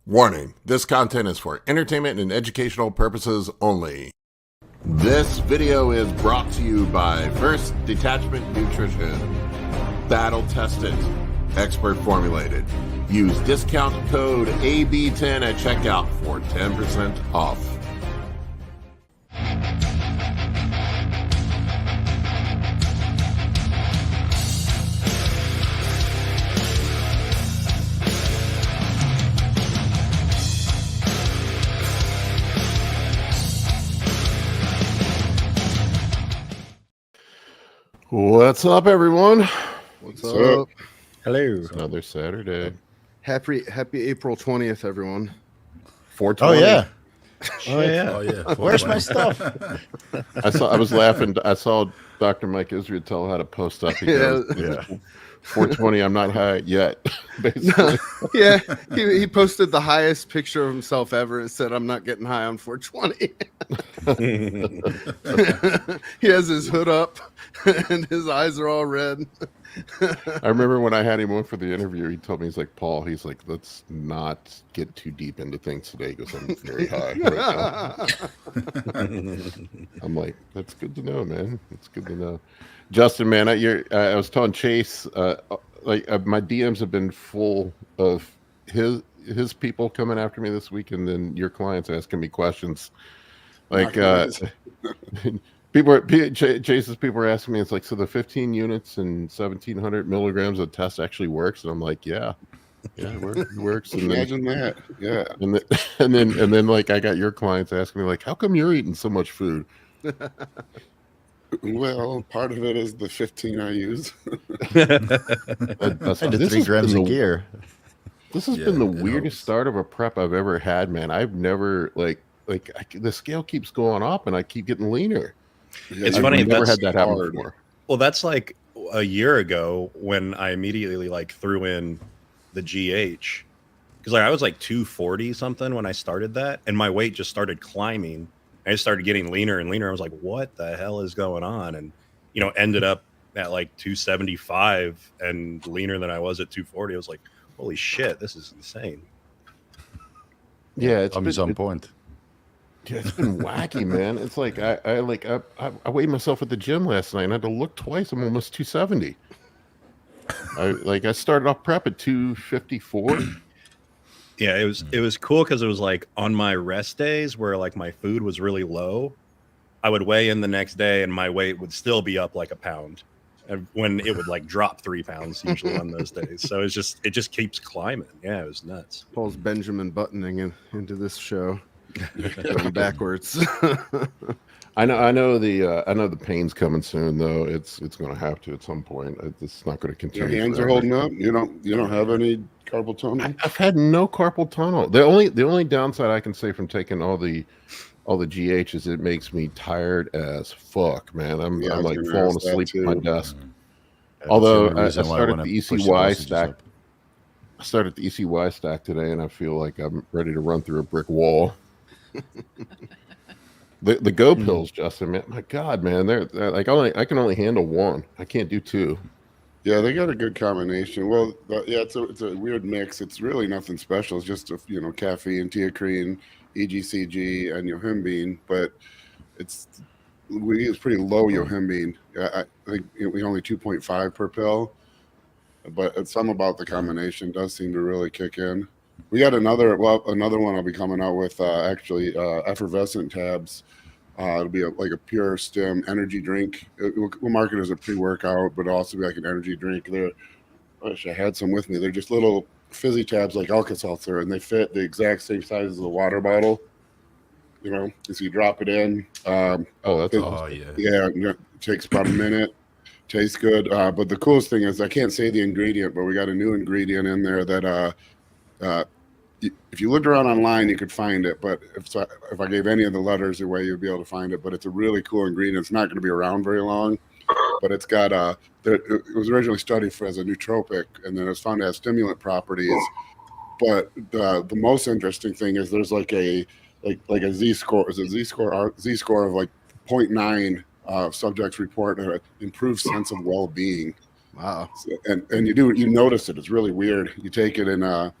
Warning, this content is for entertainment and educational purposes only. This video is brought to you by First Detachment Nutrition. Battle tested, expert formulated. Use discount code AB10 at checkout for 10% off. What's up, everyone? What's up? Hello. It's another Saturday. Happy April 20th, everyone. 420. Oh yeah. Oh yeah. Where's my stuff? I was laughing. I saw Dr. Mike Israetel had a post up. He goes, 420. I'm not high yet. Basically. Yeah, he posted the highest picture of himself ever and said, "I'm not getting high on 420." He has his hood up and his eyes are all red. I remember when I had him on for the interview, he told me, he's like, Paul, he's like, let's not get too deep into things today because I'm very high right now. I'm like, that's good to know, man. It's good to know. Justin, man, I was telling Chase, my DMs have been full of his people coming after me this week, and then your clients asking me questions. Like, Chase's people are asking me, it's like, so the 15 units and 1,700 milligrams of test actually works? And I'm like, yeah, it works. And Imagine that. Yeah. And then like, I got your clients asking me, like, how come you're eating so much food? Well, part of it is the 15 I use. I did 3 grams of gear. This has been the weirdest start of a prep I've ever had, man. I've never the scale keeps going up and I keep getting leaner. Yeah, it's funny. I've never had that happen before. Well, that's like a year ago when I immediately threw in the GH, because I was like 240 something when I started that, and my weight just started climbing. I just started getting leaner and leaner. I was like, what the hell is going on? And ended up at like 275 and leaner than I was at 240. I was like, holy shit, this is insane. Yeah, it's on point. Yeah, it's been wacky, man. It's like I weighed myself at the gym last night and I had to look twice. I'm almost 270. I started off prep at 254. Yeah, it was cool because it was like on my rest days where like my food was really low, I would weigh in the next day and my weight would still be up like a pound, and when it would like drop 3 pounds usually on those days. So it just keeps climbing. Yeah, it was nuts. Paul's Benjamin buttoning into this show. Going backwards. I know the pain's coming soon though. It's going to have to at some point. It's not going to continue. Your hands are holding up. You don't have any carpal tunnel. I've had no carpal tunnel. The only downside I can say from taking all the GH is it makes me tired as fuck, man. I'm like falling asleep at my desk. Although I started the ECY stack. I started the ECY stack today, and I feel like I'm ready to run through a brick wall. The Go pills, Justin, man, my God, man, they're like I can only handle 1. I can't do 2. Yeah, they got a good combination. Well, it's a weird mix. It's really nothing special. It's just caffeine, teacrine, EGCG, and Yohimbine. But we use pretty low Yohimbine. I think we only 2.5 per pill. But it's something about the combination does seem to really kick in. We got another one I'll be coming out with, effervescent tabs. It'll be like a pure stim energy drink. We'll market it as a pre-workout, but also be like an energy drink. I wish I had some with me. They're just little fizzy tabs like Alka-Seltzer, and they fit the exact same size as a water bottle. As you drop it in. That's awesome. Yeah, it takes about a minute. Tastes good. But the coolest thing is I can't say the ingredient, but we got a new ingredient in there that if you looked around online, you could find it. But if I gave any of the letters away, you'd be able to find it. But it's a really cool ingredient. It's not going to be around very long. But it's got it was originally studied as a nootropic, and then it's found to have stimulant properties. But the most interesting thing is there's like a Z-score. Is a Z-score of like 0.9 subjects report an improved sense of well-being. Wow. And you notice it. It's really weird. You take it and other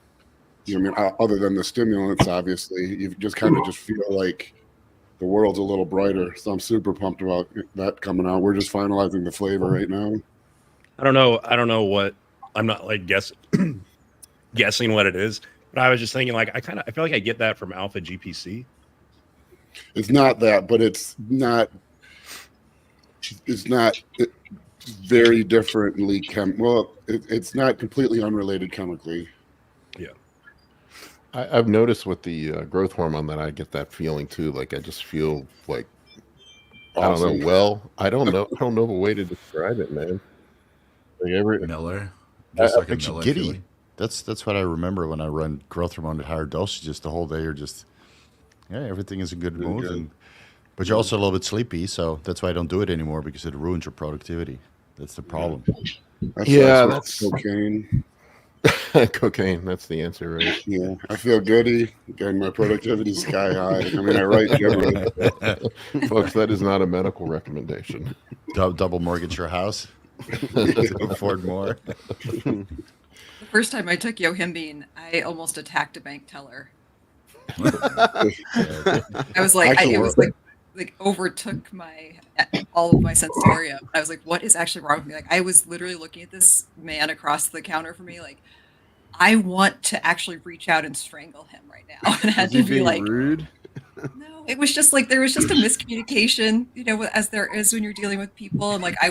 than the stimulants, obviously, you just kind of just feel like the world's a little brighter. So I'm super pumped about that coming out. We're just finalizing the flavor right now. I don't know what, I'm not like guessing what it is, but I was just thinking like I feel like I get that from Alpha GPC. It's not that, but it's not very differently it's not completely unrelated chemically. Yeah. I've noticed with the growth hormone that I get that feeling too. Like I just feel like Awesome. I don't know. Well, I don't know of a way to describe it, man. Like Miller, just like a Makes you Miller giddy. feeling. That's what I remember when I run growth hormone at higher dosages. The whole day you're just, everything is in good mood. good. But you're also a little bit sleepy, so that's why I don't do it anymore, because it ruins your productivity. That's the problem. That's cocaine. cocaine. That's the answer, right? Yeah, I feel goody. Again, my productivity's sky high. I mean, I write gibberish. Folks, that is not a medical recommendation. Double mortgage your house to afford more. The first time I took Yohimbine, I almost attacked a bank teller. I was like, it was like overtook all of my sensorium. I was like, what is actually wrong with me? Like, I was literally looking at this man across the counter from me, like, I want to actually reach out and strangle him right now. And I had to be like, rude. no, it was just like there was just a miscommunication, as there is when you're dealing with people. And like I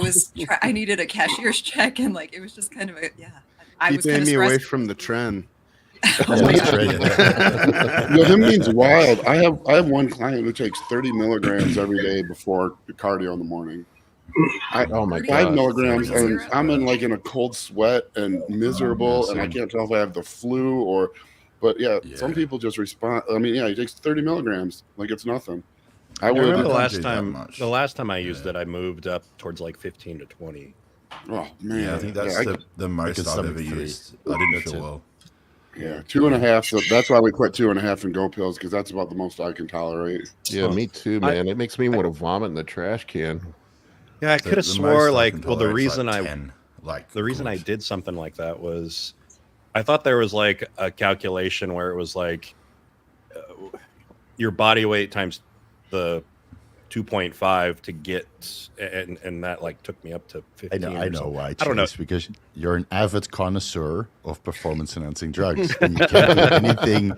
needed a cashier's check, and like it was just kind of I was Keeping kind of me away stressed. from the Tren. Yohimbine's wild. I have one client who takes 30 milligrams every day before cardio in the morning. Oh my 5 god! 5 milligrams, and Zero. I'm in a cold sweat and miserable, and I can't tell if I have the flu but some people just respond. I mean, he takes 30 milligrams like it's nothing. I I remember would. the don't last do that time. much. The last time I used it, I moved up towards like 15 to 20. Oh man, Yeah, I think that's the most Like a I've ever 73. used. I didn't That's feel it. well. Yeah, 2.5. So that's why we quit 2.5 and go pills, because that's about the most I can tolerate. Yeah, me too, man. It makes me want to vomit in the trash can. Yeah, I The- could have the swore most I like can well the tolerate is, reason like, I 10, the reason I good. did something like that was I thought there was like a calculation where it was like your body weight times the 2.5 to get and that like took me up to 15. I or know something. why. I don't know. Chase, because you're an avid connoisseur of performance-enhancing drugs, and you can't do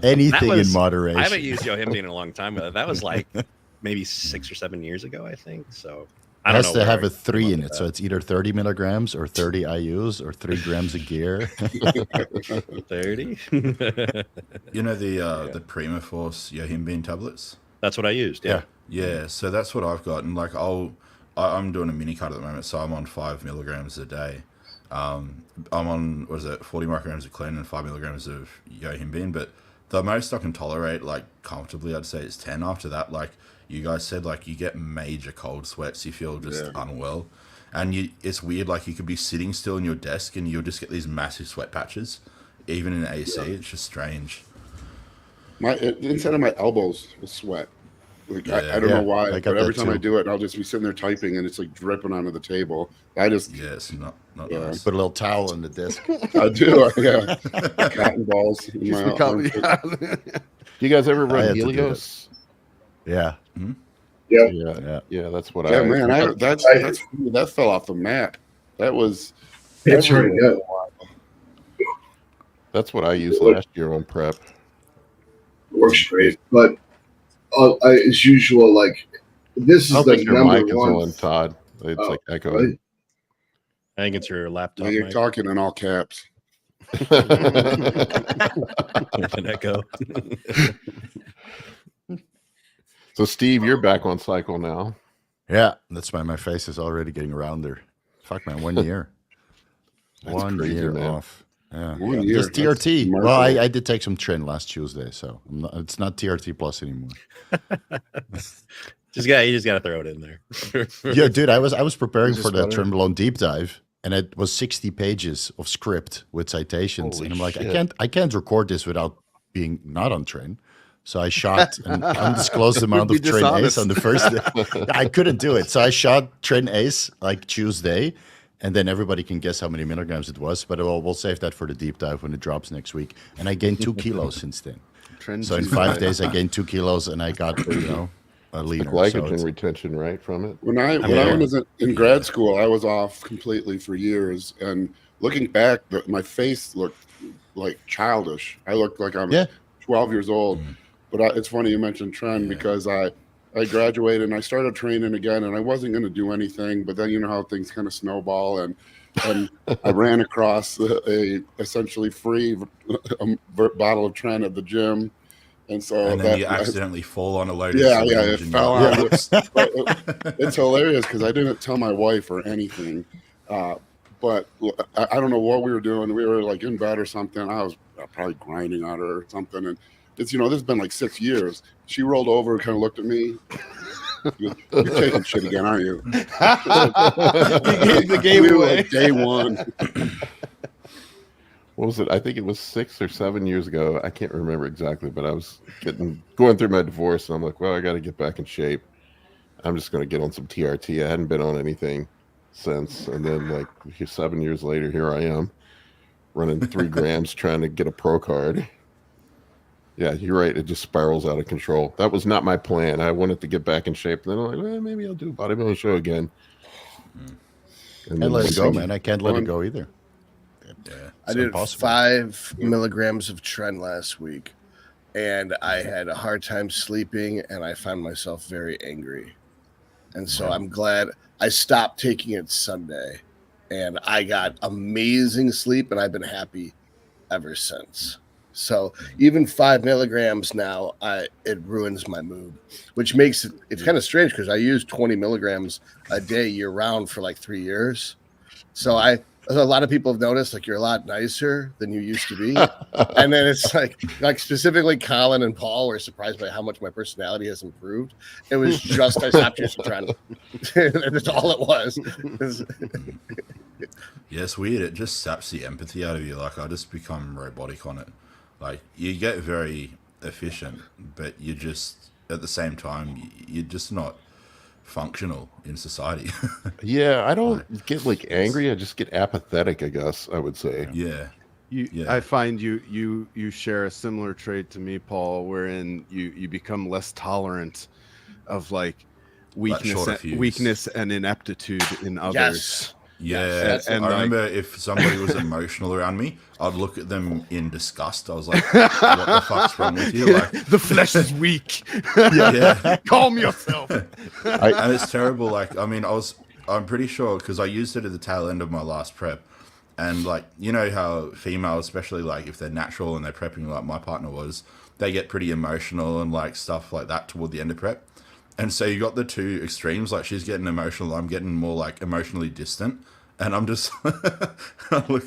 anything in moderation. I haven't used Yohimbine in a long time, but that was like maybe 6 or 7 years ago, I think. So I It don't has know to have where a 3 I in it, so it's either 30 milligrams or 30 IUs or 3 grams of gear. 30. You know the Prima Force Yohimbine tablets? That's what I used. Yeah. Yeah, so that's what I've got, and like I'm doing a mini cut at the moment, so I'm on 5 milligrams a day. I'm on 40 micrograms of clean and 5 milligrams of Yohimbine, but the most I can tolerate, like comfortably, I'd say is 10. After that, like you guys said, like you get major cold sweats, you feel just unwell, and it's weird. Like you could be sitting still in your desk and you'll just get these massive sweat patches, even in AC. It's just strange. My inside of my elbows will sweat. Like Yeah. I don't know Yeah, why, I got but every that time I too. do it, I'll just be sitting there typing, and it's like dripping onto the table. I just Yeah, it's not Yeah. nice. Put a little towel on the desk. I do. Yeah, cotton balls in my You guys ever I run had to do Helios? Yeah. Yeah, that's what Yeah, I. man, that fell off the map. That was It's hard to go. That's what I used last year on prep. Works great, but as usual, like this I don't is the think your mic number is one. on, Todd. It's Oh, like echoing. Right? I think it's your laptop. you're mic. talking in all caps. With an echo. So, Steve, you're back on cycle now. Yeah, that's why my face is already getting rounder. Fuck, man, 1 year. That's 1 crazy, year man. off. Yeah. 1 year. Just TRT. That's Well, remarkable. I did take some Tren last Tuesday, so it's not TRT plus anymore. You just gotta throw it in there. Yeah, dude, I was preparing Is for this the better? Trenbolone deep dive, and it was 60 pages of script with citations, Holy and I'm like, shit. I can't record this without being not on Tren. So I shot an undisclosed amount Would of be Tren Ace dishonest. on the first day. I couldn't do it, so I shot Tren Ace like Tuesday, and then everybody can guess how many milligrams it was. But we'll save that for the deep dive when it drops next week. And I gained 2 kilos since then. So in 5 days, I gained 2 kilos, and I got a leaner. Glycogen retention, right, from it. When I was in grad school, I was off completely for years, and looking back, my face looked like childish. I looked like I'm 12 years old. But it's funny you mentioned Tren because I graduated and I started training again, and I wasn't going to do anything. But then you know how things kind of snowball, and I ran across a essentially free bottle of Tren at the gym. And so then you accidentally fall on a load of it fell out. It's hilarious because I didn't tell my wife or anything. But I don't know what we were doing. We were like in bed or something. I was probably grinding on her or something. And it's, this has been like 6 years. She rolled over and kind of looked at me. You're taking shit again, aren't you? You gave the game away. Like day one. What was it? I think it was 6 or 7 years ago. I can't remember exactly, but I was going through my divorce, and I'm like, well, I got to get back in shape. I'm just going to get on some TRT. I hadn't been on anything since. And then like 7 years later, here I am running 3 grams trying to get a pro card. Yeah, you're right. It just spirals out of control. That was not my plan. I wanted to get back in shape. Then I'm like, well, maybe I'll do a bodybuilding show again. And let it go, man. I can't let it go either. Yeah, I did 5 milligrams of Tren last week, and I had a hard time sleeping, and I found myself very angry. And so I'm glad I stopped taking it Sunday, and I got amazing sleep, and I've been happy ever since. So even 5 milligrams now, it ruins my mood, which makes it's kind of strange because I use 20 milligrams a day year round for like 3 years. So a lot of people have noticed like you're a lot nicer than you used to be. And then it's like specifically Colin and Paul were surprised by how much my personality has improved. It was just I stopped using Tren. That's all it was. Yeah, it's weird. It just saps the empathy out of you. Like I just become robotic on it. Like you get very efficient, but you just at the same time you're just not functional in society. Yeah, I don't get like angry. I just get apathetic, I guess I would say. Yeah. I find you share a similar trait to me, Paul, wherein you become less tolerant of like weakness and ineptitude in others. Yes. Yeah, and I remember if somebody was emotional around me, I'd look at them in disgust. I was like, "What the fuck's wrong with you?" Like, the flesh is weak. Calm yourself. And it's terrible. Like, I mean, I'm pretty sure because I used it at the tail end of my last prep, and like, you know how females, especially like if they're natural and they're prepping, like my partner was, they get pretty emotional and like stuff like that toward the end of prep. And so you got the two extremes, like she's getting emotional, I'm getting more like emotionally distant, and I'm just I look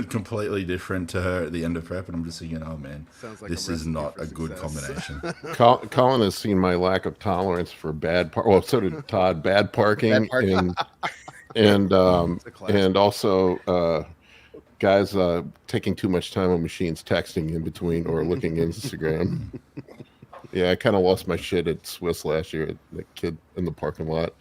completely different to her at the end of prep, and I'm just thinking, oh man, like this is not a good combination. Colin has seen my lack of tolerance for well, so did Todd. Bad parking, and also guys taking too much time on machines, texting in between or looking at Instagram. Yeah, I kind of lost my shit at Swiss last year. The kid in the parking lot.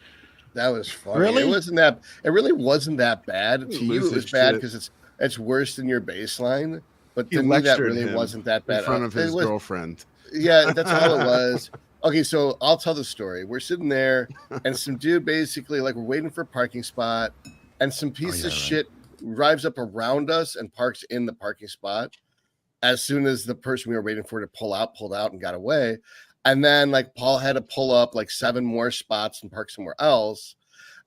That was funny. Really? It really wasn't that bad. To you, it was bad because it's worse than your baseline. But to me, that really wasn't that bad. In front of his girlfriend. Yeah, that's all it was. Okay, so I'll tell the story. We're sitting there, and some dude basically, like, we're waiting for a parking spot, and some piece of shit drives up around us and parks in the parking spot. As soon as the person we were waiting for to pulled out and got away. And then like Paul had to pull up like 7 more spots and park somewhere else.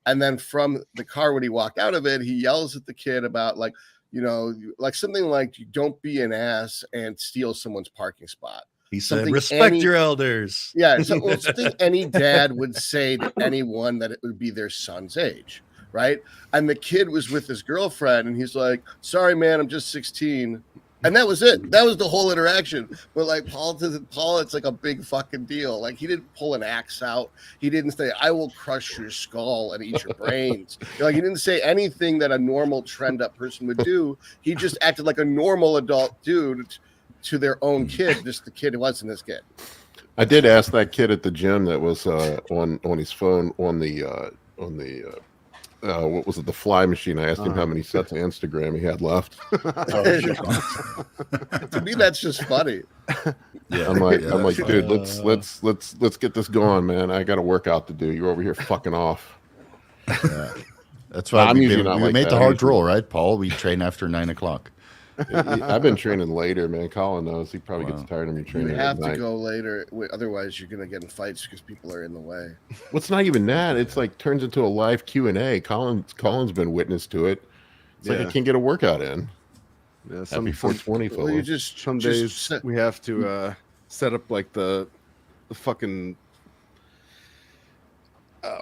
And then from the car, when he walked out of it, he yells at the kid about like, like something like, don't be an ass and steal someone's parking spot. He said, respect your elders. Yeah. Something any dad would say to anyone that it would be their son's age. Right. And the kid was with his girlfriend and he's like, sorry, man, I'm just 16. And that was it. That was the whole interaction. But like Paul, it's like a big fucking deal. Like he didn't pull an axe out. He didn't say, I will crush your skull and eat your brains. Like he didn't say anything that a normal trend up person would do. He just acted like a normal adult dude to their own kid. Just the kid who wasn't his kid. I did ask that kid at the gym that was on his phone on the what was it, the fly machine. I asked him how many sets of Instagram he had left. To me, that's just funny. Yeah, I'm like, dude, let's get this going, man. I got a workout to do. You're over here fucking off. Yeah. That's why we made the hard rule, right, Paul? We train after 9 o'clock. I've been training later, man. Colin knows. He probably gets tired of me training. You have at to go later, otherwise you're gonna get in fights because people are in the way. Well, it's not even that. It's like turns into a live Q&A. Colin's been witness to it. It's like I can't get a workout in. Yeah, Happy 420, well, you some days we have to set up like the fucking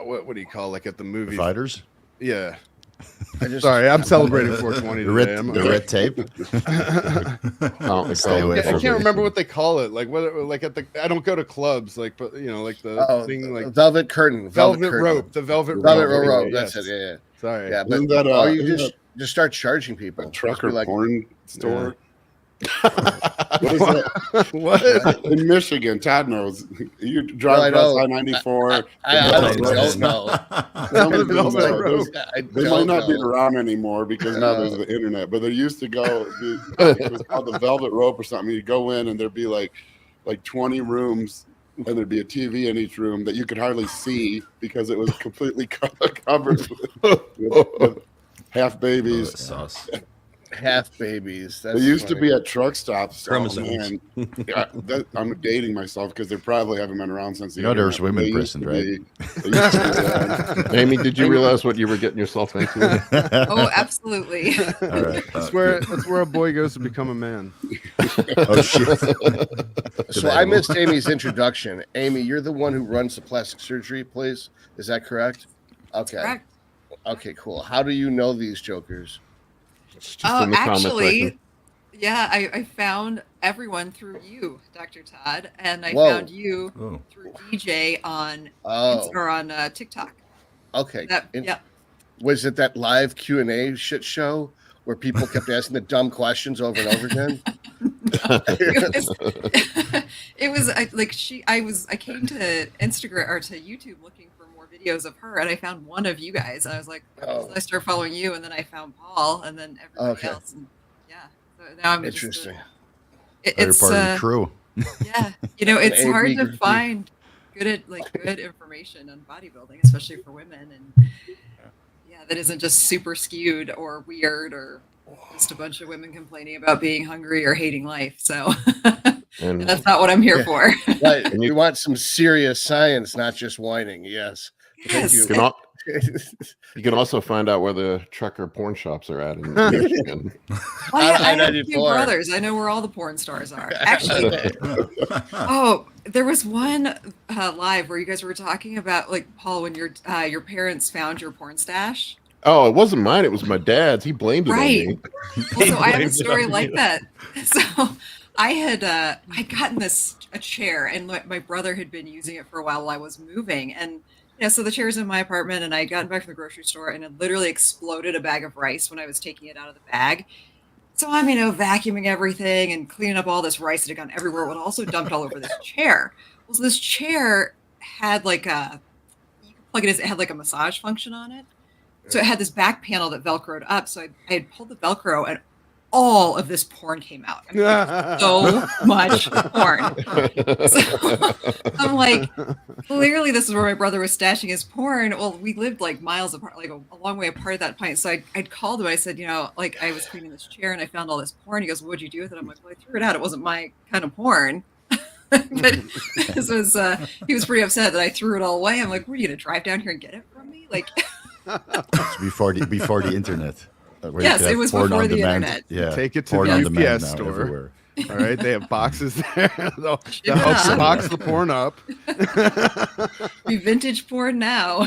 what do you call like at the movies? Fighters. Yeah. Sorry, I'm celebrating 420 today. The red tape. I can't remember what they call it. Like whether like at the I don't go to clubs like, but you know, like the thing like velvet curtain, velvet rope, the velvet rope. That's it. Yeah. Sorry. Yeah, but you just start charging people. A trucker porn store. What is that? What? In Michigan, Todd knows. You drive across I-94. I don't know. They might not be around anymore because now there's the internet. But there used to go. It was called the Velvet Rope or something. You go in and there'd be like 20 rooms, and there'd be a TV in each room that you could hardly see because it was completely covered with half babies. Half babies. They used to be at truck stops. Oh, man. I'm dating myself because they probably haven't been around since the internet. There's women present, right? Amy, did you realize what you were getting yourself into? Oh, absolutely. All right. That's where a boy goes to become a man. Oh shit. So I missed Amy's introduction. Amy, you're the one who runs the plastic surgery place. Is that correct? Okay. Correct. Okay, cool. How do you know these jokers? Oh, actually, yeah, I found everyone through you, Dr. Todd, and I found you through DJ on or on TikTok. Okay. Yeah. Was it that live Q&A shit show where people kept asking the dumb questions over and over again? It was I came to Instagram or to YouTube looking for more videos of her, and I found one of you guys, and I was like, so I started following you, and then I found Paul, and then everybody else, and so now I'm interesting. It's part of the crew. Yeah, it's hard to find good information on bodybuilding, especially for women, and that isn't just super skewed or weird or just a bunch of women complaining about being hungry or hating life. So and that's not what I'm here for. Right. And you want some serious science, not just whining. Yes. Yes. You can also find out where the trucker porn shops are at in Michigan. I have two brothers. I know where all the porn stars are. Actually, there was one live where you guys were talking about, like, Paul, when your parents found your porn stash. Oh, it wasn't mine. It was my dad's. He blamed it on me. Well, so I have a story like that. So I had gotten a chair, and my brother had been using it for a while I was moving, and so the chair's in my apartment, and I had gotten back from the grocery store, and it literally exploded a bag of rice when I was taking it out of the bag. So I'm, vacuuming everything and cleaning up all this rice that had gone everywhere, but also dumped all over this chair. Well, so this chair had you could plug it in, it had like a massage function on it. So it had this back panel that Velcroed up. So I had pulled the Velcro, and all of this porn came out. So much porn. So I'm like, clearly this is where my brother was stashing his porn. Well, we lived like miles apart, like a long way apart at that point. So I'd called him. I said, I was cleaning this chair and I found all this porn. He goes, what'd you do with it? I'm like, well, I threw it out. It wasn't my kind of porn. But this was, he was pretty upset that I threw it all away. I'm like, were you going to drive down here and get it from me? Like, it's before the internet. Yes, it was before the internet. Yeah, take it to the UPS store. Everywhere. All right, they have boxes there. They'll help box the porn up. Be vintage porn now.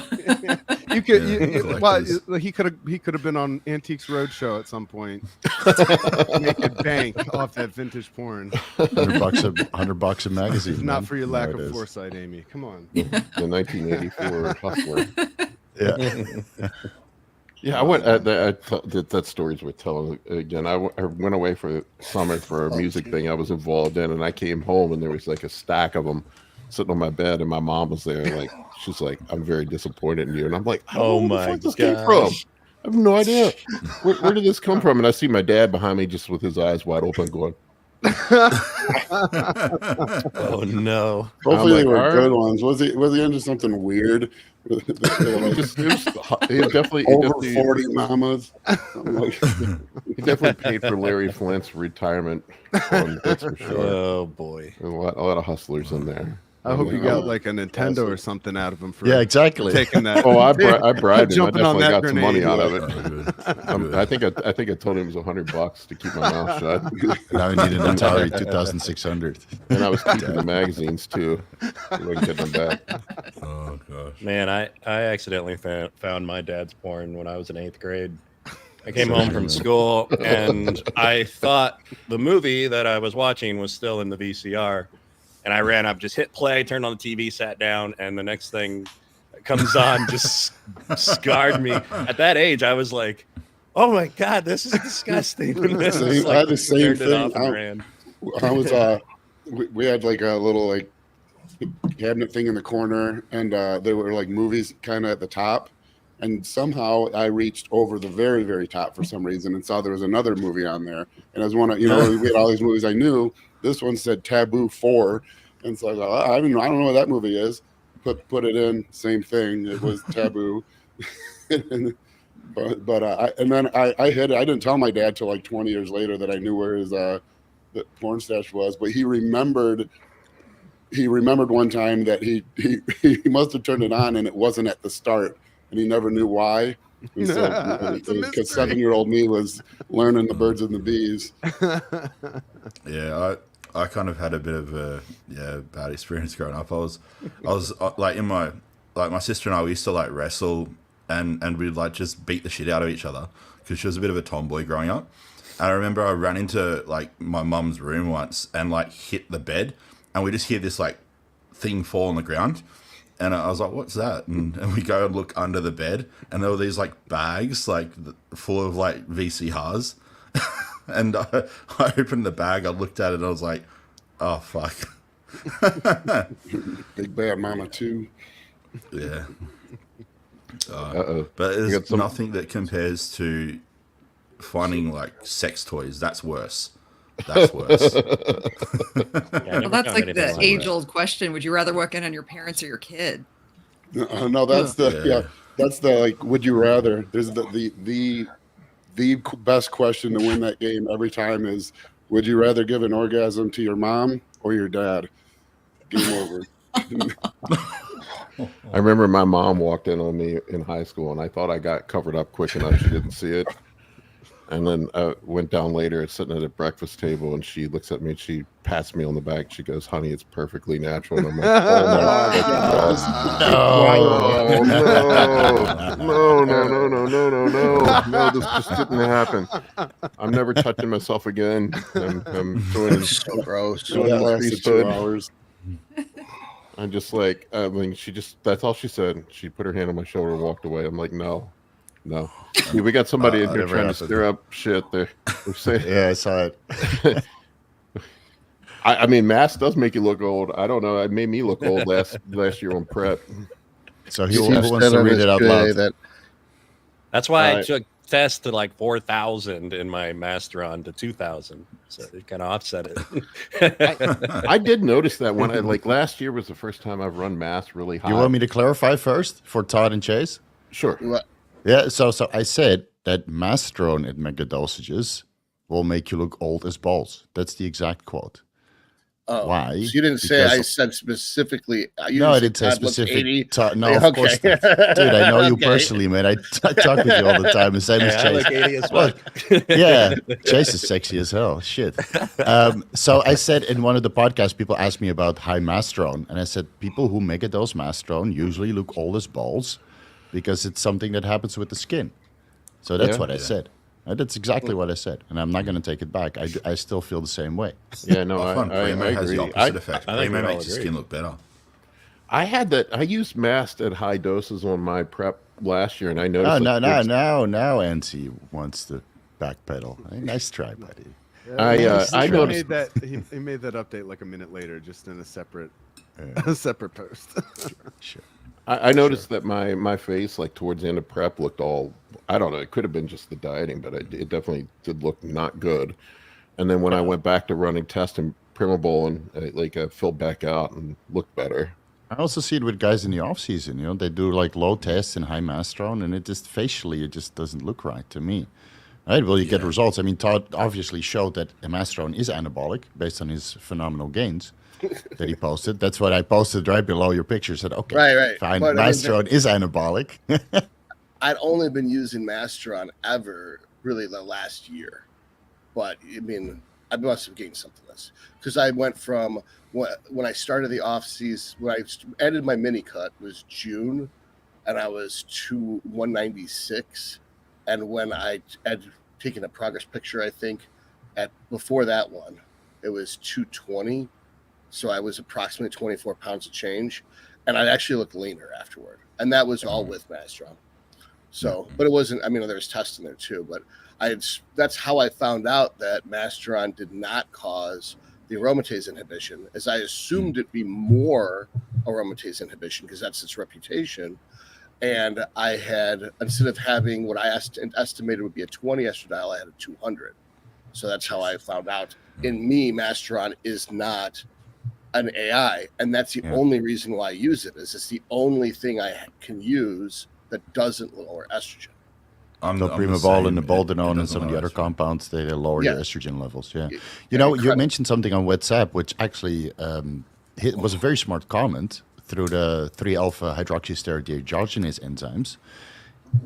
He could have been on Antiques Roadshow at some point. Making bank off that vintage porn. $100 a magazine. Not for your lack of foresight, Amy. Come on. The 1984 Hustler. Yeah. Yeah, I went. That story's worth telling again. I went away for summer for a music thing I was involved in, and I came home and there was like a stack of them sitting on my bed, and my mom was there. Like, she's like, "I'm very disappointed in you," and I'm like, "I don't Oh know my where the fuck this came from. I have no idea. Where did this come from?" And I see my dad behind me, just with his eyes wide open, going, "Oh no!" Hopefully like, they were "All good right." ones. Was he into something weird? It definitely Over 40 mamas. He definitely paid for Larry Flint's retirement fund, that's for sure. Oh boy, a lot of hustlers in there. I hope you got like a Nintendo or something out of him for taking that. Oh, I bribed him. I Jumping on definitely that got some money grenade. out of it. I think I told him it was $100 to keep my mouth shut. Now I need an Atari 2600. And I was keeping the magazines too, so I can get them back. Oh gosh, man, I accidentally found my dad's porn when I was in 8th grade. I came home from school and I thought the movie that I was watching was still in the VCR. And I ran up, just hit play, turned on the TV, sat down, and the next thing that comes on just scarred me. At that age, I was like, "Oh my god, this is disgusting." And I had the same thing. I was we had like a little like cabinet thing in the corner, and there were like movies kind of at the top. And somehow I reached over the very, very top for some reason and saw there was another movie on there. And I was we had all these movies I knew. This one said Taboo 4. And so I was like, I don't know what that movie is. Put it in, same thing. It was Taboo. Then I hid it. I didn't tell my dad till like 20 years later that I knew where his the porn stash was. But he remembered one time that he must have turned it on and it wasn't at the start. And he never knew why. Because 7-year-old me was learning the birds and the bees. Yeah, I kind of had a bit of a bad experience growing up. I was like in my sister and I, we used to like wrestle and we'd like just beat the shit out of each other because she was a bit of a tomboy growing up. And I remember I ran into like my mum's room once and like hit the bed and we just hear this like thing fall on the ground. And I was like, "What's that?" And we go and look under the bed, and there were these like bags, like full of like VCRs. And I opened the bag, I looked at it, and I was like, "Oh fuck!" Big bad mama too. Yeah. But there's nothing that compares to finding like sex toys. That's worse. That's worse. Well, that's like the age-old question: would you rather work in on your parents or your kid? No, that's that's the like. Would you rather? There's the best question to win that game every time is: would you rather give an orgasm to your mom or your dad? Game over. I remember my mom walked in on me in high school, and I thought I got covered up quick enough she didn't see it. And then I went down later, sitting at a breakfast table, and she looks at me and she pats me on the back. She goes, "Honey, it's perfectly natural." And I'm like, "Oh no, this just didn't happen. I'm never touching myself again. I'm doing so gross. Lasted 2 hours. I'm just like, I mean, that's all she said. She put her hand on my shoulder and walked away. I'm like, no. Yeah, we got somebody in here trying to stir up shit. They're saying, yeah, I saw it. I mean, mass does make you look old. I don't know. It made me look old last year on prep. So who wants to read it out loud? That's why I took tests to like 4,000 in my Masteron to 2,000. So it kind of offset it. I did notice that when last year was the first time I've run mass really high. You want me to clarify first for Todd and Chase? Sure. Yeah, so I said that Masteron at mega dosages will make you look old as balls. That's the exact quote. Oh, why? So you didn't say I said specifically. No, I didn't say specific. No, of course not. Dude, I know you personally, man. I talk with you all the time. The same as Chase. I look 80 as well. Yeah, Chase is sexy as hell. Shit. So I said in one of the podcasts, people asked me about high Masteron, and I said people who mega dose Masteron usually look old as balls because it's something that happens with the skin. So that's what I said. That's exactly what I said, and I'm not going to take it back. I still feel the same way. Yeah, no, I Primo has agree. the opposite effect. Primo makes your agree. skin look better. I had that. I used mast at high doses on my prep last year, and I noticed. Now NC wants to backpedal. Nice try, buddy. I he noticed made that he made that update like a minute later, just in a separate a separate post. Sure. I noticed that my face, like towards the end of prep, looked all, I don't know, it could have been just the dieting, but it definitely did look not good. And then when I went back to running test and Primable, and I filled back out and looked better. I also see it with guys in the off season. You know, they do like low tests and high Masteron, and it just facially it just doesn't look right to me. Right? Well, you get results. I mean, Todd obviously showed that a Masteron is anabolic based on his phenomenal gains that he posted. That's what I posted right below your picture. Said, okay, right. fine. But, Masteron is anabolic. I'd only been using Masteron ever really the last year, but I mean, I must have gained something less because I went from when I started the off season, when I ended my mini cut was June, and I was 196, and when I had taken a progress picture, I think before that one, it was 220, so I was approximately 24 pounds of change, and I actually looked leaner afterward, and that was all with Masteron. So, but it wasn't. I mean, there was tests in there too, but that's how I found out that Masteron did not cause the aromatase inhibition, as I assumed it'd be more aromatase inhibition because that's its reputation. And I had, instead of having what I estimated would be a 20 estradiol, I had a 200. So that's how I found out. In me, Masteron is not an AI, and that's the only reason why I use it. Is it's the only thing I can use that doesn't lower estrogen. Primavol and the Boldenone and some of the other compounds, they lower your estrogen levels. Yeah. You know, you mentioned something on WhatsApp, which actually was a very smart comment through the 3-alpha hydroxysterate dehydrogenase enzymes.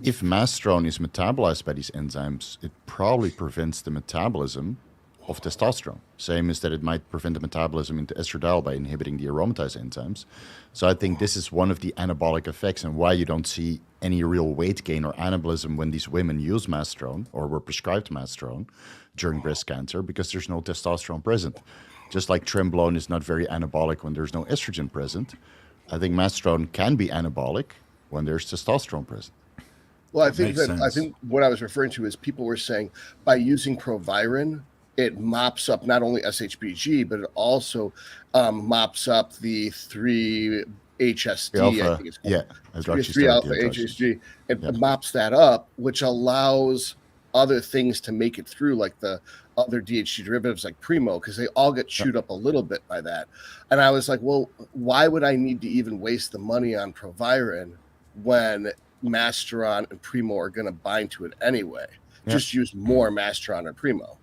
If Masteron is metabolized by these enzymes, it probably prevents the metabolism of testosterone. Same as that it might prevent the metabolism into estradiol by inhibiting the aromatase enzymes. So I think this is one of the anabolic effects and why you don't see any real weight gain or anabolism when these women use Masteron or were prescribed Masteron during breast cancer, because there's no testosterone present. Just like Trenbolone is not very anabolic when there's no estrogen present, I think Masteron can be anabolic when there's testosterone present. Well, I think what I was referring to is people were saying by using Proviron, it mops up not only SHBG, but it also mops up the 3-HSD. I think it's called. 3-alpha HSG. It mops that up, which allows other things to make it through, like the other DHT derivatives like Primo, because they all get chewed up a little bit by that. And I was like, well, why would I need to even waste the money on Proviron when Masteron and Primo are going to bind to it anyway? Just use more Masteron or Primo.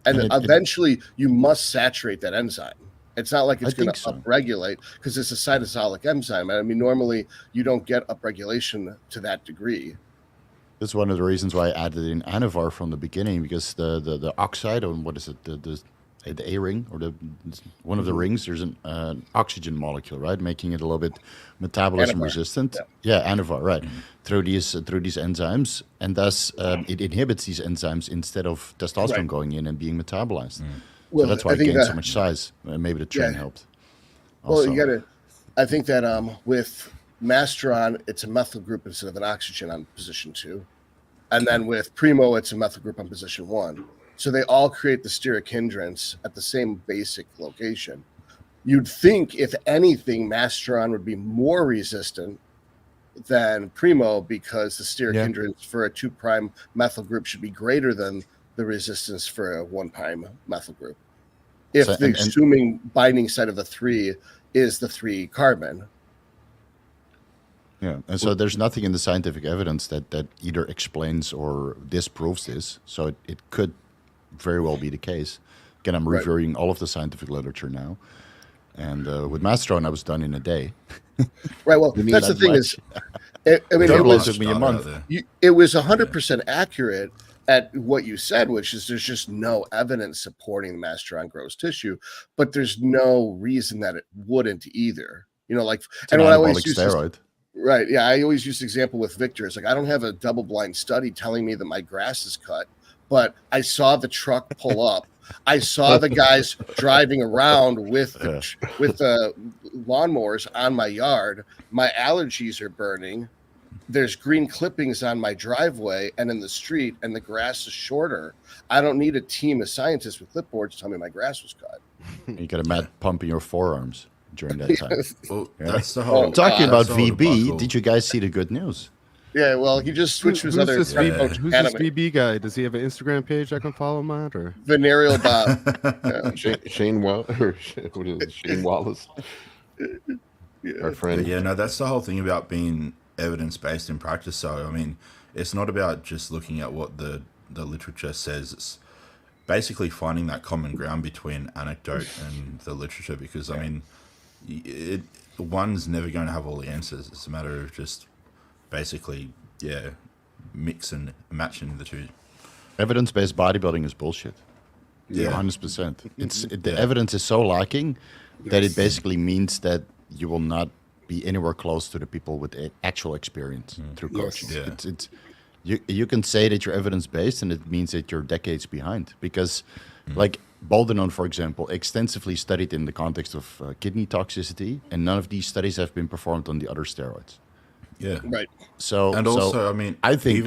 And eventually you must saturate that enzyme. It's not like it's going to upregulate because it's a cytosolic enzyme. I mean, normally you don't get upregulation to that degree. That's one of the reasons why I added in Anavar from the beginning, because the oxide, or what is it, the A ring, or one of the rings, there's an oxygen molecule, right, making it a little bit metabolism resistant. Anavar, right, through these enzymes, and thus it inhibits these enzymes instead of testosterone going in and being metabolized. Well, so that's why it gained so much size. Maybe the Tren helped. Also. Well, you got to. I think that with Masteron, it's a methyl group instead of an oxygen on position 2, and then with Primo, it's a methyl group on position 1. So they all create the steric hindrance at the same basic location. You'd think, if anything, Masteron would be more resistant than Primo, because the steric hindrance for a 2' methyl group should be greater than the resistance for a 1' methyl group. If the assuming binding site of the 3 is the 3 carbon. Yeah, and so there's nothing in the scientific evidence that either explains or disproves this. So it could very well be the case. Again, I'm reviewing all of the scientific literature now, and with Masteron, I was done in a day. Right. Well, that's the thing is, I mean, it was me a month. It was 100% accurate at what you said, which is there's just no evidence supporting the Masteron grows tissue, but there's no reason that it wouldn't either. You know, like, and what I always use steroid. Right. Yeah, I always use the example with Victor. It's like, I don't have a double-blind study telling me that my grass is cut, but I saw the truck pull up. I saw the guys driving around with the lawnmowers on my yard. My allergies are burning. There's green clippings on my driveway and in the street, and the grass is shorter. I don't need a team of scientists with clipboards to tell me my grass was cut. You got a mad pump in your forearms. during that time. Well, that's the whole. Talking about that's the whole VB, debacle. did you guys see the good news? Yeah, well, he just switched his other. Who's this VB guy? Does he have an Instagram page I can follow him at? Or Venereal Bob. Shane Wallace, our friend. But yeah, no, that's the whole thing about being evidence-based in practice. So, I mean, it's not about just looking at what the literature says. It's basically finding that common ground between anecdote and the literature, because, I mean, one's never going to have all the answers. It's a matter of just basically, mix and matching the two. Evidence-based bodybuilding is bullshit. Yeah, 100%. The evidence is so lacking that it basically means that you will not be anywhere close to the people with actual experience through coaching. Yes. You can say that you're evidence-based, and it means that you're decades behind. Because, like Boldenone, for example, extensively studied in the context of kidney toxicity, and none of these studies have been performed on the other steroids. Yeah, Right. So, and also, I mean, I think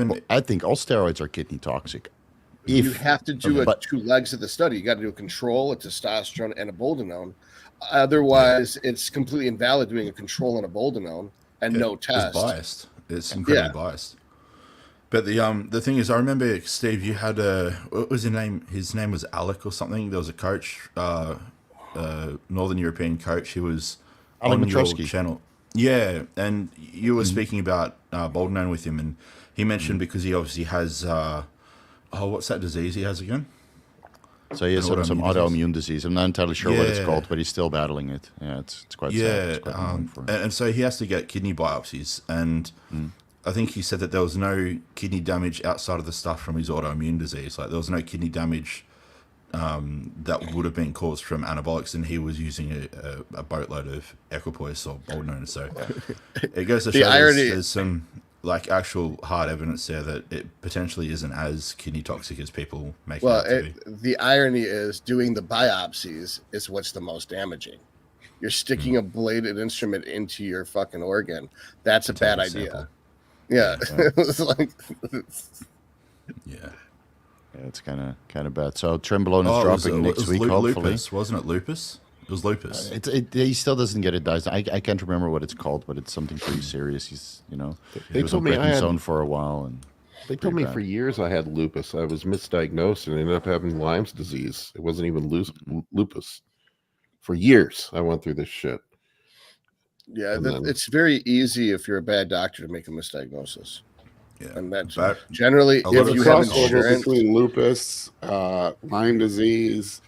all steroids are kidney toxic. You have to do two legs of the study. You got to do a control, a testosterone, and a boldenone. Otherwise, it's completely invalid doing a control and a boldenone and no test. It's biased. It's incredibly biased. But the thing is, I remember, Steve, you had what was his name? His name was Alec or something. There was a coach, Northern European coach. He was on Mitrevski. your channel. Yeah, and you were speaking about boldenone with him, and he mentioned because he obviously has, what's that disease he has again? So he has some autoimmune disease. I'm not entirely sure what it's called, but he's still battling it. Yeah, it's quite sad. It's quite annoying for him. And so he has to get kidney biopsies, and I think he said that there was no kidney damage outside of the stuff from his autoimmune disease. Like there was no kidney damage that would have been caused from anabolics, and he was using a boatload of equipoise or boldenone. So it goes to show there's some like actual hard evidence there that it potentially isn't as kidney toxic as people make it out to be. The irony is doing the biopsies is what's the most damaging. You're sticking a bladed instrument into your fucking organ. That's a bad idea. Yeah. It's like it's kind of bad. So Trenbolone is dropping next week, hopefully. Lupus, wasn't it Lupus? It was Lupus. He still doesn't get it diagnosed. I can't remember what it's called, but it's something pretty serious. He was on prednisone for a while, and they told me for years I had lupus. I was misdiagnosed and ended up having Lyme's disease. It wasn't even lupus. For years, I went through this shit. Yeah, it's very easy if you're a bad doctor to make a misdiagnosis. Yeah, and that's generally if you have insurance between lupus, Lyme disease,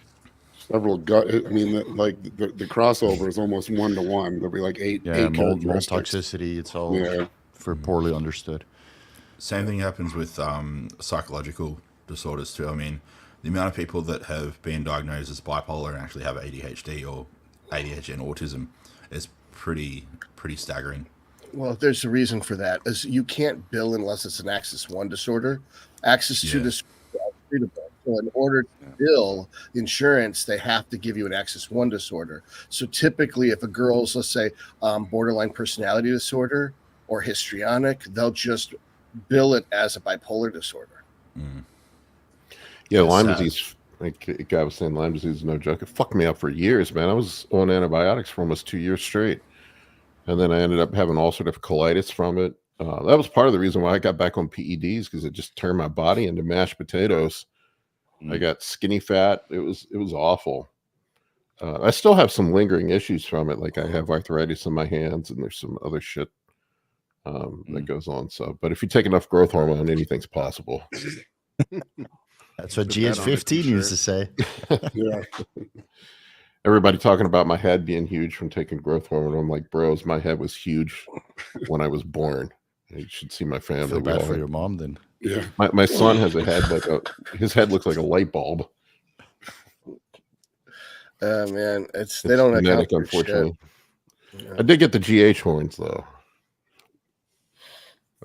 several gut. I mean, like the crossover is almost 1-to-1. There'll be like eight mold toxicity. It's all for poorly understood. Same thing happens with psychological disorders too. I mean, the amount of people that have been diagnosed as bipolar and actually have ADHD or ADHD and autism is pretty staggering. Well, there's a reason for that. Is you can't bill unless it's an Axis 1 disorder. Axis 2 disorder is treatable. So in order to bill insurance, they have to give you an Axis 1 disorder. So typically, if a girl's, let's say, borderline personality disorder or histrionic, they'll just bill it as a bipolar disorder. Yeah, Lyme disease, like a guy was saying, Lyme disease is no joke. It fucked me up for years, man. I was on antibiotics for almost 2 years straight. And then I ended up having all sort of colitis from it. That was part of the reason why I got back on PEDs, because it just turned my body into mashed potatoes. I got skinny fat. It was awful. I still have some lingering issues from it. Like I have arthritis in my hands, and there's some other shit that goes on. So, but if you take enough growth hormone, anything's possible. That's what GH15 used to say. Yeah. Everybody talking about my head being huge from taking growth hormone. I'm like, bros, my head was huge when I was born. You should see my family. Feel bad for your mom then. Yeah. My son has a head his head looks like a light bulb. Man, they don't genetic, unfortunately. I did get the GH horns though.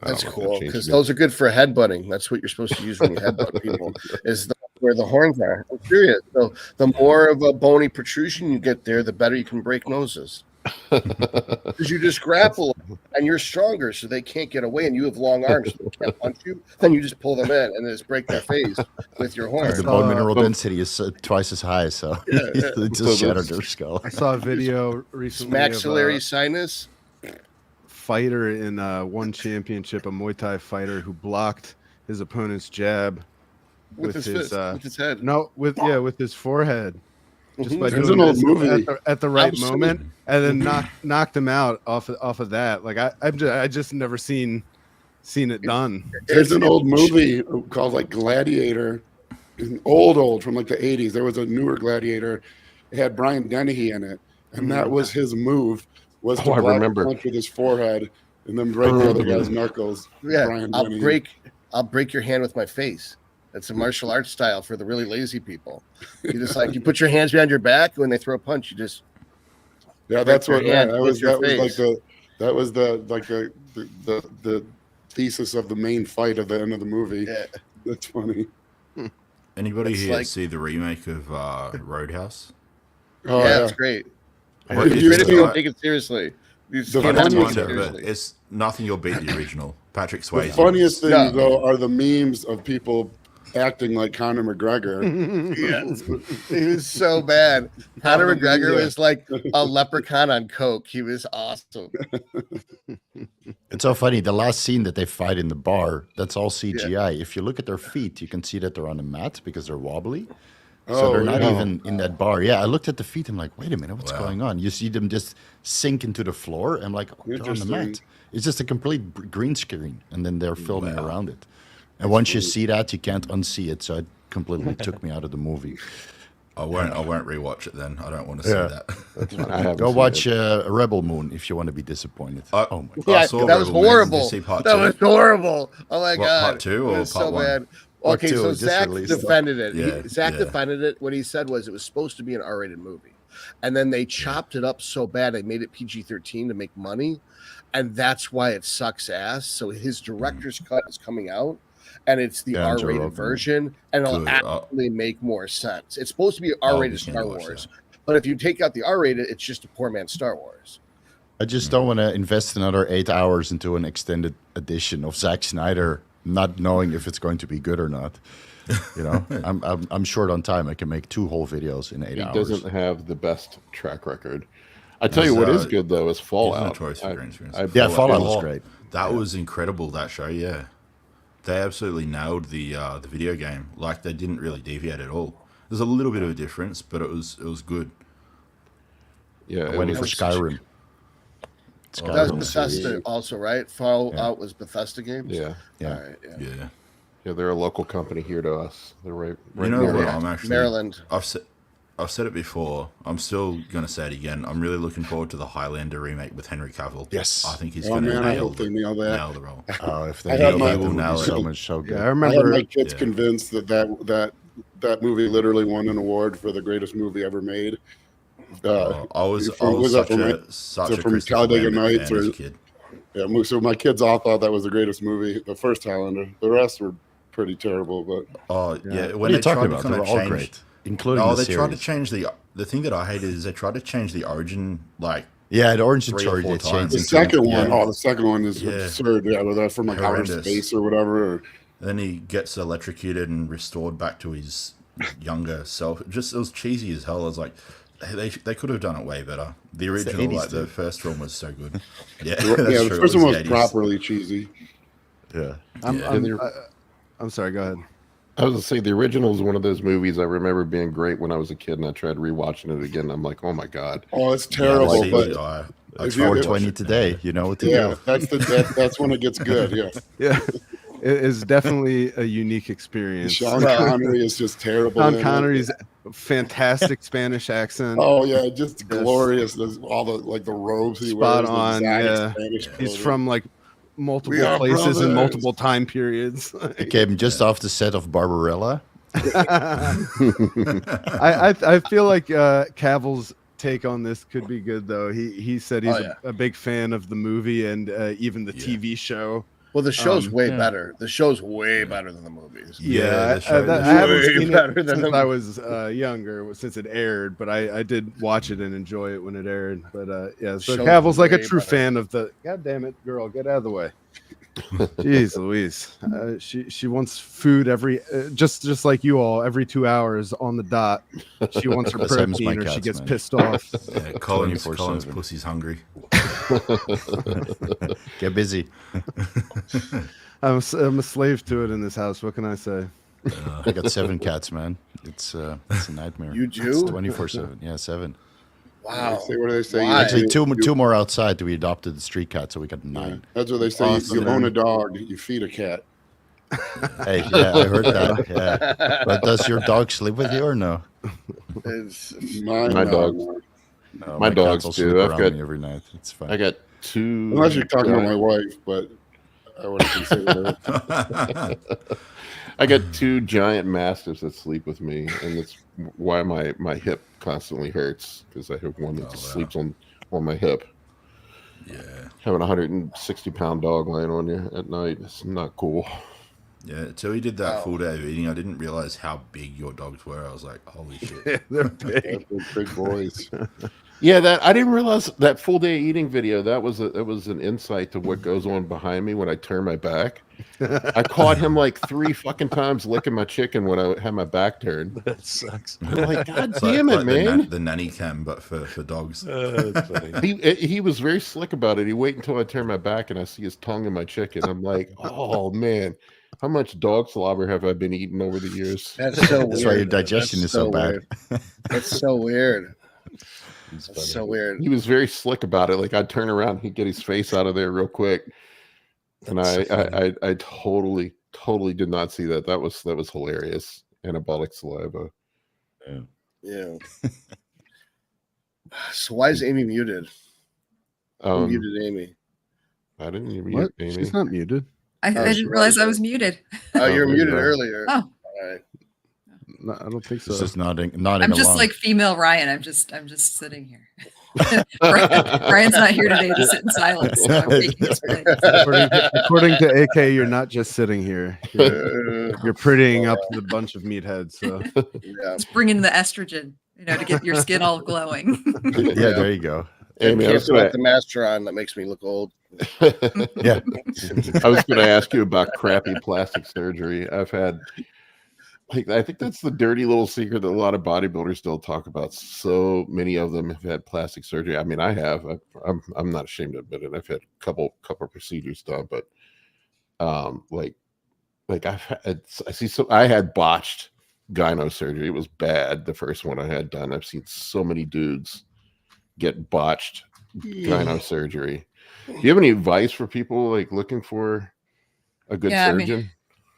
That's cool, because those are good for headbutting. That's what you're supposed to use when you headbutt people, is where the horns are. I'm serious. So the more of a bony protrusion you get there, the better you can break noses. Because you just grapple and you're stronger, so they can't get away, and you have long arms, so they can't punch you. Then you just pull them in and just break their face with your horn. The bone mineral density is twice as high, so it just shattered their skull. I saw a video recently Maxillary of sinus. Fighter in one championship, a Muay Thai fighter who blocked his opponent's jab With his fist, with his head. No, with his forehead. Just by There's doing an old this movie. at the right moment, and then knocked him out off of that. Like I just never seen it done. There's an old movie called like Gladiator, old from like the 80s. There was a newer Gladiator. It had Brian Dennehy in it, and that was his move. Was to I block remember. a punch with his forehead and then break the other guy's knuckles. Yeah, Brian I'll Dennehy. break your hand with my face. That's a martial arts style for the really lazy people. You just you put your hands behind your back when they throw a punch. You just that's what hand that with was. your That was like face. the thesis of the main fight at the end of the movie. Yeah. That's funny. Anybody It's here like- see the remake of Roadhouse? Oh yeah, it's great. What It's is great if the- you don't take it seriously. You just The can't That's take it one, but seriously. it's nothing you'll beat the original. Patrick The Swayze. funniest things No. though are the memes of people acting like Conor McGregor. Yes. He was so bad. Conor McGregor was like a leprechaun on coke. He was awesome. It's so funny. The last scene that they fight in the bar, that's all CGI. If you look at their feet, you can see that they're on a mat because they're wobbly. So they're not even in that bar. Yeah, I looked at the feet. I'm like, wait a minute, what's going on? You see them just sink into the floor. I'm like, oh, they're on the mat. Interesting. It's just a complete green screen, and then they're filming around it. And once you see that, you can't unsee it. So it completely took me out of the movie. I won't rewatch it then. I don't want to see that. I haven't Go seen watch it. Rebel Moon if you want to be disappointed. Oh my God. Yeah, saw that was Rebel Moon. Did you horrible. see part That two? was horrible. Oh my What, god. part two or It was part so one? bad. Part Okay, two so just Zach released. defended it. Yeah, Zach yeah. defended it. What he said was it was supposed to be an R-rated movie, and then they chopped it up so bad they made it PG-13 to make money, and that's why it sucks ass. So his director's cut is coming out, and it's the Yeah, Joe R-rated Rogan. version, and it'll Good. actually make more sense. It's supposed to be I'll R-rated be keen Star to watch Wars, that. but if you take out the R-rated, it's just a poor man's Star Wars. I just don't want to invest another 8 hours into an extended edition of Zack Snyder, not knowing if it's going to be good or not. You know, I'm short on time. I can make 2 whole videos in 8 He hours. doesn't have the best track record. I tell you what is good though is Fallout. Notorious for green screens. Yeah, Fallout was Oh, great. That was incredible. That show, yeah, they absolutely nailed the video game. Like they didn't really deviate at all. There's a little bit of a difference, but it was good. Yeah, I it went in was for Skyrim. That was Skyrim. Bethesda also, right? Fallout was Bethesda Games. Yeah, Yeah. All right, yeah. Yeah. yeah. They're a local company here to us. They're right You know near what? us. I'm actually Maryland. I've said it before. I'm still gonna say it again. I'm really looking forward to the Highlander remake with Henry Cavill. Yes. I think he's Oh, gonna man, I nail hope they nail that. the role. Oh, if I they had nail my- that, it will nail be it. so much so good. Yeah, I I had remember. my kids Yeah. convinced that movie literally won an award for the greatest movie ever made. I was was that such from, a such a from Christopher Talladega Lambert Nights fan as or- a kid. Yeah, so my kids all thought that was the greatest movie, the first Highlander. The rest were pretty terrible, but Oh yeah, What when are you they talking tried about? to They kind were of all change, great, including oh, the they tried to series. change the thing that I hated is they tried to change the origin. Like Yeah, the origin 3 or story 4 they times. changed. the into second an- one, yeah. the second one is Yeah. absurd. Yeah, was that from like outer Horrendous. space or whatever? Or, then he gets electrocuted and restored back to his younger self. It was cheesy as hell. I was like, they could have done it way better. The the original, 80s like the too. first film, was so good. Yeah, yeah, that's the true. first It one was the 80s. properly cheesy. Yeah. I'm sorry. Go ahead. I was gonna say the original is one of those movies I remember being great when I was a kid, and I tried rewatching it again. And I'm like, oh my god, Oh, it's Yeah, terrible, the but CGI. I if tried you- to 420 watch it. today. You know what to yeah, do. that's when it gets good. Yeah, Yeah, it is definitely a unique experience. Sean Connery is just terrible. in Sean it. Connery's fantastic Spanish accent. Oh yeah, just Yes. glorious. There's all the robes he Spot wears. the on, exotic yeah. Spanish He's clothing. from like multiple We are places brothers. and multiple time periods. He came just off the set of Barbarella. I feel like Cavill's take on this could be good though. He said he's Oh, yeah. a big fan of the movie and even the Yeah. TV show Well, the show's way better. The show's way better than the movies. Yeah, I haven't seen it since I was younger, since it aired. But I did watch it and enjoy it when it aired. But yeah, so Cavill's like a true fan of the. God damn it, girl, get out of the way. Jeez Louise, she wants food every just like you all every 2 hours on the dot. She wants her protein or she gets pissed off. Yeah, Colin's pussy's hungry. Get busy. I'm a slave to it in this house. What can I say? I got 7 cats, man. It's a nightmare. You do? It's 24/7. Yeah, 7. Wow. What do they say? Actually, two more outside. We adopted the street cat, so we got 9. Yeah, that's what they say. You own a dog, you feed a cat. Hey, yeah, I heard that. Yeah, but does your dog sleep with you or no? My dogs. No, my dogs do. I've got me every night. It's fine. I got 2. Unless you're talking about my wife, but I wouldn't consider her. I got 2 giant mastiffs that sleep with me, and that's why my hip constantly hurts, because I have one that just sleeps on my hip. Yeah, having a 160-pound dog laying on you at night, it's not cool. Yeah, until he did that full day of eating, I didn't realize how big your dogs were. I was like, holy shit. They're big. Big boys. Yeah, that I didn't realize that full day eating video. That was an insight to what goes on behind me when I turn my back. I caught him like 3 fucking times licking my chicken when I had my back turned. That sucks. I'm like, God damn it, man! The nanny cam, but for dogs. That's funny. He was very slick about it. He waited until I turned my back and I see his tongue in my chicken. I'm like, oh man, how much dog slobber have I been eating over the years? That's so weird. That's why your digestion is so bad. That's so weird. That's so weird. He was very slick about it. Like I'd turn around, he'd get his face out of there real quick, and I totally did not see that. That was hilarious. Anabolic saliva. Yeah. So why is Amy muted? Who muted Amy? I didn't even mute Amy. She's not muted. I didn't realize I was muted. Oh, you were muted earlier. Oh. All right. No, I don't think so. It's just nodding I'm just along. like female Ryan. I'm just sitting here. Ryan's not here today to sit in silence. So I'm taking his place. According to AK, you're not just sitting here. You're prettying up the bunch of meatheads. So Yeah. It's bringing the estrogen, to get your skin all glowing. Yeah, there you go. Amy, I was about the Masteron that makes me look old. Yeah. I was going to ask you about crappy plastic surgery. I've had, I think that's the dirty little secret that a lot of bodybuilders still talk about. So many of them have had plastic surgery. I mean, I have. I'm not ashamed to admit it. I've had a couple procedures done, but I had botched gyno surgery. It was bad. The first one I had done. I've seen so many dudes get botched gyno surgery. Do you have any advice for people like looking for a good surgeon?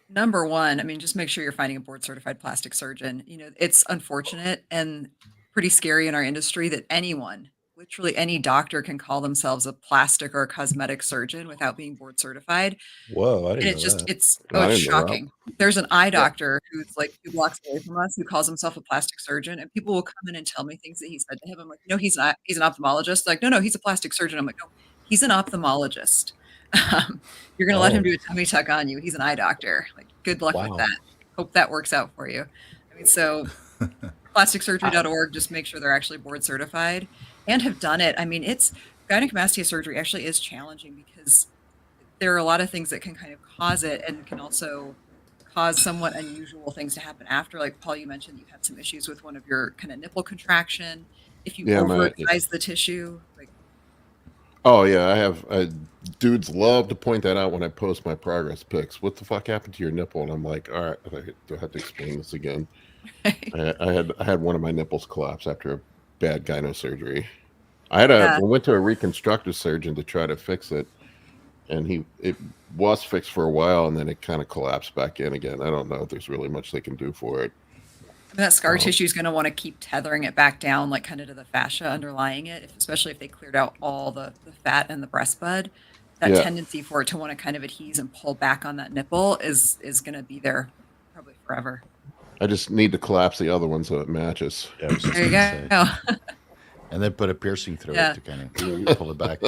Number one, just make sure you're finding a board certified plastic surgeon. It's unfortunate and pretty scary in our industry that anyone, literally any doctor, can call themselves a plastic or a cosmetic surgeon without being board certified. Whoa, I didn't And know that. it's shocking. There's an eye doctor who's like 2 blocks away from us who calls himself a plastic surgeon, and people will come in and tell me things that he said to him. I'm like, no, he's not. He's an ophthalmologist. Like, no, he's a plastic surgeon. I'm like, no, he's an ophthalmologist. You're going to let him do a tummy tuck on you. He's an eye doctor. Like, good luck with that. Hope that works out for you. So plasticsurgery.org, just make sure they're actually board certified and have done it. Gynecomastia surgery actually is challenging because there are a lot of things that can kind of cause it and can also cause somewhat unusual things to happen after. Like Paul, you mentioned you had some issues with one of your kind of nipple contraction. If you oversize the tissue, oh yeah, I have. Dudes love to point that out when I post my progress pics. What the fuck happened to your nipple? And I'm like, all right, do I have to explain this again? I had one of my nipples collapse after a bad gyno surgery. I went to a reconstructive surgeon to try to fix it, and it was fixed for a while, and then it kind of collapsed back in again. I don't know if there's really much they can do for it. That scar tissue is going to want to keep tethering it back down, like kind of to the fascia underlying it, especially if they cleared out all the fat and the breast bud. That tendency for it to want to kind of adhere and pull back on that nipple is going to be there probably forever. I just need to collapse the other one so it matches. Yeah, there you go. And then put a piercing through it to kind of pull it back.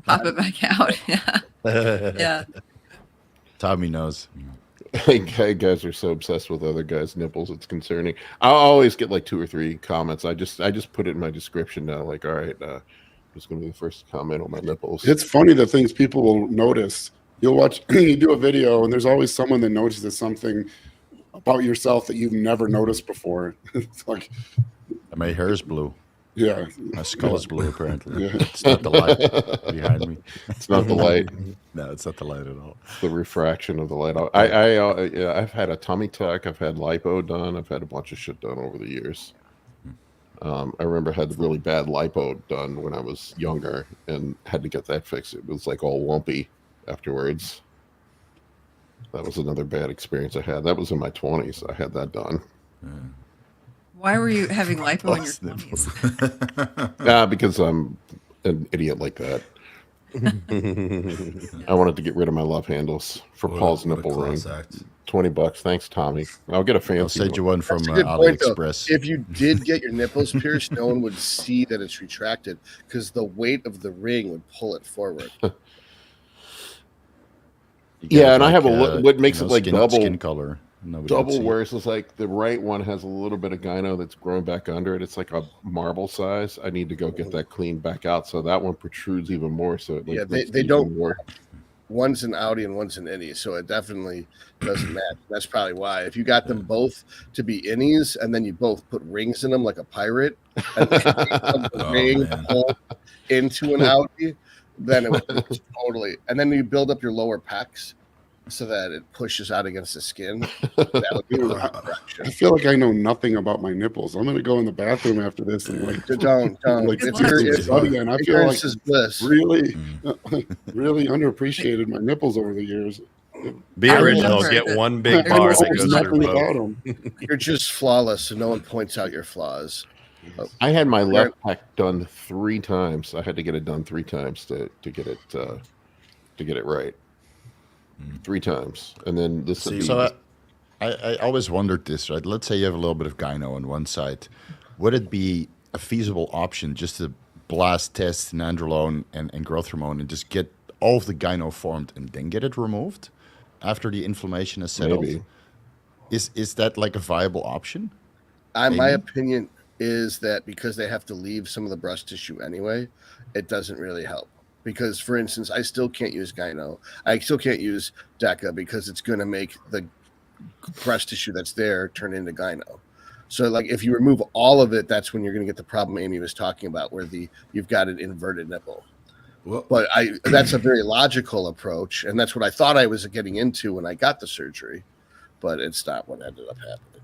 Pop it back out. Yeah. Yeah. Tommy knows. Guys are so obsessed with other guys' nipples, it's concerning. I'll always get like 2 or 3 comments. I just put it in my description now, like, all right, who's going to be the first to comment on my nipples? It's funny the things people will notice. You'll watch, you do a video, and there's always someone that notices something about yourself that you've never noticed before. It's like, my hair is blue. Yeah, my skull is blue. Apparently, yeah. It's not the light behind me. It's not the light. No, it's not the light at all. It's the refraction of the light. I've had a tummy tuck. I've had lipo done. I've had a bunch of shit done over the years. I remember I had really bad lipo done when I was younger and had to get that fixed. It was like all lumpy afterwards. That was another bad experience I had. That was in my 20s. I had that done. Why were you having lipo in your 20s? Because I'm an idiot like that. I wanted to get rid of my love handles for Paul's nipple ring. $20. Thanks, Tommy. I'll get a fancy. I'll send you one from AliExpress. If you did get your nipples pierced, no one would see that it's retracted because the weight of the ring would pull it forward. Yeah, and I have what makes it like skin color. Double worse is like the right one has a little bit of gyno that's growing back under it. It's like a marble size. I need to go get that cleaned back out, so that one protrudes even more. So it, like, they don't work. One's an outie and one's an innie, so it definitely doesn't match. That's probably why. If you got them both to be innies and then you both put rings in them like a pirate, and the ring into an outie, then it would totally. And then you build up your lower pecs so that it pushes out against the skin. That would be I feel like I know nothing about my nipples. I'm gonna go in the bathroom after this and like don't like it's again. I feel like is bliss. Really underappreciated my nipples over the years. Be original. Get one big bar that goes through both. You're just flawless, so no one points out your flaws. I had my left pec done 3 times. I had to get it done 3 times to get it right. 3 times, and then this. So I always wondered this, right? Let's say you have a little bit of gyno on one side. Would it be a feasible option just to blast test nandrolone and growth hormone and just get all of the gyno formed and then get it removed after the inflammation is settled? Maybe. Is that like a viable option? My opinion is that because they have to leave some of the breast tissue anyway, it doesn't really help. Because, for instance, I still can't use gyno. I still can't use DECA because it's going to make the breast tissue that's there turn into gyno. So, like, if you remove all of it, that's when you're going to get the problem Amy was talking about, where you've got an inverted nipple. Well, but that's a very logical approach, and that's what I thought I was getting into when I got the surgery, but it's not what ended up happening.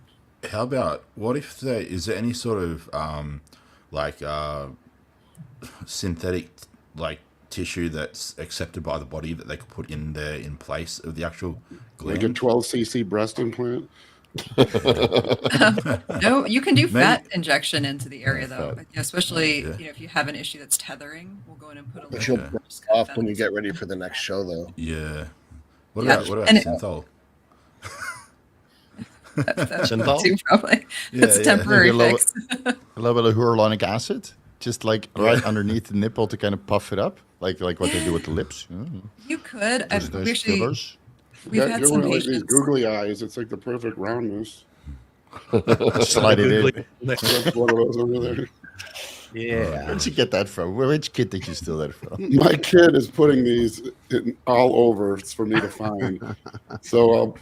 How about is there any sort of synthetic tissue that's accepted by the body that they could put in there in place of the actual gland? Like a 12cc breast implant? No, you can do fat injection into the area though, especially if you have an issue that's tethering. We'll go in and put a little bit off when you get ready for the next show though. Yeah. What about synthol? That's synthol? Probably. It's a temporary fix. A little bit of hyaluronic acid, just like right underneath the nipple to kind of puff it up, like what they do with the lips. You could. We've We've had some like patients. these googly eyes. It's like the perfect roundness. Slide it in. That's one of those over there. Yeah. Where'd you get that from? Which kid did you steal that from? My kid is putting these all over for me to find. So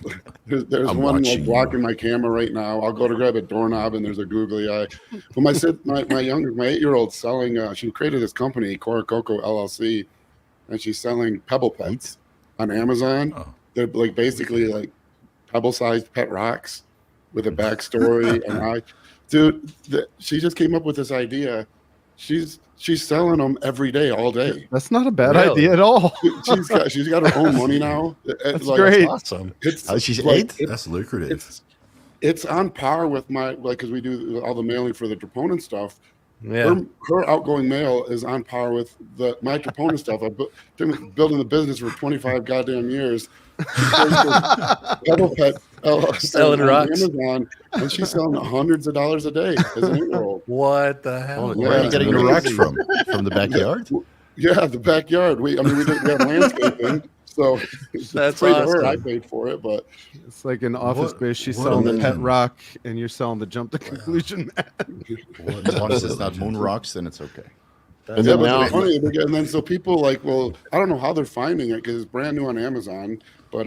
there's one like blocking my camera right now. I'll go to grab a doorknob and there's a googly eye. But my 8-year-old selling. She created this company, Cora Coco LLC, and she's selling pebble pets on Amazon. Oh. They're like basically like pebble-sized pet rocks with a backstory. And she just came up with this idea. She's selling them every day, all day. That's not a bad idea at all. she's got her own money now. That's great. That's awesome. She's 8. That's lucrative. It's on par with my because we do all the mailing for the Tropane stuff. Yeah. Her outgoing mail is on par with my Tropane stuff. I've been building the business for 25 goddamn years. Pebble Pet selling rocks on Amazon, and she's selling hundreds of dollars a day as an 8-year-old. What the hell? Where are you getting your rocks from? From the backyard? Yeah, the backyard. We have landscaping. So That's free to her. awesome. I paid for it, but it's like an office space. She's selling the pet rock, and you're selling the jump to conclusion mat. As long as it's not moon rocks, then it's okay. And then now, funny, and then so people like, well, I don't know how they're finding it because it's brand new on Amazon, but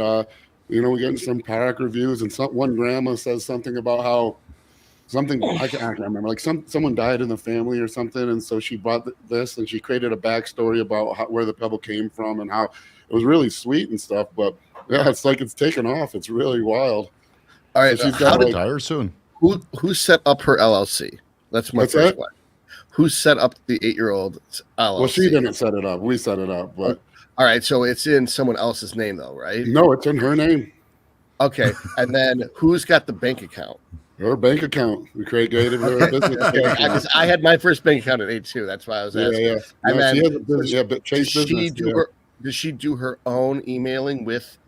you know, we get some product reviews, and one grandma says something about how something I can't remember, like someone died in the family or something, and so she bought this, and she created a backstory about where the pebble came from and how it was really sweet and stuff. But yeah, it's like it's taken off. It's really wild. All right, so she's got like, retire soon. Who set up her LLC? That's my first one. Who set up the 8-year-old LLC? Well, she didn't set it up. We set it up. But all right, so it's in someone else's name, though, right? No, it's in her name. Okay, and then who's got the bank account? Her bank account. We created her business. I had my first bank account at 8 too. That's why I was asking. Yeah. And no, then she has a business, but Chase business. Does she do her own emailing with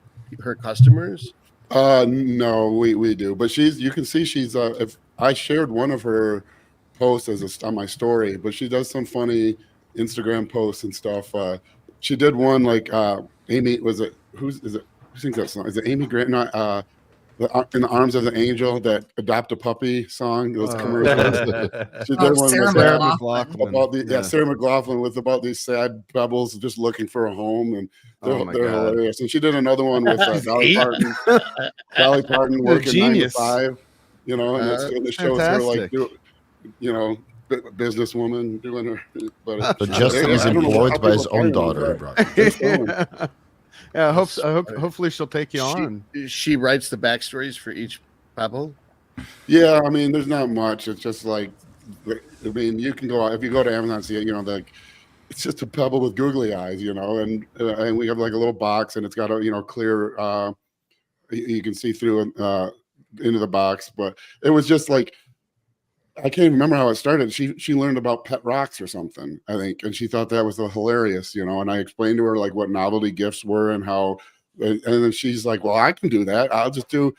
her customers? No, we do. But you can see she's if I shared one of her posts on my story, but she does some funny Instagram posts and stuff. She did one like Amy, who sings that song? Is it Amy Grant? Not In the Arms of the Angel, that Adopt a Puppy song. Those commercials. She did one Sarah McLachlan. about Sarah McLachlan with about these sad pebbles just looking for a home, and they're hilarious. And she did another one with Dolly Parton. Dolly Parton working 9 to 5, you know, and it shows her like businesswoman doing her. But so Justin is employed by his own daughter. Yeah, hopefully she'll take you on. She writes the backstories for each pebble. Yeah, I mean, there's not much. It's just like, I mean, you can go if you go to Amazon, see it. You know, like it's just a pebble with googly eyes. You know, and we have like a little box, and it's got a clear. You can see through into the box, but it was just like. I can't even remember how it started. She learned about pet rocks or something, I think, and she thought that was hilarious, you know. And I explained to her like what novelty gifts were and how, and then she's like, "Well, I can do that. I'll just do.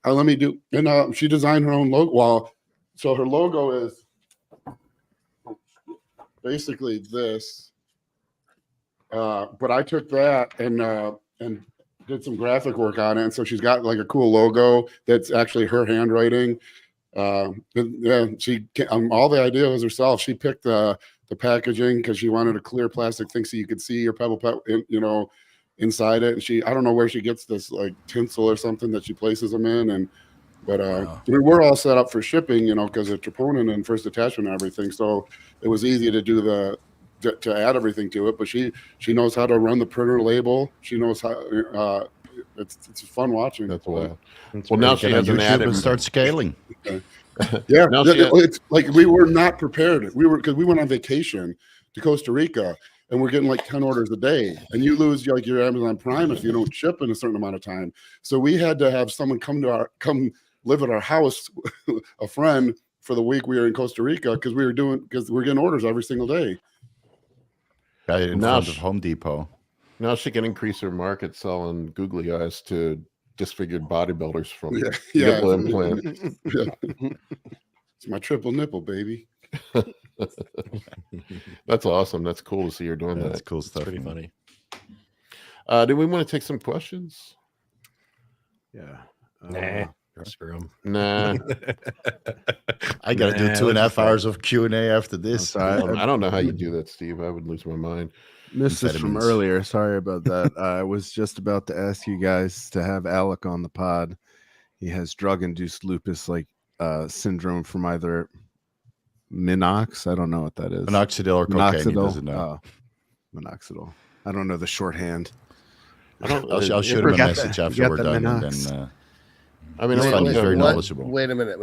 Let me do." And she designed her own logo. Well, so her logo is basically this, but I took that and did some graphic work on it, and so she's got like a cool logo that's actually her handwriting. Yeah, she all the idea was herself. She picked the packaging because she wanted a clear plastic thing so you could see your pebble inside it. And I don't know where she gets this like tinsel or something that she places them in. But we're all set up for shipping, you know, because of Tropane and First Detachment and everything. So it was easy to do to add everything to it. But she knows how to run the printer label. She knows how. It's fun watching. That's wild. Well, now she has an ad and start scaling. Yeah, it's like we were not prepared. Because we went on vacation to Costa Rica, and we're getting like 10 orders a day, and you lose like your Amazon Prime if you don't ship in a certain amount of time. So we had to have someone come live at our house, a friend, for the week we were in Costa Rica because we're getting orders every single day. In front of Home Depot. Now she can increase her market selling googly eyes to disfigured bodybuilders from nipple implant. It's my triple nipple, baby. That's awesome. That's cool to see her doing that. That's cool stuff. Pretty funny. Do we want to take some questions? Yeah. Screw 'em. Nah. I gotta do 2.5 hours of Q&A after this. I don't know how you do that, Steve. I would lose my mind. Missed this from earlier. Sorry about that. I was just about to ask you guys to have Alec on the pod. He has drug-induced lupus syndrome from either Minox. I don't know what that is. Minoxidil or cocaine. He doesn't know. Minoxidil. I don't know the shorthand. I'll shoot him a message after we're done. And then, I mean, he's very knowledgeable. Wait a minute.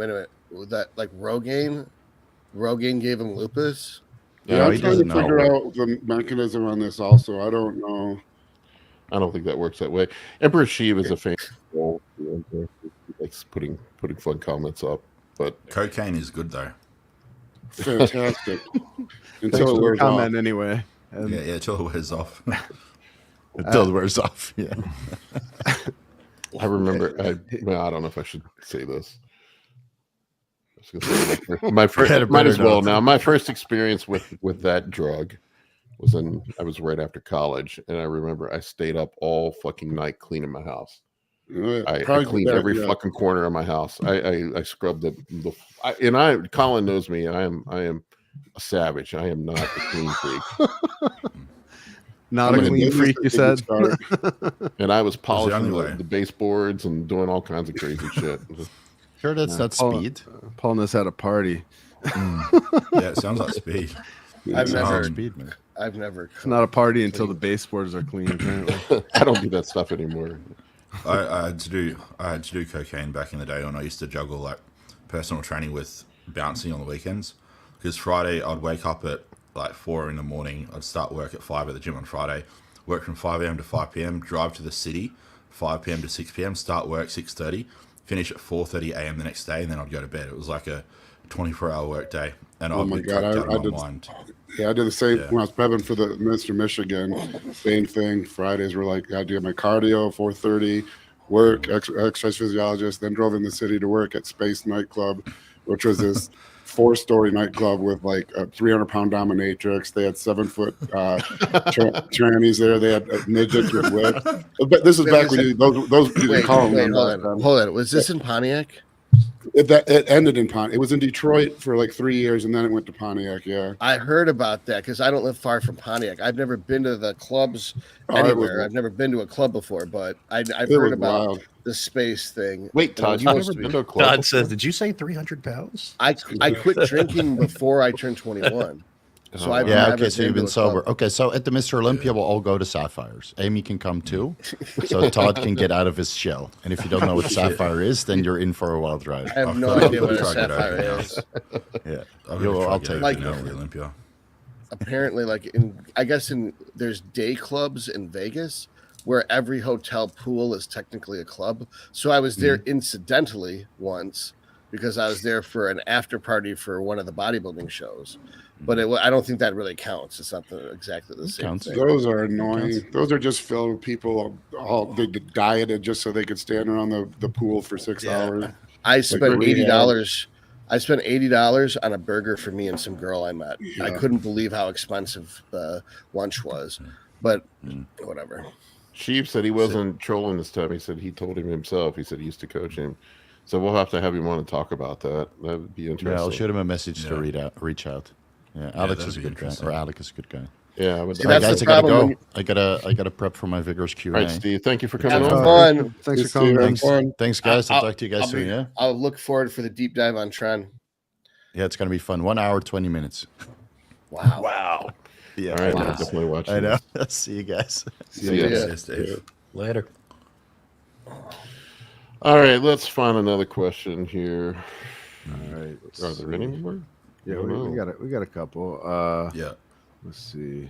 Was that like Rogaine? Rogaine gave him lupus? Yeah, I'm trying to figure out the mechanism on this also. I don't know. I don't think that works that way. Emperor Sheev is a famous role. He likes putting fun comments up. But cocaine is good though. Fantastic. Until it wears off. Anyway. Yeah, until it wears off. Until it wears off. Yeah. I remember. I don't know if I should say this. My first, might as well now. My first experience with that drug I was right after college, and I remember I stayed up all fucking night cleaning my house. I cleaned every fucking corner of my house. I scrubbed Colin knows me. I am a savage. I am not a clean freak. Not a clean freak, you said. And I was polishing the baseboards and doing all kinds of crazy shit. Sure, that's not speed. Paul knows how to party. Yeah, it sounds like speed. I've never. It's not a party until the baseboards are clean. Apparently, I don't do that stuff anymore. I had to do cocaine back in the day when I used to juggle like personal training with bouncing on the weekends. Because Friday I'd wake up at like 4 in the morning. I'd start work at 5 at the gym on Friday. Work from 5 a.m. to 5 p.m. Drive to the city, 5 p.m. to 6 p.m. Start work 6:30. Finish at 4:30 a.m. the next day, and then I'd go to bed. It was like a 24-hour work day. And oh my god, I did. Yeah, I did the same when I was prepping for the Mr. Michigan. Same thing. Fridays were like I did my cardio 4:30, work, exercise physiologist, then drove in the city to work at Space Nightclub, which was this 4-story nightclub with like a 300-pound dominatrix. They had 7-foot trannies there. They had midgets with whips. But this is back when those you didn't call them. Hold on. Was this in Pontiac? It ended in Pontiac. It was in Detroit for like 3 years, and then it went to Pontiac. Yeah, I heard about that because I don't live far from Pontiac. I've never been to the clubs anywhere. I've never been to a club before, but I've heard about the space thing. Wait, Todd, you've never been to a club? Todd says, "Did you say 300 pounds?" I quit drinking before I turned 21. So so you've been sober. Okay, so at the Mr. Olympia, we'll all go to Sapphires. Amy can come too, so Todd can get out of his shell. And if you don't know what Sapphire is, then you're in for a wild ride. I have no idea what a Sapphire is. Yeah, I'll take it to the Olympia. Apparently, there's day clubs in Vegas where every hotel pool is technically a club. So I was there incidentally once because I was there for an after party for one of the bodybuilding shows. But I don't think that really counts. It's not exactly the same thing. Those are annoying. Those are just filled with people they dieted just so they could stand around the pool for 6 hours. I spent $80. I spent $80 on a burger for me and some girl I met. Yeah. I couldn't believe how expensive the lunch was, but whatever. Chief said he wasn't trolling this time. He said he told him himself. He said he used to coach him. So we'll have to have him on and talk about that. That would be interesting. Yeah, I'll shoot him a message to reach out. Yeah, Alex is a good guy, or Alec is a good guy. Yeah, guys, I gotta go. I gotta prep for my Vigorous Q&A. All right, Steve, thank you for coming on. Fun. Thanks for coming. Thanks, guys. I'll talk to you guys soon. Yeah, I'll look forward for the deep dive on Tren. Yeah, it's gonna be fun. 1 hour, 20 minutes. Wow. Yeah. All right, I'll definitely watch. I know. See you guys. See you, Steve. Later. All right, let's find another question here. All right. Are there any more? Yeah, we got a couple. Let's see.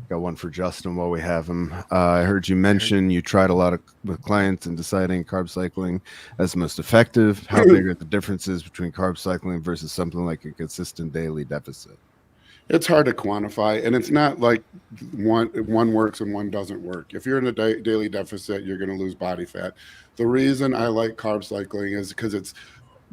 Got one for Justin while we have him. I heard you mention you tried a lot with clients in deciding carb cycling as the most effective. How big are the differences between carb cycling versus something like a consistent daily deficit? It's hard to quantify, and it's not like one works and one doesn't work. If you're in a daily deficit, you're going to lose body fat. The reason I like carb cycling is because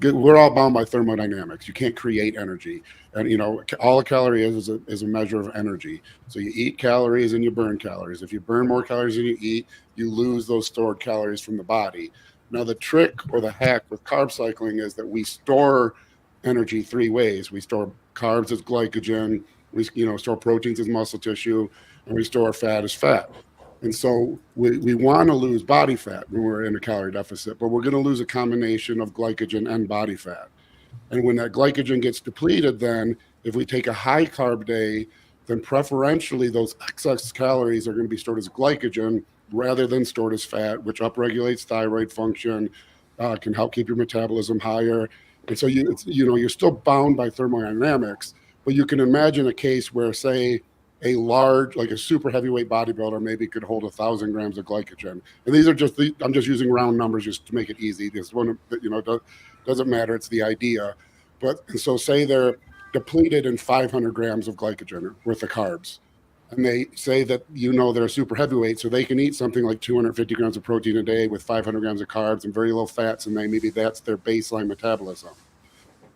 we're all bound by thermodynamics. You can't create energy, and all a calorie is a measure of energy. So you eat calories and you burn calories. If you burn more calories than you eat, you lose those stored calories from the body. Now the trick or the hack with carb cycling is that we store energy 3 ways. We store carbs as glycogen, we store proteins as muscle tissue, and we store fat as fat. And so we want to lose body fat when we're in a calorie deficit, but we're going to lose a combination of glycogen and body fat. And when that glycogen gets depleted, then if we take a high carb day, then preferentially those excess calories are going to be stored as glycogen rather than stored as fat, which upregulates thyroid function, can help keep your metabolism higher. And so you're still bound by thermodynamics, but you can imagine a case where, say, a large, like a super heavyweight bodybuilder maybe could hold 1,000 grams of glycogen. And these are I'm just using round numbers just to make it easy. This one, doesn't matter. It's the idea. And so say they're depleted in 500 grams of glycogen worth of carbs. And they say that, they're super heavyweight, so they can eat something like 250 grams of protein a day with 500 grams of carbs and very low fats, and maybe that's their baseline metabolism.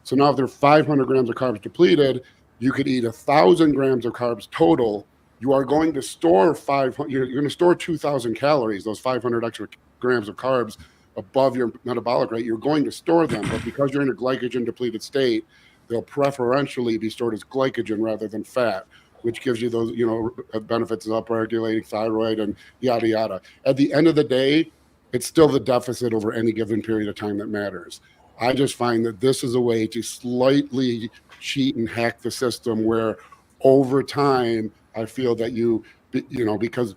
So now if they're 500 grams of carbs depleted, you could eat 1,000 grams of carbs total. you are going to store 500. You're going to store 2,000 calories, those 500 extra grams of carbs above your metabolic rate. You're going to store them, but because you're in a glycogen depleted state, they'll preferentially be stored as glycogen rather than fat, which gives you those, benefits of upregulating thyroid and yada, yada. At the end of the day, it's still the deficit over any given period of time that matters. I just find that this is a way to slightly cheat and hack the system where over time, I feel that because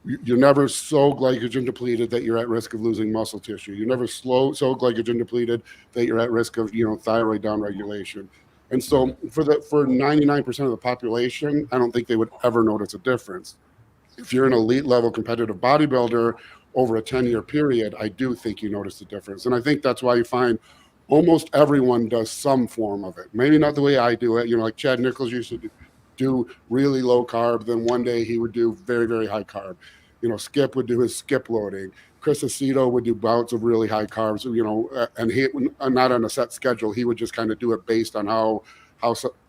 you're never so glycogen depleted that you're at risk of losing muscle tissue. You're never so glycogen depleted that you're at risk of, thyroid downregulation. And so for 99% of the population, I don't think they would ever notice a difference. If you're an elite level competitive bodybuilder over a 10-year period, I do think you notice the difference. And I think that's why you find almost everyone does some form of it. Maybe not the way I do it. Like Chad Nichols used to do really low carb. Then one day he would do very, very high carb. Skip would do his skip loading. Chris Aceto would do bouts of really high carbs, and he not on a set schedule. He would just kind of do it based on how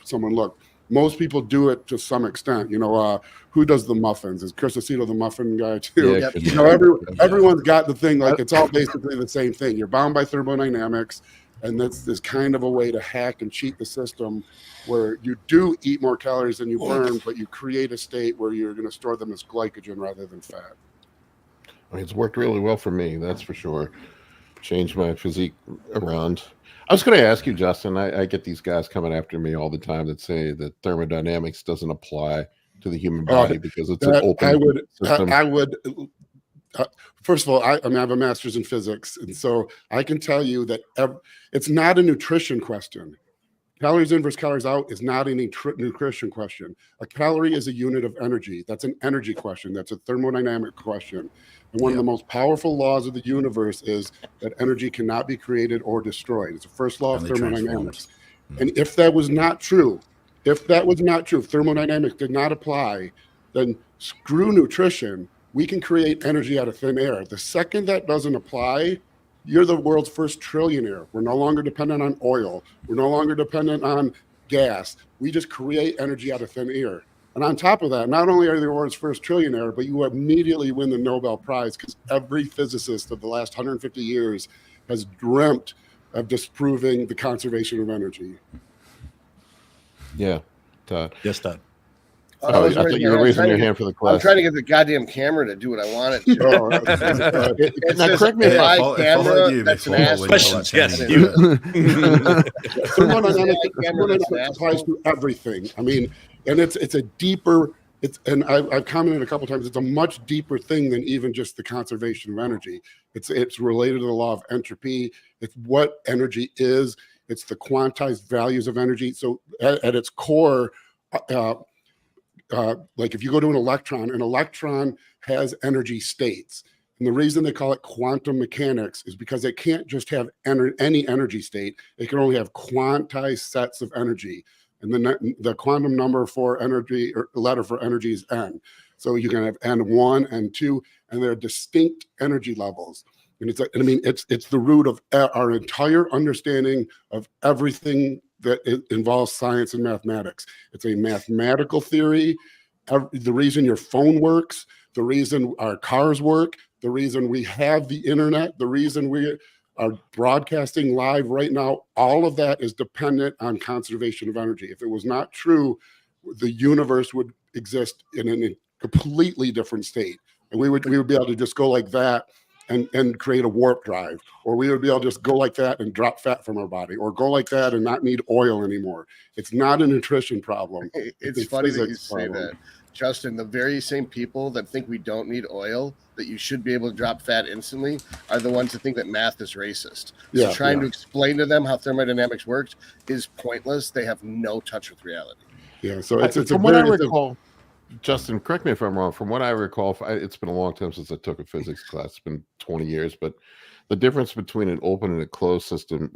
someone looked. Most people do it to some extent. Who does the muffins? Is Chris Aceto the muffin guy too? Yeah. Everyone's got the thing. Like it's all basically the same thing. You're bound by thermodynamics, and that's this kind of a way to hack and cheat the system, where you do eat more calories than you burn, but you create a state where you're going to store them as glycogen rather than fat. It's worked really well for me, that's for sure. Changed my physique around. I was going to ask you, Justin, I get these guys coming after me all the time that say that thermodynamics doesn't apply to the human body because it's an open system. I would first of all, I have a master's in physics, and so I can tell you that it's not a nutrition question. Calories in versus calories out is not a nutrition question. A calorie is a unit of energy. That's an energy question. That's a thermodynamic question. And one of the most powerful laws of the universe is that energy cannot be created or destroyed. It's the first law of thermodynamics. And if that was not true, if thermodynamics did not apply, then screw nutrition. We can create energy out of thin air. The second that doesn't apply, you're the world's first trillionaire. We're no longer dependent on oil. We're no longer dependent on gas. We just create energy out of thin air. And on top of that, not only are you the world's first trillionaire, but you immediately win the Nobel Prize, because every physicist of the last 150 years has dreamt of disproving the conservation of energy. Yeah, Todd. Yes, Todd. I thought you were raising your hand for the class. I'm trying to get the goddamn camera to do what I want it to. Now, correct me if I camera. That's an ass. Questions, yes. Thermodynamics applies to everything. I mean, and it's a deeper. And I've commented a couple of times. It's a much deeper thing than even just the conservation of energy. It's related to the law of entropy. It's what energy is. It's the quantized values of energy. So at its core. Like if you go to an electron has energy states. And the reason they call it quantum mechanics is because it can't just have any energy state. It can only have quantized sets of energy. And then the quantum number for energy, or letter for energy, is N. So you can have N1, N2, and they're distinct energy levels. And it's the root of our entire understanding of everything that involves science and mathematics. It's a mathematical theory. The reason your phone works, the reason our cars work, the reason we have the internet, the reason we are broadcasting live right now, all of that is dependent on conservation of energy. If it was not true, the universe would exist in a completely different state. And we would be able to just go like that and create a warp drive, or we would be able to just go like that and drop fat from our body, or go like that and not need oil anymore. It's not a nutrition problem. It's funny that you say that, Justin. The very same people that think we don't need oil, that you should be able to drop fat instantly, are the ones that think that math is racist. So trying to explain to them how thermodynamics works is pointless. They have no touch with reality. Yeah, so it's from what I recall. Justin, correct me if I'm wrong. From what I recall, it's been a long time since I took a physics class. It's been 20 years. But the difference between an open and a closed system,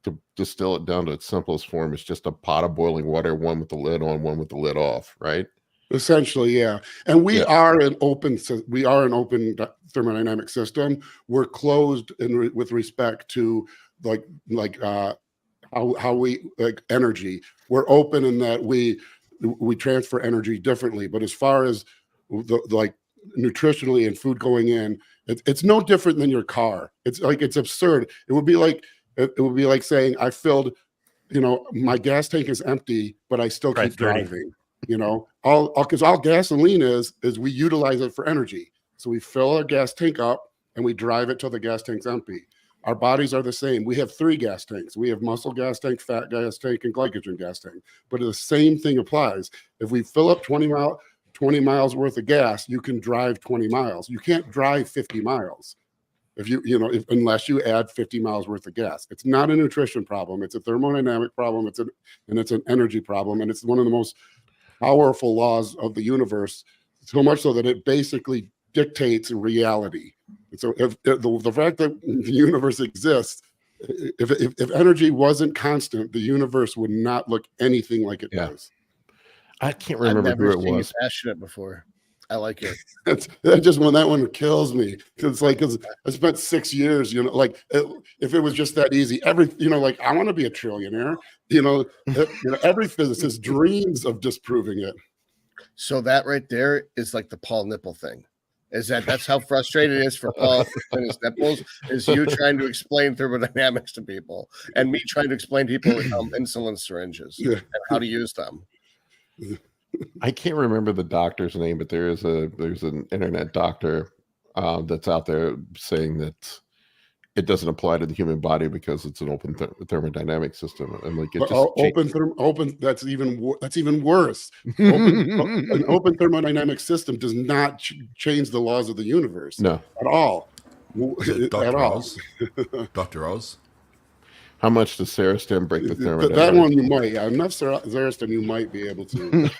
to distill it down to its simplest form, is just a pot of boiling water, one with the lid on, one with the lid off, right? Essentially, yeah. And we are an open thermodynamic system. We're closed with respect to how we like energy. We're open in that we we transfer energy differently. But as far as like nutritionally and food going in, it's no different than your car. It's absurd. It would be like saying I filled, my gas tank is empty, but I still keep driving. Because all gasoline is we utilize it for energy. So we fill our gas tank up and we drive it till the gas tank's empty. Our bodies are the same. We have 3 gas tanks. We have muscle gas tank, fat gas tank, and glycogen gas tank. But the same thing applies. If we fill up 20 miles worth of gas, you can drive 20 miles. You can't drive 50 miles unless you add 50 miles worth of gas. It's not a nutrition problem. It's a thermodynamic problem. It's an energy problem. And it's one of the most powerful laws of the universe, so much so that it basically dictates reality. And so if the fact that the universe exists, if energy wasn't constant, the universe would not look anything like it does. I can't remember who it was. Passionate before. I like it. That one kills me. Because I spent 6 years, if it was just that easy, I want to be a trillionaire. Every physicist dreams of disproving it. So that right there is like the Paul nipple thing. That's how frustrated it is for Paul and his nipples, is you trying to explain thermodynamics to people and me trying to explain to people insulin syringes and how to use them. I can't remember the doctor's name, but there's an internet doctor that's out there saying that it doesn't apply to the human body because it's an open thermodynamic system, and that's even worse. An open thermodynamic system does not change the laws of the universe. No, at all. Dr. Oz? Dr. Oz? How much does Serostin break the thermodynamics? That one you might. Enough Serostin, you might be able to.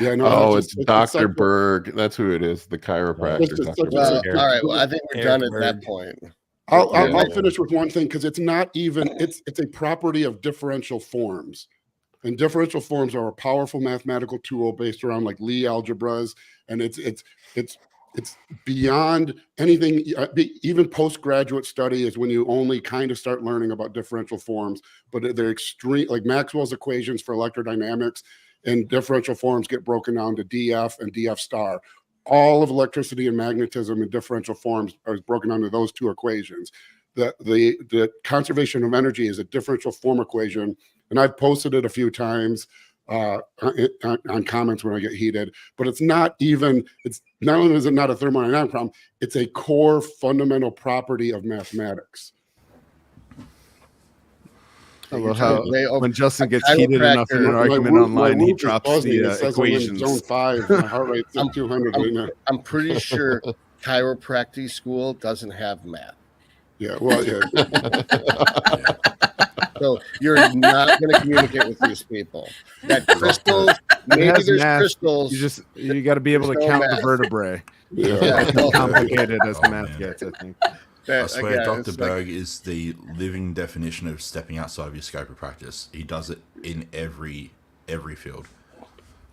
Yeah, no. It's Dr. Berg. That's who it is. The chiropractor. All right. Well, I think we're done at that point. I'll finish with one thing, because it's not even. It's a property of differential forms, and differential forms are a powerful mathematical tool based around like Lie algebras, and it's beyond anything. Even postgraduate study is when you only kind of start learning about differential forms, but they're extreme. Like Maxwell's equations for electrodynamics. And differential forms get broken down to DF and DF star. All of electricity and magnetism in differential forms are broken down to those 2 equations. The conservation of energy is a differential form equation, and I've posted it a few times on comments when I get heated. But it's not only is it not a thermodynamic problem, it's a core fundamental property of mathematics. I love how when Justin gets heated enough in an argument online, he drops the equations. Zone 5, my heart rate's at 200 right now. I'm pretty sure chiropractic school doesn't have math. Yeah, well, yeah. So you're not going to communicate with these people. That crystals, maybe there's math. Crystals. You got to be able to count the vertebrae. Yeah. Complicated as the math gets, I think. I swear, Dr. Berg is the living definition of stepping outside of your scope of practice. He does it in every field.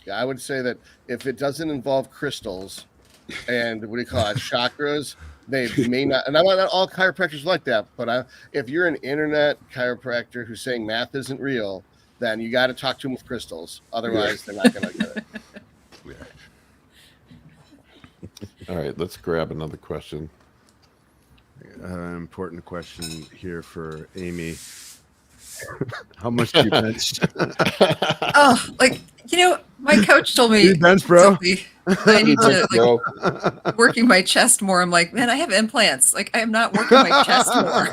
Yeah, I would say that if it doesn't involve crystals and chakras, they may not. And I'm not all chiropractors like that, but if you're an internet chiropractor who's saying math isn't real, then you got to talk to them with crystals. Otherwise, they're not going to get it. All right, let's grab another question. Important question here for Amy. How much do you bench? My coach told me bench, bro. I need to working my chest more. I'm like, man, I have implants. Like, I am not working my chest more.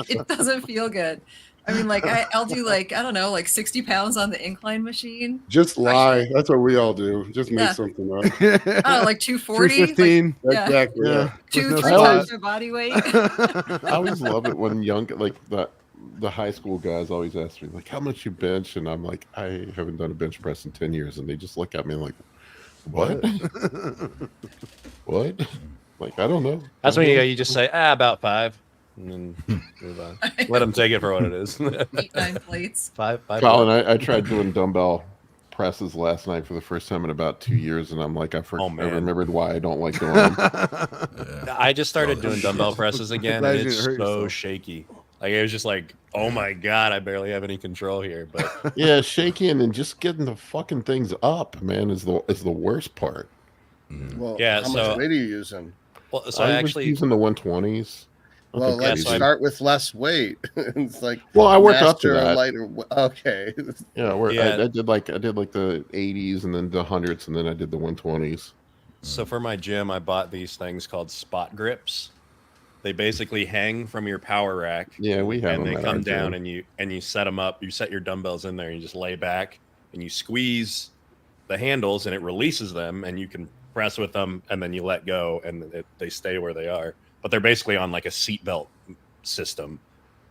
It doesn't feel good. I mean, I'll do 60 pounds on the incline machine. Just lie. That's what we all do. Just make something up. I don't know, 240. 215. Exactly. Yeah. 2-3 times my body weight. I always love it when the high school guys always ask me, how much you bench? And I'm like, I haven't done a bench press in 10 years. And they just look at me like, what? What? I don't know. That's when you just say, about 5. And then move on. Let them take it for what it is. 8-9 plates. 5. Colin, I tried doing dumbbell presses last night for the first time in about 2 years, and I'm like, I remembered why I don't like doing them. I just started doing dumbbell presses again. And it's so shaky. Like it was just like, oh my god, I barely have any control here. But yeah, shaking and just getting the fucking things up, man, is the worst part. Well, yeah. how So much weight are you using? well, so I I was actually using the 120s. Well, let's start with less weight. It's like, well, I work up to master a that. lighter. Okay. Yeah, Yeah. I did like the 80s and then the 100s and then I did the 120s. So for my gym, I bought these things called spot grips. They basically hang from your power rack. Yeah, we have and them they at come our down gym. and you set them up. You set your dumbbells in there and you just lay back and you squeeze the handles and it releases them and you can press with them and then you let go and they stay where they are. But they're basically on like a seatbelt system.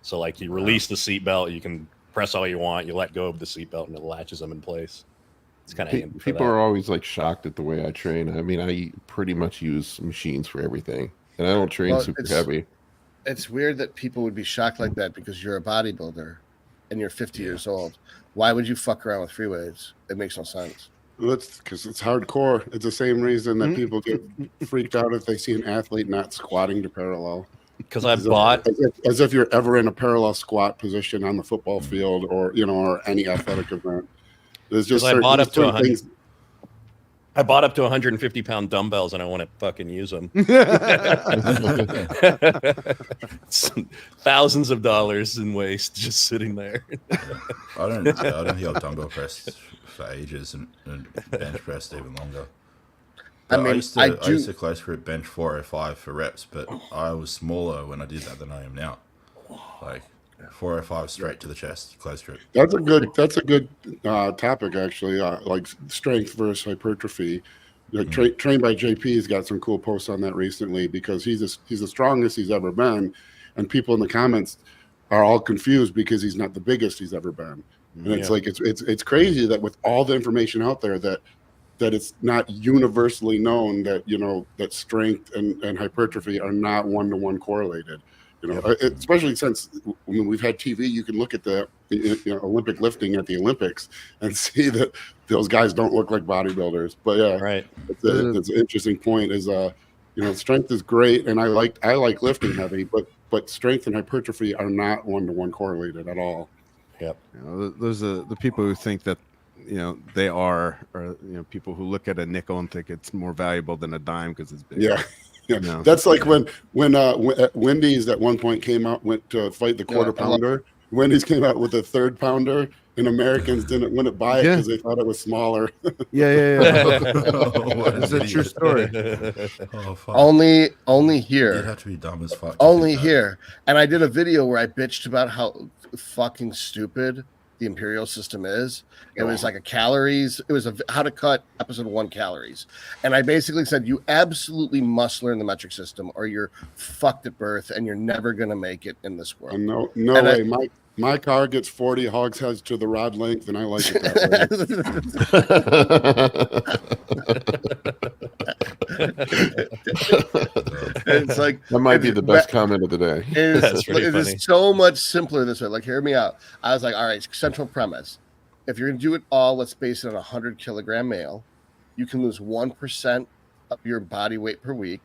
So like you release the seatbelt, you can press all you want, you let go of the seatbelt and it latches them in place. It's kind of handy. People are always like shocked at the way I train. I mean, I pretty much use machines for everything, and I don't train super heavy. It's weird that people would be shocked like that because you're a bodybuilder and you're 50 years old. Why would you fuck around with free weights? It makes no sense. Well, that's because it's hardcore. It's the same reason that people get freaked out if they see an athlete not squatting to parallel. Because I bought as if you're ever in a parallel squat position on the football field or or any athletic event. There's just I bought up to 100. I bought up to 150-pound dumbbells and I want to fucking use them. Thousands of dollars in waste just sitting there. I don't think I've dumbbell pressed for ages and bench pressed even longer. But I used to close grip bench 405 for reps, but I was smaller when I did that than I am now. Like 405 straight to the chest, close grip. That's a good topic actually. Like strength versus hypertrophy. Like trained by JP's got some cool posts on that recently because he's the strongest he's ever been, and people in the comments are all confused because he's not the biggest he's ever been. And it's like it's crazy that with all the information out there that it's not universally known that that strength and hypertrophy are not one-to-one correlated. Especially since when we've had TV, you can look at the Olympic lifting at the Olympics and see that those guys don't look like bodybuilders. But yeah, right. It's an interesting point. Is strength is great, and I like lifting heavy, but strength and hypertrophy are not one-to-one correlated at all. Yep. Those are the people who think that they are, or people who look at a nickel and think it's more valuable than a dime because it's big. Yeah. Yeah, that's like when Wendy's at one point went to fight the quarter pounder. Wendy's came out with a third pounder, and Americans wouldn't buy it because they thought it was smaller. Yeah. It's a true story. Only here. You'd have to be dumb as fuck. Only here. And I did a video where I bitched about how fucking stupid the imperial system is. It was like it was a how to cut episode 1 calories. And I basically said, you absolutely must learn the metric system or you're fucked at birth and you're never going to make it in this world. No way. My car gets 40 hogsheads to the rod length, and I like it that way. It's like that might be the best comment of the day. It is so much simpler this way. Like, hear me out. I was like, all right, central premise. If you're going to do it all, let's base it on a 100-kilogram male. You can lose 1% of your body weight per week.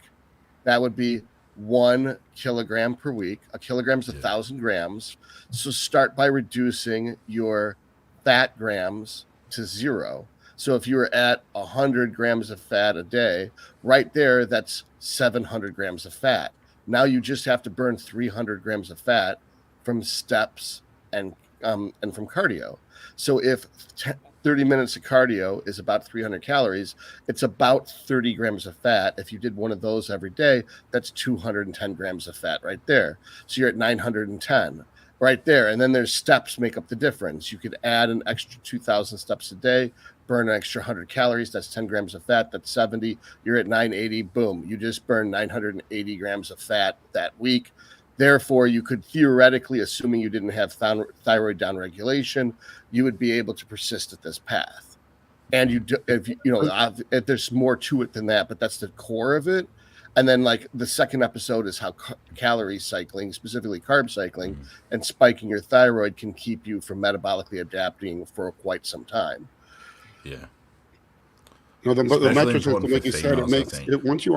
That would be 1 kilogram per week. A kilogram is 1,000 grams. So start by reducing your fat grams to 0. So if you were at 100 grams of fat a day, right there, that's 700 grams of fat. Now you just have to burn 300 grams of fat from steps and from cardio. So if 30 minutes of cardio is about 300 calories, it's about 30 grams of fat. If you did one of those every day, that's 210 grams of fat right there. So you're at 910 right there. And then there's steps make up the difference. You could add an extra 2,000 steps a day, burn an extra 100 calories. That's 10 grams of fat. That's 70. You're at 980. Boom. You just burned 980 grams of fat that week. Therefore, you could theoretically, assuming you didn't have thyroid downregulation, you would be able to persist at this path. And if there's more to it than that, but that's the core of it. And then, like, the second episode is how calorie cycling, specifically carb cycling, and spiking your thyroid can keep you from metabolically adapting for quite some time. Yeah. No, the metric system, like you said, it makes it once you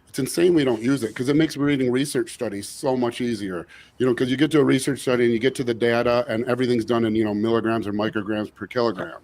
It's insane we don't use it because it makes reading research studies so much easier. Because you get to a research study and you get to the data and everything's done in milligrams or micrograms per kilogram,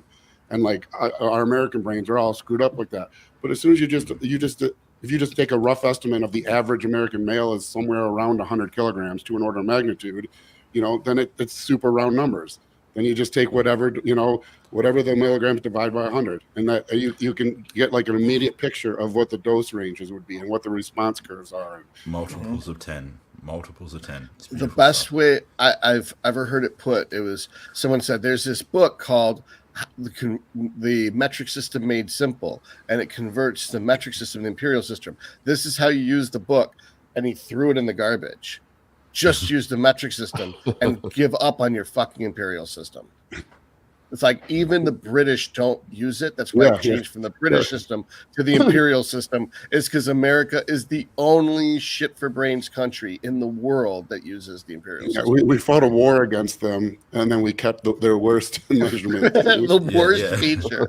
and like our American brains are all screwed up like that. But as soon as if you just take a rough estimate of the average American male is somewhere around 100 kilograms to an order of magnitude, then it's super round numbers. Then you just take whatever the milligrams divide by 100, and that you can get like an immediate picture of what the dose ranges would be and what the response curves are. Multiples of 10. The best way I've ever heard it put, it was someone said there's this book called the Metric System Made Simple, and it converts the metric system to the imperial system. This is how you use the book, and he threw it in the garbage. Just use the metric system and give up on your fucking imperial system. It's like even the British don't use it. That's why it changed from the British system to the imperial system, is because America is the only shit for brains country in the world that uses the imperial system. We fought a war against them, and then we kept their worst measurement. The worst feature.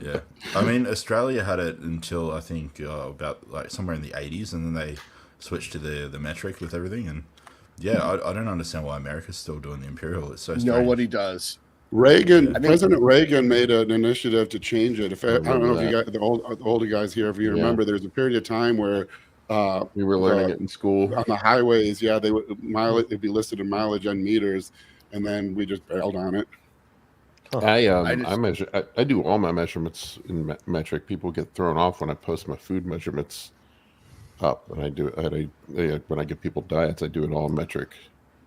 Yeah. I mean, Australia had it until I think about like somewhere in the 80s, and then they switched to the metric with everything. And I don't understand why America's still doing the imperial. It's so strange. Nobody does. President Reagan made an initiative to change it. I don't know if you got the older guys here, if you remember, there's a period of time where we were learning it in school on the highways. Yeah, it'd be listed in mileage and meters, and then we just bailed on it. I measure. I do all my measurements in metric. People get thrown off when I post my food measurements up, and I do it. When I give people diets, I do it all in metric.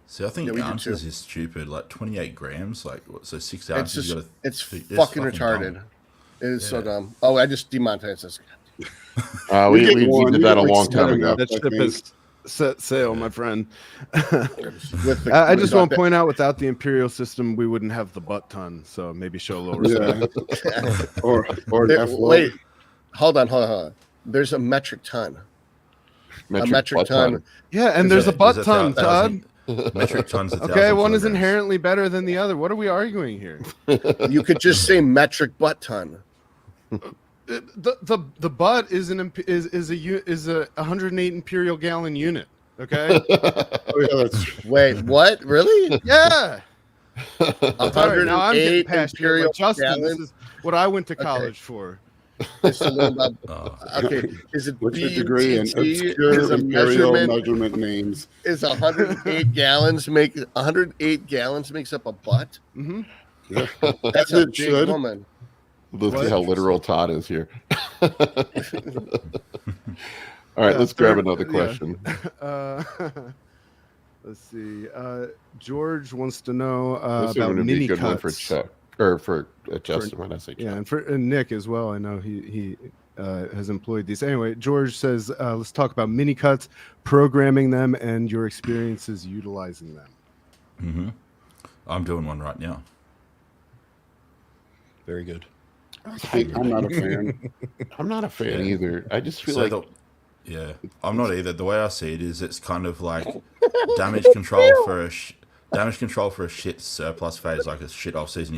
See, I think ounces is stupid. Like 28 grams, like so 6 ounces. It's fucking retarded. Dumb. It is so dumb. Oh, I just demonetized this. We did that a long time ago. That ship is set sail, my friend. I just want to point out, without the imperial system, we wouldn't have the butt ton. So maybe show a little respect. or wait, hold on. There's a metric ton. A metric ton. Yeah, and there's a butt ton, Todd. Metric tons. Okay, one is inherently better than the other. What are we arguing here? You could just say metric butt ton. The butt is a 108 imperial gallon unit. Okay. Wait, what? Really? Yeah. 108 imperial Justin, this is what I went to college for. Okay, is it what's your degree in obscure imperial measurement names? Is 108 gallons makes up a butt? Mm-hmm. Yeah. That's a big woman. Let's see how literal Todd is here. All right, let's grab another question. Let's see. George wants to know about mini cuts for Chuck. Or for Justin, when I say Chuck. Yeah, and Nick as well. I know he has employed these. Anyway, George says, let's talk about mini cuts, programming them, and your experiences utilizing them. Mm-hmm. I'm doing one right now. Very good. I'm not a fan. I'm not a fan either. I just feel I'm not either. The way I see it is, it's kind of like damage control for a shit surplus phase, like a shit off season.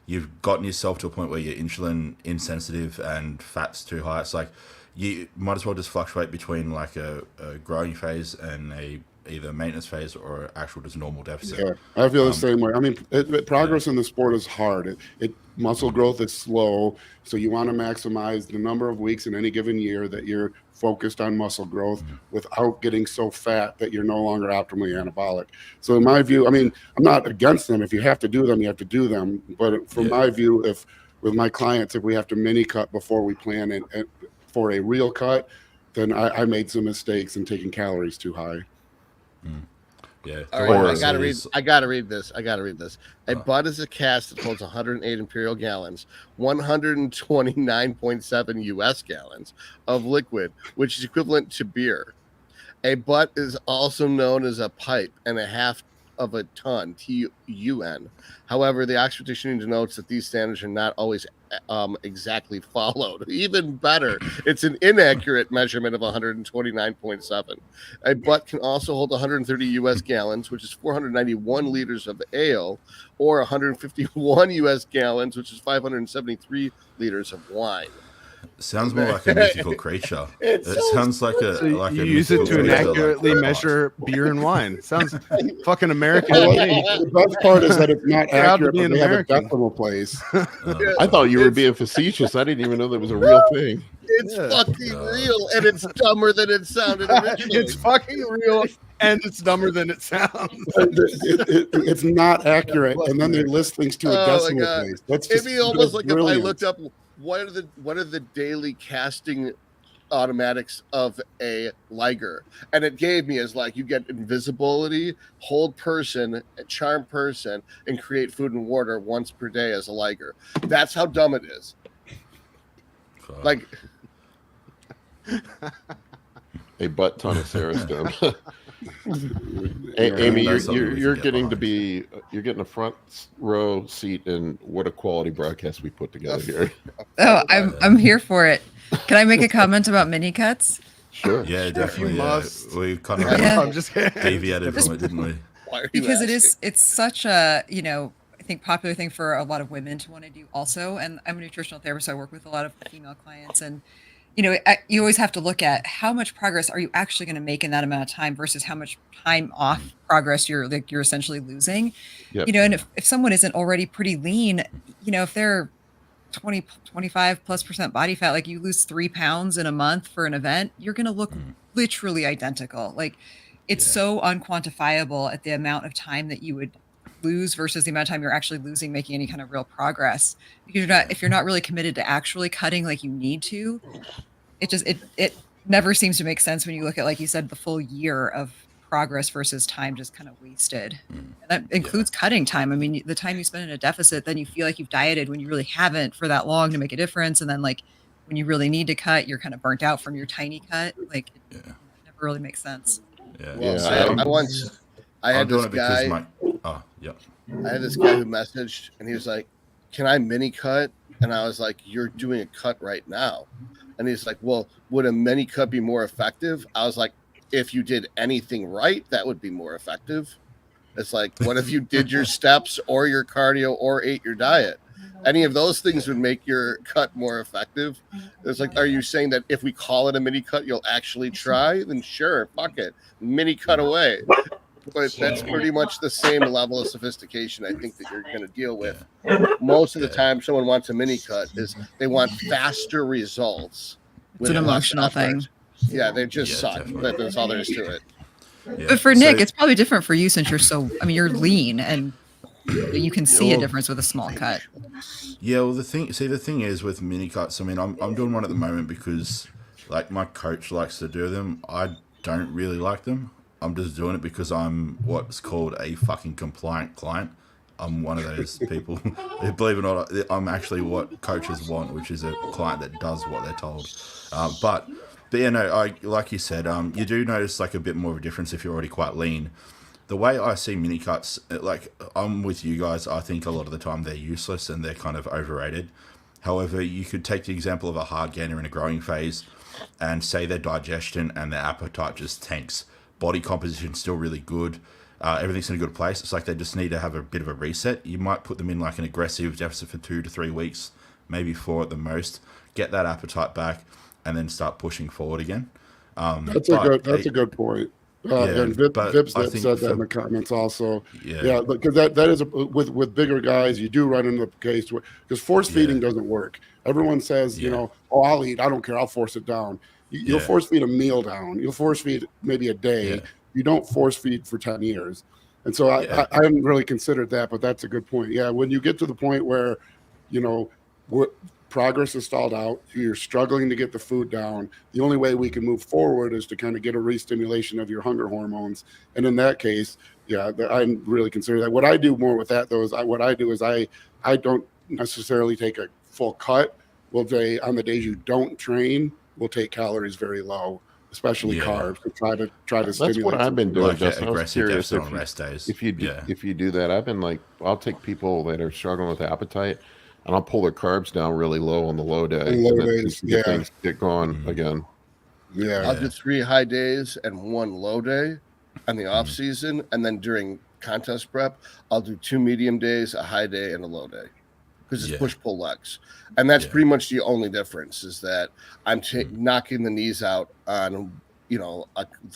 You've gotten yourself to a point where you're insulin insensitive and fat's too high. It's like you might as well just fluctuate between like a growing phase and either maintenance phase or actual just normal deficit. Yeah, I feel the same way. I mean, progress in the sport is hard. Muscle growth is slow, so you want to maximize the number of weeks in any given year that you're focused on muscle growth without getting so fat that you're no longer optimally anabolic. So in my view, I mean, I'm not against them. If you have to do them, you have to do them. But from my view, with my clients, if we have to mini cut before we plan it for a real cut, then I made some mistakes in taking calories too high. Yeah. All right, I gotta read this. A butt is a cask that holds 108 imperial gallons, 129.7 US gallons of liquid, which is equivalent to beer. A butt is also known as a pipe and a half of a ton, TUN. However, the Oxford Dictionary denotes that these standards are not always exactly followed. Even better, it's an inaccurate measurement of 129.7. A butt can also hold 130 US gallons, which is 491 liters of ale, or 151 US gallons, which is 573 liters of wine. Sounds more like a mythical creature. It sounds like a you use it to inaccurately measure beer and wine. Sounds fucking American to me. The best part is that it's not accurate, to be but an they have a American. decimal place. I thought you were being facetious. I didn't even know that was a real thing. It's fucking real, and it's dumber than it sounded originally. It's fucking real, and it's dumber than it sounds. It's not accurate, and then they list things to a decimal place. It'd be almost like brilliant. If I looked up what are the daily casting automatics of a Liger, and it gave me as like you get invisibility, hold person, charm person, and create food and water once per day as a Liger. That's how dumb it is. Like a butt ton of Serostem. Amy, you're getting to be you're getting a front row seat in what a quality broadcast we put together here. Oh, I'm here for it. Can I make a comment about mini cuts? Sure. Yeah, definitely. Yeah. We kind of I'm just deviated from it, didn't we? Because it's such a, I think popular thing for a lot of women to want to do also. And I'm a nutritional therapist, so I work with a lot of female clients, and you always have to look at how much progress are you actually going to make in that amount of time versus how much time off progress you're essentially losing. Yep. And if someone isn't already pretty lean, if they're 25+% body fat, like you lose 3 pounds in a month for an event, you're going to look literally identical. Like it's so unquantifiable at the amount of time that you would lose versus the amount of time you're actually losing making any kind of real progress. Because if you're not really committed to actually cutting like you need to, it never seems to make sense when you look at, like you said, the full year of progress versus time just kind of wasted. And that includes cutting time. I mean, the time you spend in a deficit, then you feel like you've dieted when you really haven't for that long to make a difference. And then like when you really need to cut, you're kind of burnt out from your tiny cut. Like it never really makes sense. I had this guy. I had this guy who messaged and he was like, "Can I mini cut?" And I was like, "You're doing a cut right now." And he's like, "Well, would a mini cut be more effective?" I was like, "If you did anything right, that would be more effective." It's like, what if you did your steps or your cardio or ate your diet? Any of those things would make your cut more effective. It's like, are you saying that if we call it a mini cut, you'll actually try? Then sure, fuck it, mini cut away. But that's pretty much the same level of sophistication I think that you're going to deal with. Most of the time someone wants a mini cut is they want faster results. It's an emotional thing. Yeah, they just suck. That's all there is to it. Yeah. But for Nick, it's probably different for you since you're lean and you can see a difference with a small cut. Yeah, well, the thing is with mini cuts, I mean, I'm doing one at the moment because like my coach likes to do them. I don't really like them. I'm just doing it because I'm what's called a fucking compliant client. I'm one of those people. Believe it or not, I'm actually what coaches want, which is a client that does what they're told. But yeah, no, like you said, you do notice like a bit more of a difference if you're already quite lean. The way I see mini cuts, like I'm with you guys, I think a lot of the time they're useless and they're kind of overrated. However, you could take the example of a hard gainer in a growing phase and say their digestion and their appetite just tanks. Body composition's still really good. Everything's in a good place. It's like they just need to have a bit of a reset. You might put them in like an aggressive deficit for 2 to 3 weeks, maybe 4 at the most. Get that appetite back, and then start pushing forward again. That's a good point. And Vips said that in the comments also. Yeah, because that is with bigger guys, you do run into the case where because force feeding doesn't work. Everyone says, I'll eat. I don't care. I'll force it down. You'll force feed a meal down. You'll force feed maybe a day. Yeah. You don't force feed for 10 years. And so I haven't really considered that, but that's a good point. Yeah, when you get to the point where, progress is stalled out, you're struggling to get the food down, the only way we can move forward is to kind of get a re-stimulation of your hunger hormones. And in that case, I really consider that. What I do more with that, though, is I don't necessarily take a full cut. We'll say on the days you don't train, we'll take calories very low, especially carbs, to try to That's stimulate. what I've been doing. Like aggressive deficit on rest days. If you do that, I've been like, I'll take people that are struggling with appetite, and I'll pull their carbs down really low on the low day. Things get going again. Yeah, I'll do 3 high days and 1 low day in the off season, and then during contest prep, I'll do 2 medium days, a high day, and a low day. because it's push-pull legs. And that's pretty much the only difference, is that I'm knocking the knees out on, the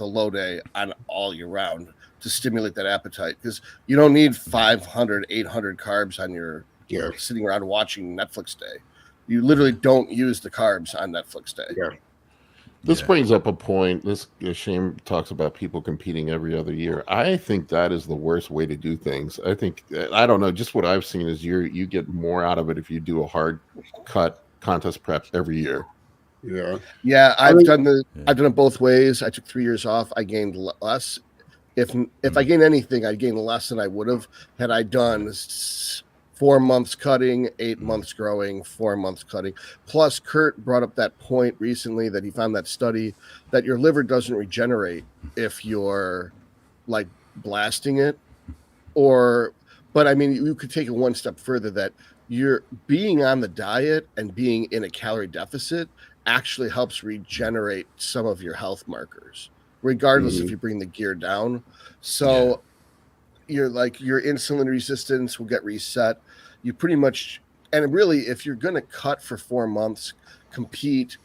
low day on all year round to stimulate that appetite, because you don't need 500, 800 carbs on your sitting around watching Netflix day. You literally don't use the carbs on Netflix day. Yeah. This brings up a point. This Shane talks about people competing every other year. I think that is the worst way to do things. I think, I don't know, just what I've seen is you get more out of it if you do a hard cut contest prep every year. Yeah, I've done it both ways. I took 3 years off. I gained less. If I gained anything, I gained less than I would have had I done 4 months cutting, 8 months growing, 4 months cutting. Plus, Kurt brought up that point recently that he found that study that your liver doesn't regenerate if you're like blasting it. But I mean, you could take it one step further, that you're being on the diet and being in a calorie deficit actually helps regenerate some of your health markers, regardless if you bring the gear down. So your insulin resistance will get reset. You pretty much, and really, if you're going to cut for 4 months, compete,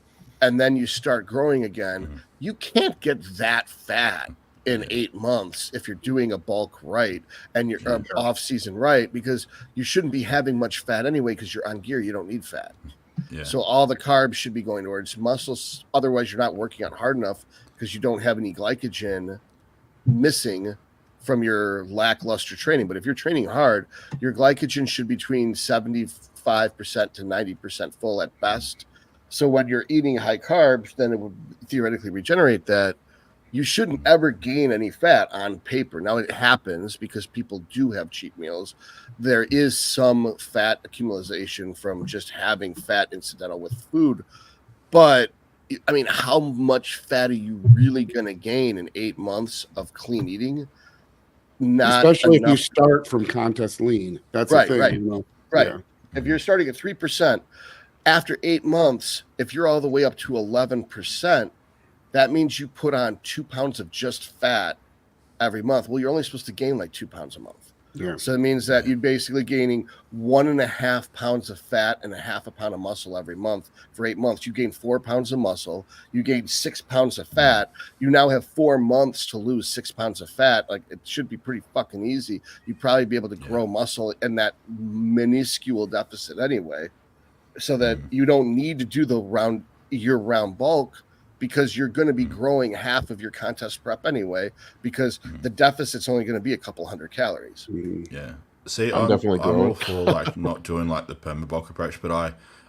and then you start growing again, you can't get that fat in 8 months if you're doing a bulk right and you're off season right, because you shouldn't be having much fat anyway, because you're on gear. You don't need fat. So all the carbs should be going towards muscles. Otherwise, you're not working out hard enough, because you don't have any glycogen missing from your lackluster training. But if you're training hard, your glycogen should be between 75% to 90% full at best. So when you're eating high carbs, then it would theoretically regenerate that. You shouldn't ever gain any fat on paper. Now, it happens because people do have cheat meals. There is some fat accumulation from just having fat incidental with food. But I mean, how much fat are you really going to gain in 8 months of clean eating? Not especially enough. If you start from contest lean. That's the thing. Right. Yeah. If you're starting at 3%, after 8 months, if you're all the way up to 11%, that means you put on 2 pounds of just fat every month. Well, you're only supposed to gain like 2 pounds a month. So it means that you're basically gaining 1.5 pounds of fat and 0.5 pound of muscle every month for 8 months. You gain 4 pounds of muscle. You gain 6 pounds of fat. You now have 4 months to lose 6 pounds of fat. Like, it should be pretty fucking easy. You'd probably be able to grow muscle in that minuscule deficit anyway, so that you don't need to do the year-round bulk, because you're going to be growing half of your contest prep anyway, because the deficit's only going to be a couple hundred calories. See, I'm all for like not doing like the perma bulk approach, but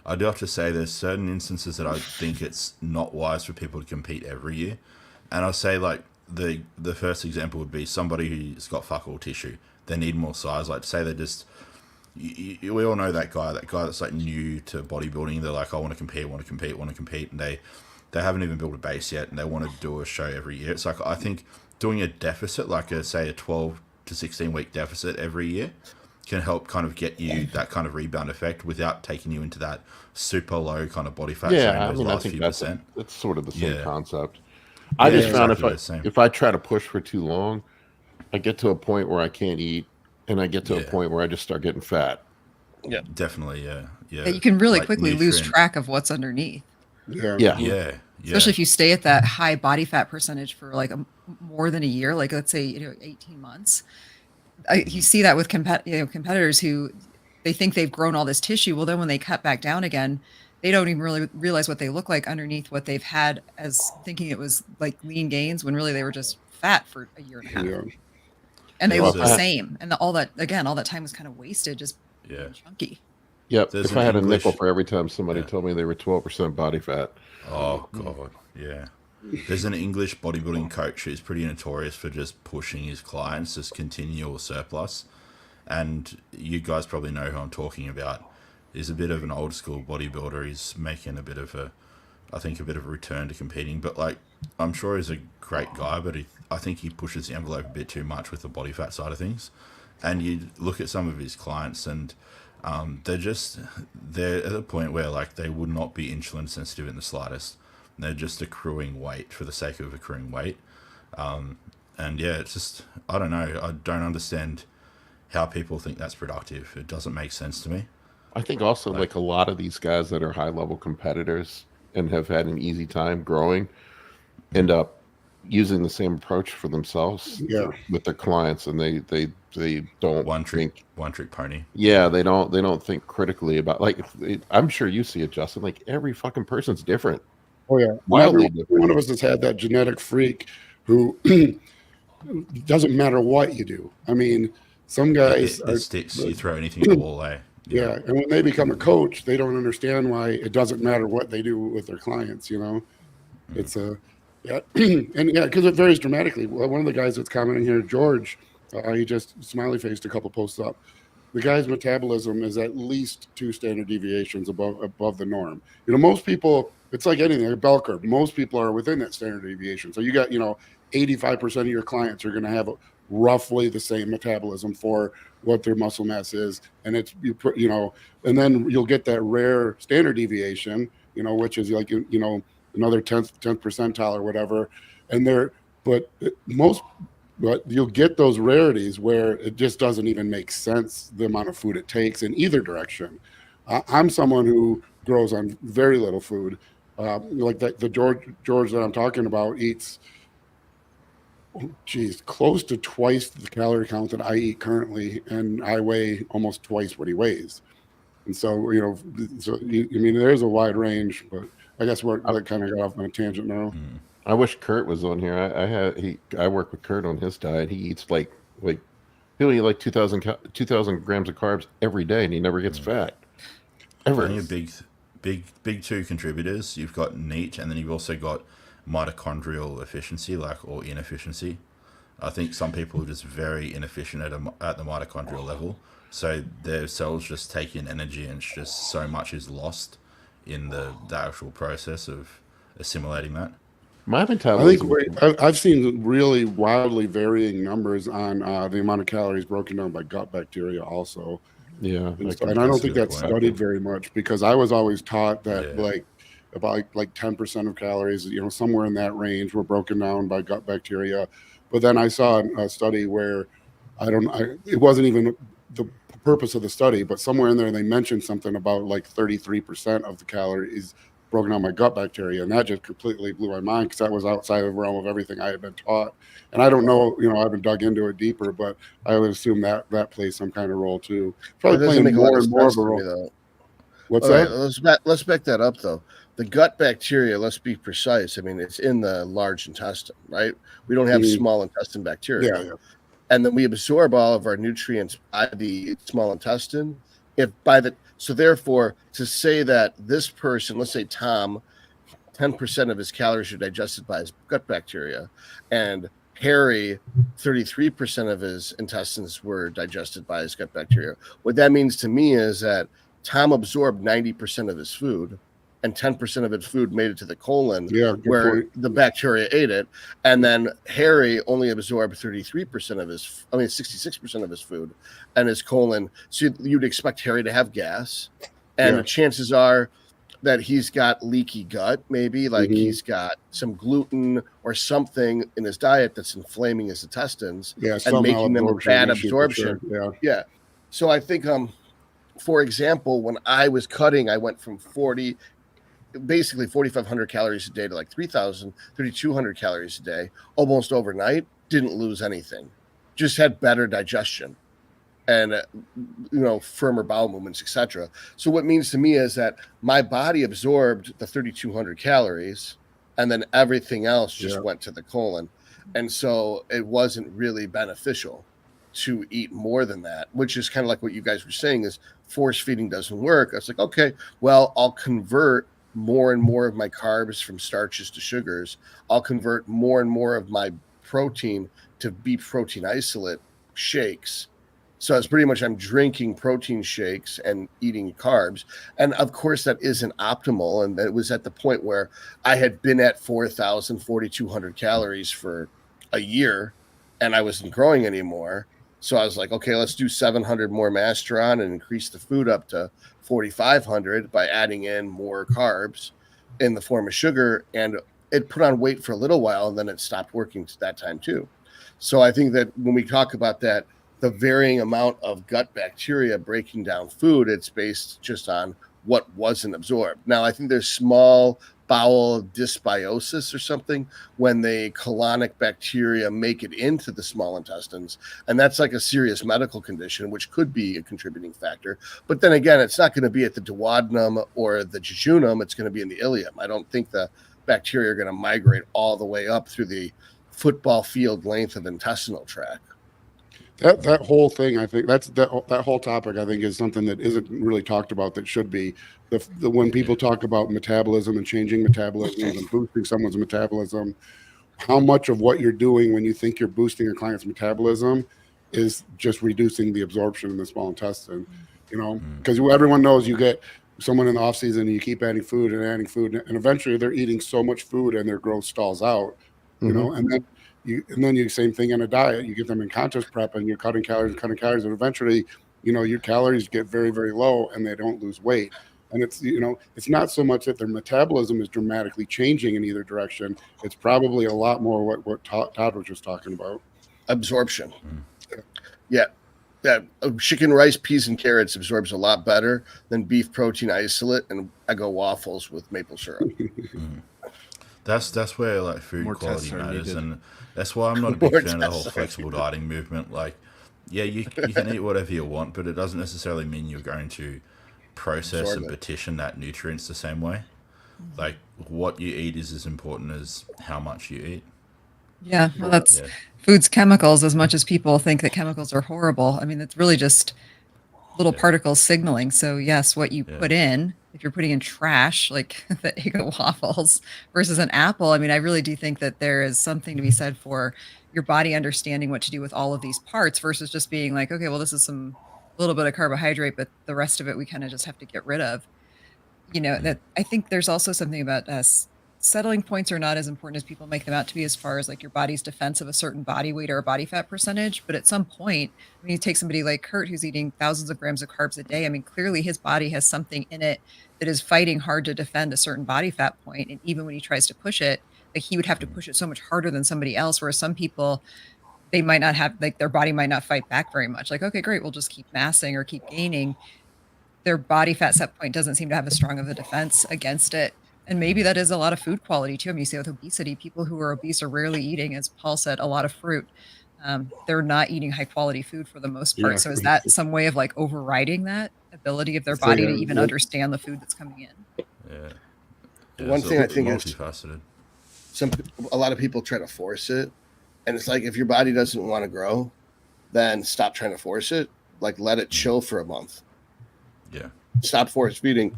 I do have to say there's certain instances that I think it's not wise for people to compete every year. And I'll say, like, the first example would be somebody who's got fuck all tissue. They need more size. Like, say they're just, we all know that guy that's like new to bodybuilding. They're like, I want to compete, and they haven't even built a base yet, and they want to do a show every year. It's like, I think doing a deficit, like say a 12 to 16 week deficit every year, can help kind of get you that kind of rebound effect without taking you into that super low kind of body fat. I think that's sort of the same concept. I just found if I try to push for too long, I get to a point where I can't eat, and I get to a point where I just start getting fat. Yeah, definitely. Yeah. You can really quickly lose track of what's underneath. Especially if you stay at that high body fat percentage for like more than a year, like let's say 18 months. You see that with competitors who they think they've grown all this tissue. Well, then when they cut back down again, they don't even really realize what they look like underneath what they've had, as thinking it was like lean gains, when really they were just fat for a year and a half. And they look the same. And all that time was kind of wasted, just chunky. Yep. If I had a nickel for every time somebody told me they were 12% body fat. Oh, God. Yeah. There's an English bodybuilding coach who's pretty notorious for just pushing his clients, just continual surplus. And you guys probably know who I'm talking about. He's a bit of an old school bodybuilder. He's making a bit of a return to competing. But like, I'm sure he's a great guy, but I think he pushes the envelope a bit too much with the body fat side of things. And you look at some of his clients, and they're at a point where like they would not be insulin sensitive in the slightest. They're just accruing weight for the sake of accruing weight. And yeah, it's just, I don't know. I don't understand how people think that's productive. It doesn't make sense to me. I think also like a lot of these guys that are high level competitors and have had an easy time growing end up using the same approach for themselves with their clients, and they don't one trick pony. They don't think critically about, like, I'm sure you see it, Justin, like every fucking person's different. Oh yeah, wildly different. One of us has had that genetic freak who doesn't matter what you do. I mean, some guys it sticks. You throw anything at the wall, eh? Yeah, and when they become a coach, they don't understand why it doesn't matter what they do with their clients. It's a because it varies dramatically. Well, one of the guys that's commenting here, George, he just smiley faced a couple posts up. The guy's metabolism is at least 2 standard deviations above the norm. Most people, it's like anything, a bell curve. Most people are within that standard deviation. So you got 85% of your clients are going to have roughly the same metabolism for what their muscle mass is, and it's and then you'll get that rare standard deviation, which is like another 10th percentile or whatever, but you'll get those rarities where it just doesn't even make sense the amount of food it takes in either direction. I'm someone who grows on very little food, like the George that I'm talking about eats close to twice the calorie count that I eat currently, and I weigh almost twice what he weighs. And so, there's a wide range, but I guess that kind of got off on a tangent now. I wish Kurt was on here. I work with Kurt on his diet. He eats like he'll eat like 2,000 grams of carbs every day, and he never gets fat. Ever. Only big 2 contributors. You've got NEAT, and then you've also got mitochondrial efficiency, or inefficiency. I think some people are just very inefficient at the mitochondrial level, so their cells just take in energy, and it's just so much is lost in the actual process of assimilating that. My metabolism. I think I've seen really wildly varying numbers on the amount of calories broken down by gut bacteria also. Yeah, and I don't think that's studied very much, because I was always taught that about 10% of calories, somewhere in that range, were broken down by gut bacteria. But then I saw a study where it wasn't even the purpose of the study, but somewhere in there they mentioned something about like 33% of the calories broken down by gut bacteria, and that just completely blew my mind, because that was outside of the realm of everything I had been taught. And I don't know, I haven't dug into it deeper, but I would assume that plays some kind of role too. Probably playing more and more of a role. What's that? Right, let's back that up though. The gut bacteria, let's be precise. I mean, it's in the large intestine, right? We don't have small intestine bacteria. Yeah. And then we absorb all of our nutrients by the small intestine. So therefore, to say that this person, let's say Tom, 10% of his calories are digested by his gut bacteria, and Harry, 33% of his intestines were digested by his gut bacteria. What that means to me is that Tom absorbed 90% of his food, and 10% of his food made it to the colon, where the bacteria ate it. And then Harry only absorbed 66% of his food and his colon. So you'd expect Harry to have gas. And the chances are that he's got leaky gut, maybe he's got some gluten or something in his diet that's inflaming his intestines and making them bad absorption. Yeah. So I think, for example, when I was cutting, I went from 4,500 calories a day to like 3,200 calories a day, almost overnight. Didn't lose anything, just had better digestion and firmer bowel movements, etc. So what it means to me is that my body absorbed the 3,200 calories, and then everything else just went to the colon, and so it wasn't really beneficial to eat more than that, which is kind of like what you guys were saying, is force feeding doesn't work. I was like, okay, well, I'll convert more and more of my carbs from starches to sugars. I'll convert more and more of my protein to be protein isolate shakes. So it's pretty much I'm drinking protein shakes and eating carbs. And of course that isn't optimal. And it was at the point where I had been at 4,200 calories for a year and I wasn't growing anymore. So I was like, okay, let's do 700 more Masteron and increase the food up to 4,500 by adding in more carbs in the form of sugar. And it put on weight for a little while, and then it stopped working that time too. So I think that when we talk about that the varying amount of gut bacteria breaking down food, it's based just on what wasn't absorbed. Now, I think there's small bowel dysbiosis or something when the colonic bacteria make it into the small intestines, and that's like a serious medical condition, which could be a contributing factor. But then again, it's not going to be at the duodenum or the jejunum, it's going to be in the ileum. I don't think the bacteria are going to migrate all the way up through the football field length of intestinal tract. That whole thing, I think that whole topic, I think, is something that isn't really talked about that should be. When people talk about metabolism and changing metabolism and boosting someone's metabolism, how much of what you're doing when you think you're boosting a client's metabolism is just reducing the absorption in the small intestine, because everyone knows you get someone in the off season and you keep adding food, and eventually they're eating so much food and their growth stalls out, and then you same thing in a diet. You get them in contest prep and you're cutting calories, and eventually, your calories get very, very low and they don't lose weight. And it's not so much that their metabolism is dramatically changing in either direction. It's probably a lot more what Todd was just talking about. Absorption. Yeah. Chicken, rice, peas, and carrots absorbs a lot better than beef protein isolate and Eggo waffles with maple syrup. That's where like food More quality tests are matters, needed. and that's why I'm not a big fan of the whole flexible dieting movement. Like, yeah, you can eat whatever you want, but it doesn't necessarily mean you're going to process and petition that nutrients the same way. Like, what you eat is as important as how much you eat. Yeah, well, that's food's chemicals. As much as people think that chemicals are horrible, I mean, it's really just little particles signaling. So yes, what you put in, if you're putting in trash like the Eggo waffles versus an apple, I mean, I really do think that there is something to be said for your body understanding what to do with all of these parts versus just being like, okay, well, this is some little bit of carbohydrate, but the rest of it we kind of just have to get rid of. That I think there's also something about settling points are not as important as people make them out to be, as far as like your body's defense of a certain body weight or a body fat percentage. But at some point, when you take somebody like Kurt, who's eating thousands of grams of carbs a day, I mean, clearly his body has something in it that is fighting hard to defend a certain body fat point. And even when he tries to push it, like he would have to push it so much harder than somebody else, whereas some people, they might not have, like their body might not fight back very much. Like, okay, great, we'll just keep massing or keep gaining. Their body fat set point doesn't seem to have as strong of a defense against it. And maybe that is a lot of food quality too. I mean, you see with obesity, people who are obese are rarely eating, as Paul said, a lot of fruit. They're not eating high quality food for the most part. So is that some way of like overriding that ability of their body to even understand the food that's coming in? One thing I think is multifaceted. A lot of people try to force it. And it's like, if your body doesn't want to grow, then stop trying to force it. Like, let it chill for a month. Yeah. Stop force feeding.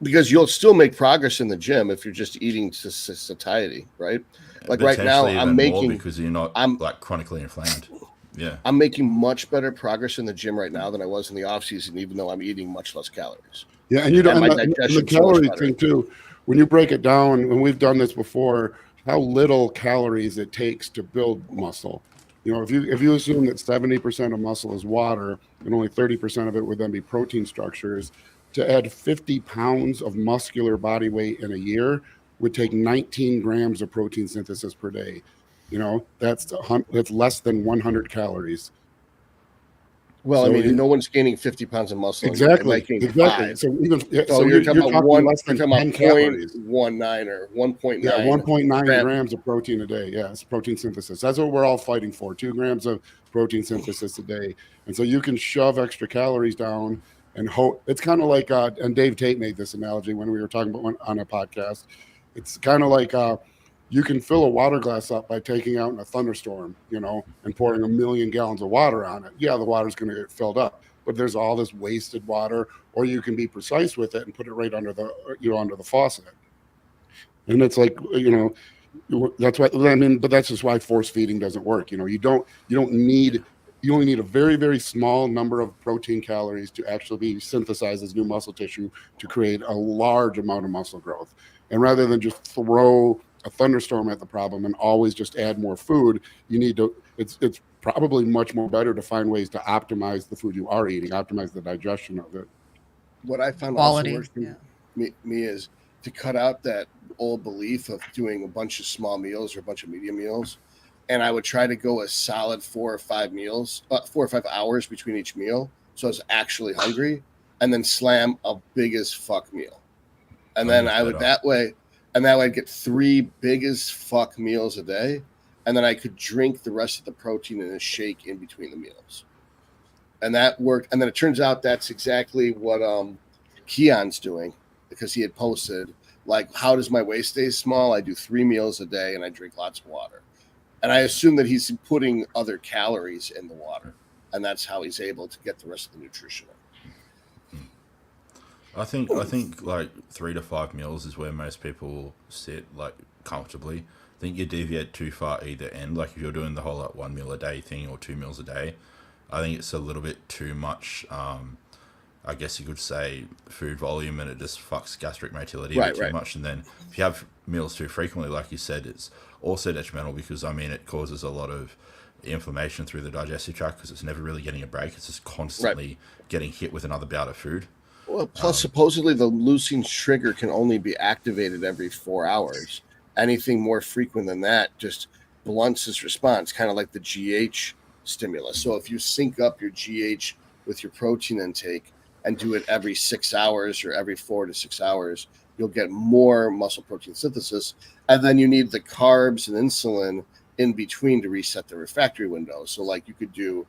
Because you'll still make progress in the gym if you're just eating to satiety, right? Like right now, I'm making, because you're not like chronically inflamed. Yeah, I'm making much better progress in the gym right now than I was in the off season, even though I'm eating much less calories. Yeah, and you don't. And the calorie thing too. When you break it down, and we've done this before, how little calories it takes to build muscle. If you assume that 70% of muscle is water and only 30% of it would then be protein structures, to add 50 pounds of muscular body weight in a year would take 19 grams of protein synthesis per day. That's less than 100 calories. Well, so I mean, no one's gaining 50 pounds of muscle. Exactly. So you're talking about less than 10 calories. 0.19 or 1.9. Yeah, 1.9 grams of protein a day. Yeah, it's protein synthesis. That's what we're all fighting for. 2 grams of protein synthesis a day. And so you can shove extra calories down and hope. It's kind of like, and Dave Tate made this analogy when we were talking about on a podcast. It's kind of like you can fill a water glass up by taking out in a thunderstorm, and pouring 1 million gallons of water on it. Yeah, the water's going to get filled up, but there's all this wasted water. Or you can be precise with it and put it right under the, under the faucet. And it's like, that's why, but that's just why force feeding doesn't work. You only need a very, very small number of protein calories to actually be synthesized as new muscle tissue to create a large amount of muscle growth. And rather than just throw a thunderstorm at the problem and always just add more food, you need to, it's probably much more better to find ways to optimize the food you are eating, optimize the digestion of it. What I found Quality, also works for me is to cut out that old belief of doing a bunch of small meals or a bunch of medium meals. and I would try to go a solid 4 or 5 hours between each meal, so I was actually hungry, and then slam a big as fuck meal, and then I would that way I'd get 3 big as fuck meals a day, and then I could drink the rest of the protein in a shake in between the meals, and that worked. And then it turns out that's exactly what Keon's doing, because he had posted, like, how does my waist stay small? I do 3 meals a day and I drink lots of water. And I assume that he's putting other calories in the water, and that's how he's able to get the rest of the nutrition in. I think like 3 to 5 meals is where most people sit, like, comfortably. I think you deviate too far either end. Like, if you're doing the whole like 1 meal a day thing or 2 meals a day, I think it's a little bit too much. I guess you could say food volume, and it just fucks gastric motility a bit too much. And then if you have meals too frequently, like you said, it's also detrimental, because I mean it causes a lot of inflammation through the digestive tract, because it's never really getting a break. It's just constantly getting hit with another bout of food. Well, plus supposedly the leucine trigger can only be activated every 4 hours. Anything more frequent than that just blunts its response, kind of like the GH stimulus. So if you sync up your GH with your protein intake and do it every 6 hours or every 4 to 6 hours, you'll get more muscle protein synthesis. And then you need the carbs and insulin in between to reset the refractory window. So like you could do,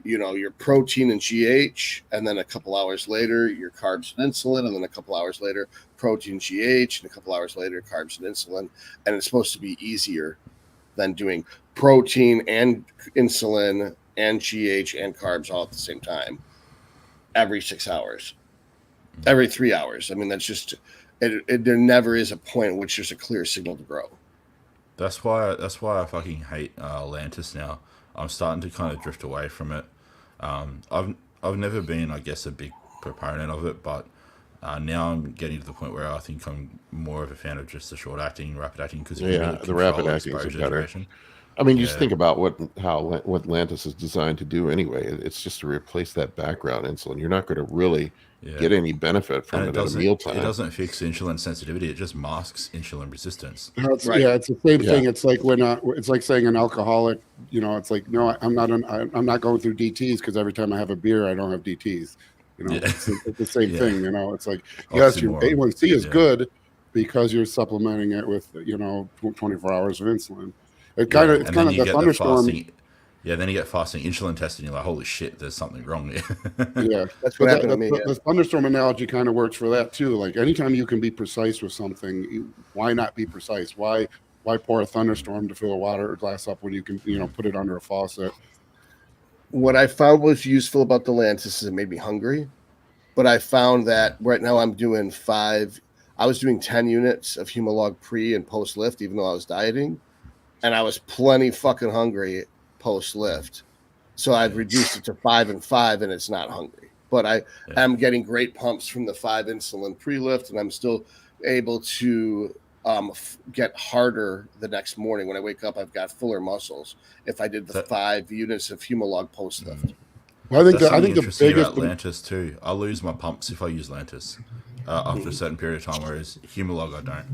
your protein and GH, and then a couple hours later, your carbs and insulin, and then a couple hours later, protein, GH, and a couple hours later, carbs and insulin. And it's supposed to be easier than doing protein and insulin and GH and carbs all at the same time every 6 hours, every 3 hours. I mean, that's just there never is a point in which there's a clear signal to grow. That's why I fucking hate Lantus now. I'm starting to kind of drift away from it. I've never been, I guess, a big proponent of it, but now I'm getting to the point where I think I'm more of a fan of just the short acting, rapid acting, because the rapid acting is better. Duration. I mean, you just think about what Lantus is designed to do anyway. It's just to replace that background insulin. You're not going to really get any benefit from it at a mealtime. It doesn't fix insulin sensitivity. It just masks insulin resistance. It's the same thing. It's like when it's like saying an alcoholic. It's like, no, I'm not going through DTs because every time I have a beer, I don't have DTs. It's the same thing. It's like, yes, your A1C is good because you're supplementing it with 24 hours of insulin. It's kind of the thunderstorm. Then you get fasting insulin test, and you're like, holy shit, there's something wrong here. That's what happened to me. The thunderstorm analogy kind of works for that too. Like, anytime you can be precise with something, why not be precise? Why pour a thunderstorm to fill a water glass up when you can put it under a faucet? What I found was useful about the Lantus is it made me hungry, but I found that right now I'm doing 10 units of Humalog pre and post lift, even though I was dieting. And I was plenty fucking hungry post lift, so I've reduced it to 5 and 5, and it's not hungry. But I am getting great pumps from the 5 insulin pre lift, and I'm still able to get harder the next morning. When I wake up, I've got fuller muscles. If I did the 5 units of Humalog post lift, well, I think the biggest Lantus too. I lose my pumps if I use Lantus after a certain period of time, whereas Humalog I don't.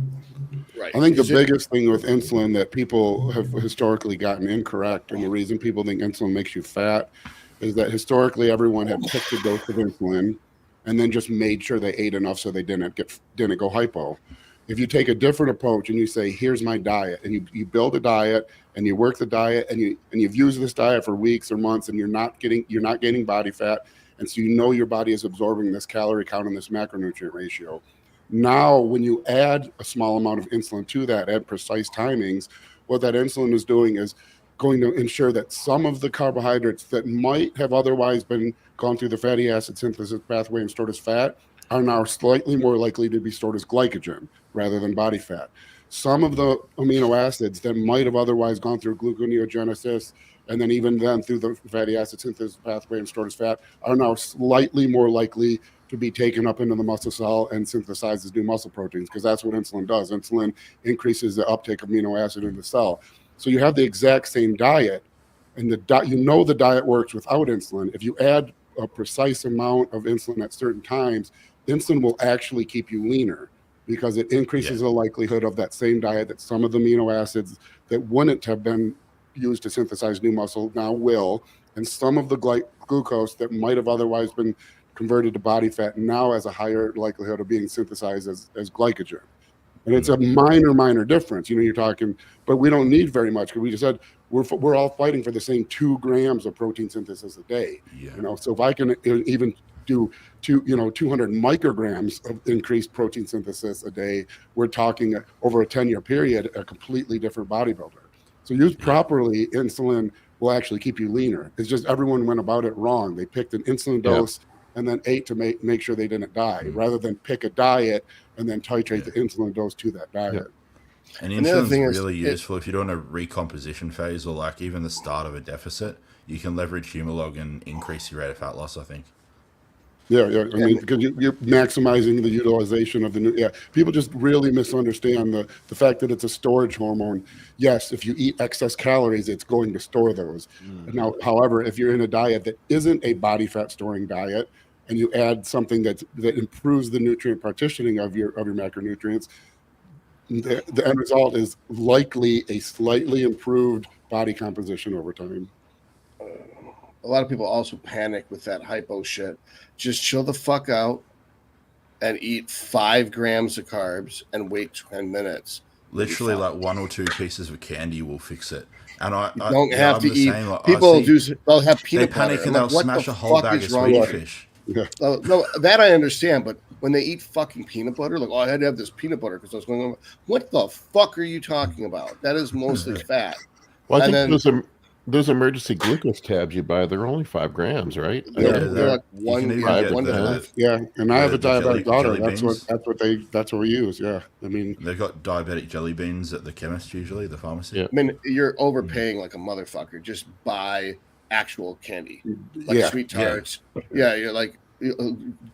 Right. I think the biggest thing with insulin that people have historically gotten incorrect, and the reason people think insulin makes you fat, is that historically everyone had picked a dose of insulin and then just made sure they ate enough so they didn't go hypo. If you take a different approach and you say, here's my diet, and you build a diet and you work the diet and you've used this diet for weeks or months, and you're not gaining body fat, and so your body is absorbing this calorie count and this macronutrient ratio. Now, when you add a small amount of insulin to that at precise timings, what that insulin is doing is going to ensure that some of the carbohydrates that might have otherwise been gone through the fatty acid synthesis pathway and stored as fat are now slightly more likely to be stored as glycogen rather than body fat. Some of the amino acids that might have otherwise gone through gluconeogenesis and then even then through the fatty acid synthesis pathway and stored as fat are now slightly more likely to be taken up into the muscle cell and synthesized as new muscle proteins, because that's what insulin does. Insulin increases the uptake of amino acid in the cell. So you have the exact same diet, and the diet works without insulin. If you add a precise amount of insulin at certain times, insulin will actually keep you leaner, because it increases the likelihood of that same diet, that some of the amino acids that wouldn't have been use to synthesize new muscle now will, and some of the glucose that might have otherwise been converted to body fat now has a higher likelihood of being synthesized as glycogen. And it's a minor difference. You're talking, but we don't need very much, because we just said we're all fighting for the same 2 grams of protein synthesis a day. So if I can even do 200 micrograms of increased protein synthesis a day, we're talking over a 10-year period, a completely different bodybuilder. So used properly, insulin will actually keep you leaner. It's just everyone went about it wrong. They picked an insulin dose and then ate to make sure they didn't die, rather than pick a diet and then titrate the insulin dose to that diet. And insulin's really useful if you're doing a recomposition phase, or like even the start of a deficit. You can leverage Humalog and increase your rate of fat loss, I think. I mean, because you're maximizing the utilization of the people just really misunderstand the fact that it's a storage hormone. Yes, if you eat excess calories, it's going to store those. Now, however, if you're in a diet that isn't a body fat storing diet, and you add something that improves the nutrient partitioning of your macronutrients, the end result is likely a slightly improved body composition over time. A lot of people also panic with that hypo shit. Just chill the fuck out and eat 5 grams of carbs and wait 10 minutes. Literally, like 1 or 2 pieces of candy will fix it. And I don't have to eat. People they'll have peanut butter. They panic and they'll smash a whole bag of sweetie fish. No, that I understand, but when they eat fucking peanut butter, like, I had to have this peanut butter because I was going on. What the fuck are you talking about? That is mostly fat. Well, I think those emergency glucose tabs you buy, they're only 5 grams, right? They're like 1 to 5. And I have a diabetic daughter. That's what we use. I mean, they've got diabetic jelly beans at the chemist, usually the pharmacy. I mean, you're overpaying like a motherfucker. Just buy actual candy, like sweet tarts. You're like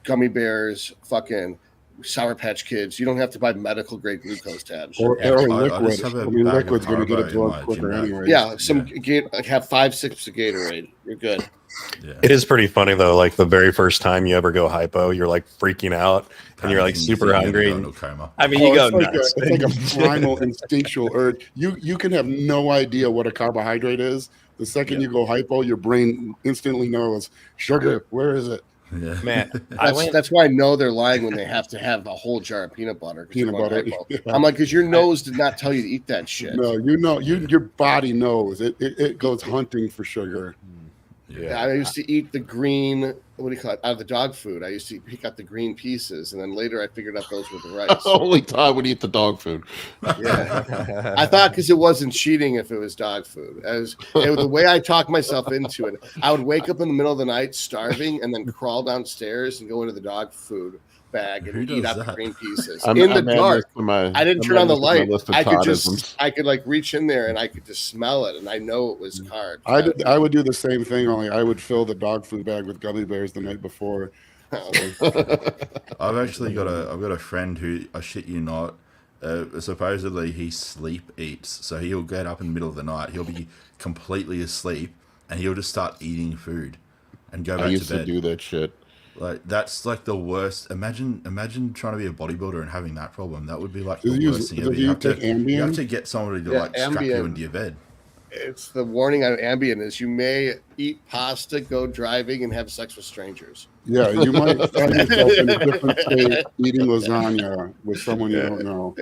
gummy bears, fucking Sour Patch Kids. You don't have to buy medical grade glucose tabs. Or liquid. I mean, liquid's going to get absorbed quicker anyway. Have 5 sips of Gatorade. You're good. It is pretty funny though. Like the very first time you ever go hypo, you're like freaking out and you're like super hungry. I mean, you go nuts. It's like a primal instinctual urge. You can have no idea what a carbohydrate is. The second you go hypo, your brain instantly knows sugar. Where is it? Yeah. Man, that's why I know they're lying when they have to have the whole jar of peanut butter. I'm like, because your nose did not tell you to eat that shit. No, your body knows. It goes hunting for sugar. I used to eat the green, what do you call it, out of the dog food. I used to pick out the green pieces, and then later I figured out those were the rice. Only Todd would eat the dog food. I thought because it wasn't cheating if it was dog food. The way I talked myself into it, I would wake up in the middle of the night starving and then crawl downstairs and go into the dog food bag and eat out the green pieces in the dark. I didn't turn on the light. I could like reach in there and I could just smell it, and I know it was carbs. I would do the same thing, only I would fill the dog food bag with gummy bears the night before. I've actually got a friend who, I shit you not, supposedly he sleep eats. So he'll get up in the middle of the night, he'll be completely asleep, and he'll just start eating food and go back to bed. I used to do that shit. Like, that's like the worst. Imagine trying to be a bodybuilder and having that problem. That would be like the worst thing ever. You have to get somebody to like strap you into your bed. It's the warning on Ambien is you may eat pasta, go driving, and have sex with strangers. Yeah, you might find yourself in a different state eating lasagna with someone you don't know.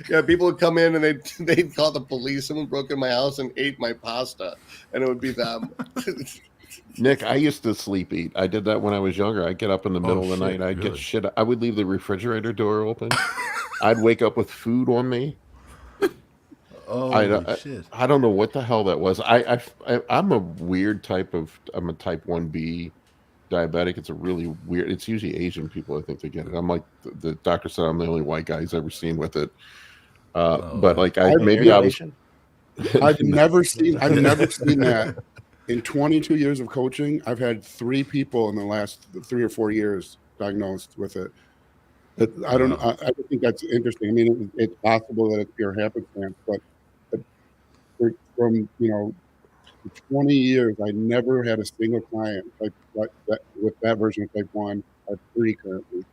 Yeah, people would come in and they'd call the police. Someone broke in my house and ate my pasta, and it would be them. Nick, I used to sleep eat. I did that when I was younger. I'd get up in the middle of the night. I'd get shit. I would leave the refrigerator door open. I'd wake up with food on me. Shit. I don't know what the hell that was. I'm a weird type of. I'm a type 1B diabetic. It's a really weird. It's usually Asian people. I think they get it. I'm like the doctor said I'm the only white guy he's ever seen with it. But like I've never seen that. In 22 years of coaching, I've had 3 people in the last 3 or 4 years diagnosed with it. I don't know. I think that's interesting. I mean, it's possible that it's pure happenstance, but from 20 years, I never had a single client like that with that version of type 1. I have 3 currently.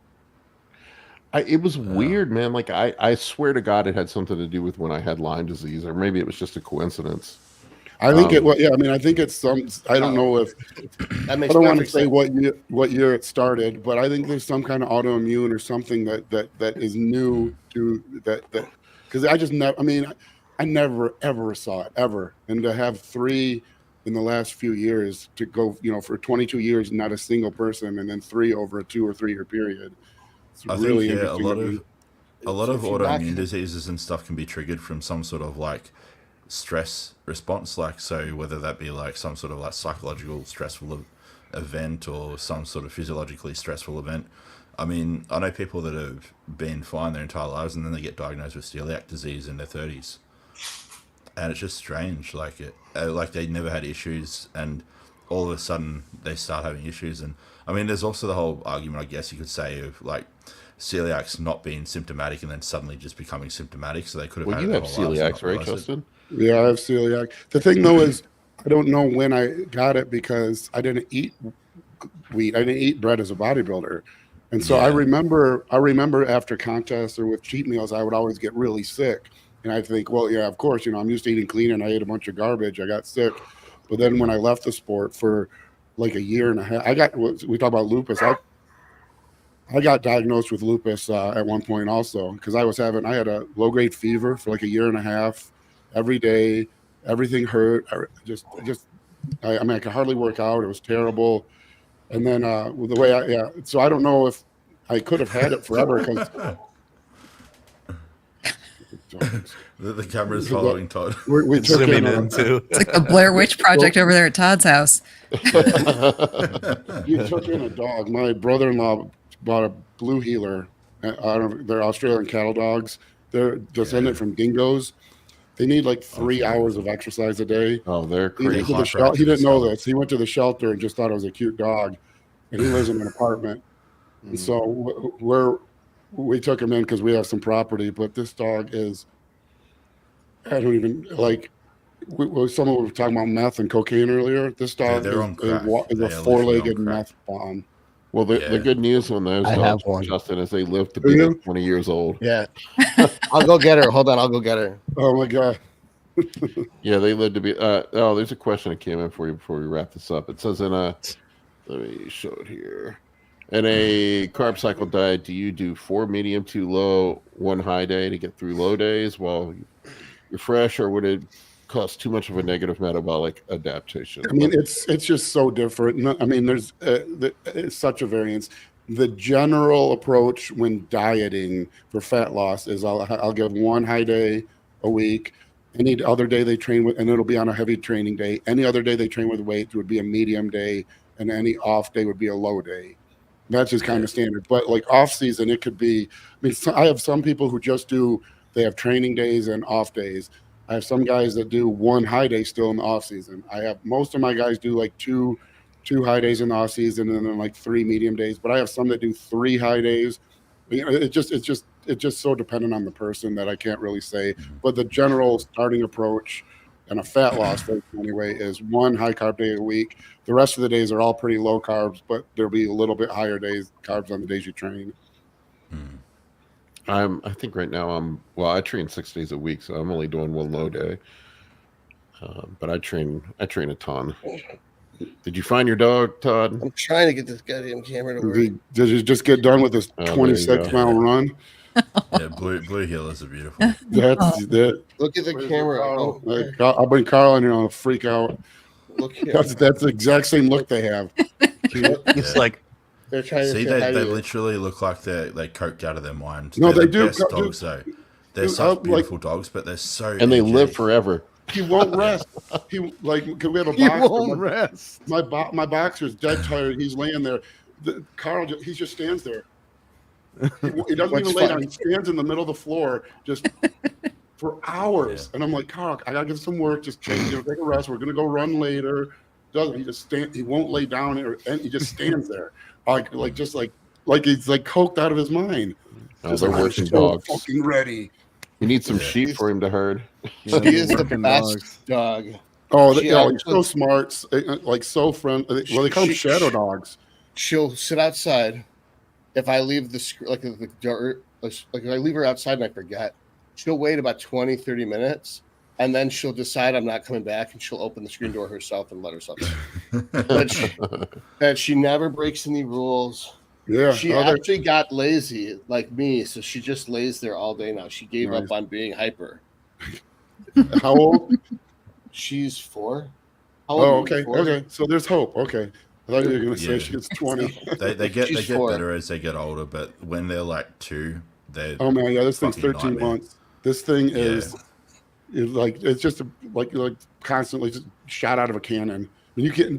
It was weird, man. Like I swear to God, it had something to do with when I had Lyme disease, or maybe it was just a coincidence. I think I think it's some. I don't know if that makes I don't want to perfect say sense. what year it started, but I think there's some kind of autoimmune or something that is new to that because I just never. I mean, I never ever saw it ever, and to have 3 in the last few years to go, for 22 years, not a single person, and then 3 over a 2 or 3 year period. It's really interesting. A lot of autoimmune back- diseases and stuff can be triggered from some sort of like stress response, like so whether that be like some sort of like psychological stressful event or some sort of physiologically stressful event. I mean, I know people that have been fine their entire lives and then they get diagnosed with celiac disease in their 30s, and it's just strange. Like like they never had issues, and all of a sudden they start having issues. And I mean, there's also the whole argument, I guess you could say, of like celiac's not being symptomatic and then suddenly just becoming symptomatic. So they could have. Well, you have celiac, right, Justin? Yeah, I have celiac. The thing though is, I don't know when I got it because I didn't eat wheat. I didn't eat bread as a bodybuilder, and so I remember after contests or with cheat meals, I would always get really sick, and I think, well, yeah, of course, I'm used to eating clean, and I ate a bunch of garbage. I got sick, but then when I left the sport for like a year and a half, we talk about lupus. I got diagnosed with lupus at one point also because I had a low grade fever for like a year and a half. Every day, everything hurt. I mean, I could hardly work out. It was terrible. And then the way so I don't know if I could have had it forever because the camera's following Todd. We took zooming in too. It's like the Blair Witch Project over there at Todd's house. You took in a dog. My brother-in-law bought a blue healer. They're Australian cattle dogs. They're descended from dingoes. They need like 3 hours of exercise a day. Oh, they're He crazy. didn't know this. He went to the shelter and just thought it was a cute dog, and he lives in an apartment. And so we took him in because we have some property. But this dog is, I don't even like. Someone was talking about meth and cocaine earlier. This dog is a 4-legged meth bomb. Well, the good news on those I dogs, have one. Justin, is they live to be like 20 years old. Yeah. I'll go get her. Hold on, I'll go get her. Oh my god. Yeah, they live to be. There's a question that came in for you before we wrap this up. It says let me show it here. In a carb cycle diet, do you do 4 medium, 2 low, 1 high day to get through low days while you're fresh, or would it cause too much of a negative metabolic adaptation? I mean, it's just so different. I mean, there's it's such a variance. The general approach when dieting for fat loss is I'll give 1 high day a week. Any other day they train with, and it'll be on a heavy training day. Any other day they train with weights would be a medium day, and any off day would be a low day. That's just kind of standard. But like off season, it could be. I mean, I have some people who just they have training days and off days. I have some guys that do 1 high day still in the off season. I have most of my guys do like two high days in the off season and then like 3 medium days. But I have some that do 3 high days. It's just so dependent on the person that I can't really say. But the general starting approach and a fat loss phase anyway is 1 high carb day a week. The rest of the days are all pretty low carbs, but there'll be a little bit higher carbs on the days you train. I think right now I train 6 days a week, so I'm only doing 1 low day. But I train a ton. Did you find your dog, Todd? I'm trying to get this goddamn camera to work. Did you just get done with this 26-mile run? Yeah, blue healers are beautiful. That's that. Look at the camera. I'll bring Carl in here on a freak out. Look here. That's the exact same look they have. It's like they're trying to see. say They literally look like they're coked out of their mind. No, they're they do. Best dogs, though. They're such beautiful dogs, but they're so and they live forever. He won't rest. Cause we have a boxer. He won't rest. My boxer's dead tired. He's laying there. Carl, he just stands there. He doesn't even lay down. He stands in the middle of the floor just for hours. And I'm like, Carl, I gotta get some work. Just take a rest. We're gonna go run later. Doesn't he just stand? He won't lay down, and he just stands there, like he's like coked out of his mind. They're working dogs. Fucking ready. You need some sheep for him to herd. He is the best dog. Oh, he's so smart, like so friendly. Well, they call them shadow dogs. She'll sit outside. If I leave the dirt, like if I leave her outside and I forget, she'll wait about 20, 30 minutes, and then she'll decide I'm not coming back, and she'll open the screen door herself and let herself in. And she never breaks any rules. Yeah, she actually got lazy like me, so she just lays there all day now. She gave up on being hyper. How old? She's 4. Okay. So there's hope. Okay. I thought you were going to say she's 20. They get better as they get older, but when they're like 2, they're this thing's 13 months. This thing is like it's just like constantly just shot out of a cannon. You can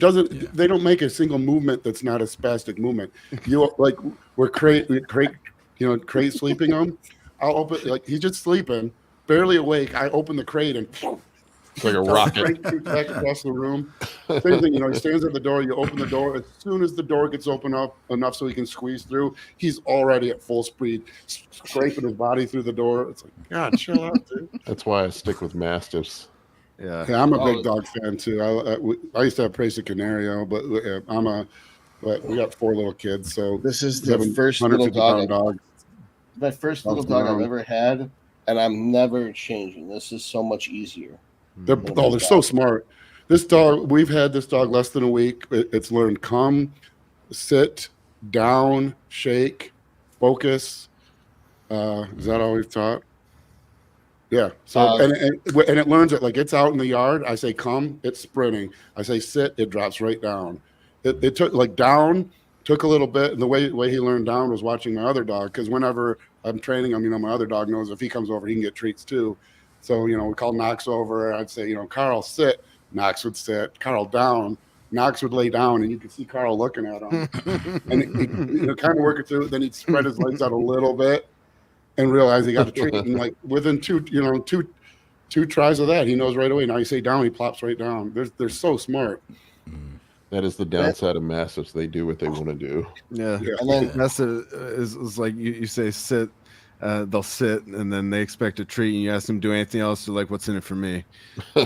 they don't make a single movement that's not a spastic movement. You like we're crate sleeping him. I'll open he's just sleeping, barely awake. I open the crate and it's like a rocket back across the room. Same thing, he stands at the door. You open the door. As soon as the door gets open up enough so he can squeeze through, he's already at full speed, scraping his body through the door. It's like, God, chill out, dude. That's why I stick with Mastiffs. Yeah, I'm a big dog fan too. I used to have Praise Canario, but we got 4 little kids, so this is the first little dog. My first little dog I've ever had, and I'm never changing. This is so much easier. They're so smart. We've had this dog less than a week. It's learned come, sit, down, shake, focus. Is that all we've taught? Yeah. So and it learns it like it's out in the yard. I say come, it's sprinting. I say sit, it drops right down. It took down took a little bit, and the way he learned down was watching my other dog, because whenever I'm training him, my other dog knows if he comes over, he can get treats too. So, we call Knox over. I'd say, Carl, sit. Knox would sit. Carl, down. Knox would lay down, and you could see Carl looking at him. And he'd kind of work it through. Then he'd spread his legs out a little bit and realize he got a treat. And within two tries of that, he knows right away. Now you say down, he plops right down. They're so smart. That is the downside of Mastiffs. They do what they want to do. Yeah. And then Mastiff is like you say sit. They'll sit, and then they expect a treat, and you ask them to do anything else. They're like, "What's in it for me?" Our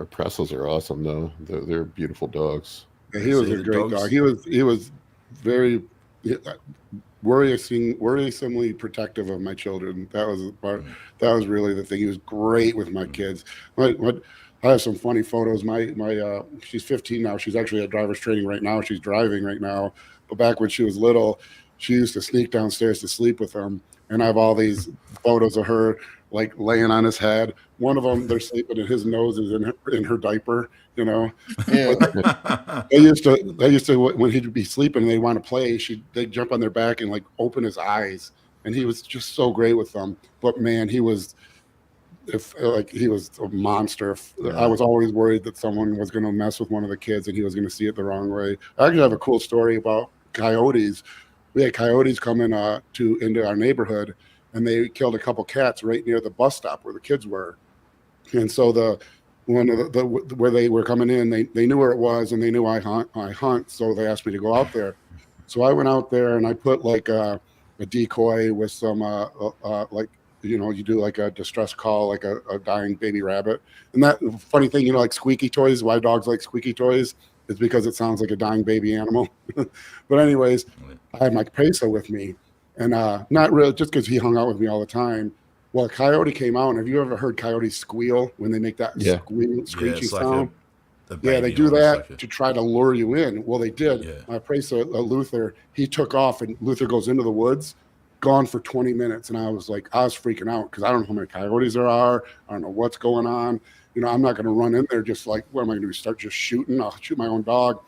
Pressels are awesome, though. They're beautiful dogs. Yeah, he was a great dog. He was very worrisomely protective of my children. That was the part. That was really the thing. He was great with my kids. I have some funny photos. My she's 15 now. She's actually at driver's training right now. She's driving right now. But back when she was little, she used to sneak downstairs to sleep with him. And I have all these photos of her laying on his head. One of them, they're sleeping, and his nose is in her diaper. Yeah. They used to when he'd be sleeping and they want to play, they'd jump on their back and open his eyes. And he was just so great with them. But man, he was a monster. I was always worried that someone was going to mess with one of the kids and he was going to see it the wrong way. I actually have a cool story about coyotes. We had coyotes come into our neighborhood, and they killed a couple cats right near the bus stop where the kids were. And so where they were coming in, they knew where it was, and they knew I hunt. So they asked me to go out there. So I went out there and I put a decoy with some you do a distress call, a dying baby rabbit. And that funny thing, squeaky toys, why dogs like squeaky toys is because it sounds like a dying baby animal. But anyways, I had my Peso with me, and not really just because he hung out with me all the time. Well, a coyote came out, and have you ever heard coyotes squeal when they make that screeching sound? They do that to try to lure you in. Well, they did. Yeah. My Peso, Luther, he took off, and Luther goes into the woods, gone for 20 minutes. And I was freaking out because I don't know how many coyotes there are. I don't know what's going on. I'm not going to run in there what am I going to do? Start just shooting? I'll shoot my own dog.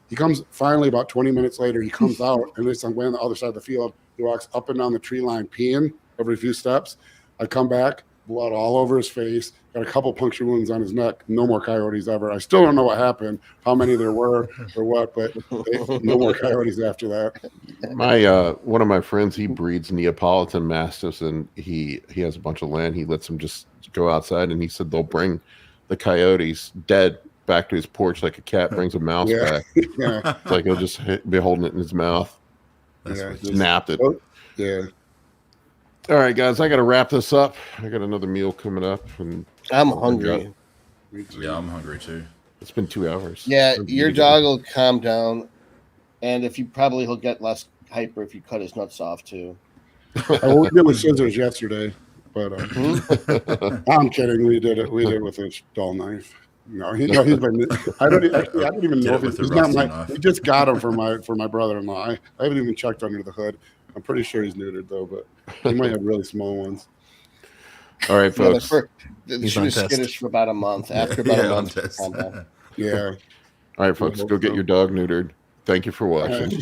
He comes finally about 20 minutes later. He comes out, and I'm way on the other side of the field. He walks up and down the tree line peeing every few steps. I come back, blood all over his face, got a couple puncture wounds on his neck. No more coyotes ever. I still don't know what happened, how many there were or what, but no more coyotes after that. One of my friends, he breeds Neapolitan Mastiffs, and he has a bunch of land. He lets them just go outside, and he said they'll bring the coyotes dead back to his porch like a cat brings a mouse back. Yeah. It's like he'll just be holding it in his mouth. Napped it. Yeah. All right, guys, I got to wrap this up. I got another meal coming up, and I'm hungry. Yeah, I'm hungry too. It's been 2 hours. Yeah, your dog will calm down, and he'll get less hyper if you cut his nuts off too. We did with scissors yesterday. But I'm kidding. We did it with a dull knife. No, he's been. I don't even know if he's not my. We just got him for my brother-in-law. I haven't even checked under the hood. I'm pretty sure he's neutered though, but he might have really small ones. All right, folks. The shoot is skittish for about a month. After about a month, yeah. All right, folks, go get your dog neutered. Thank you for watching.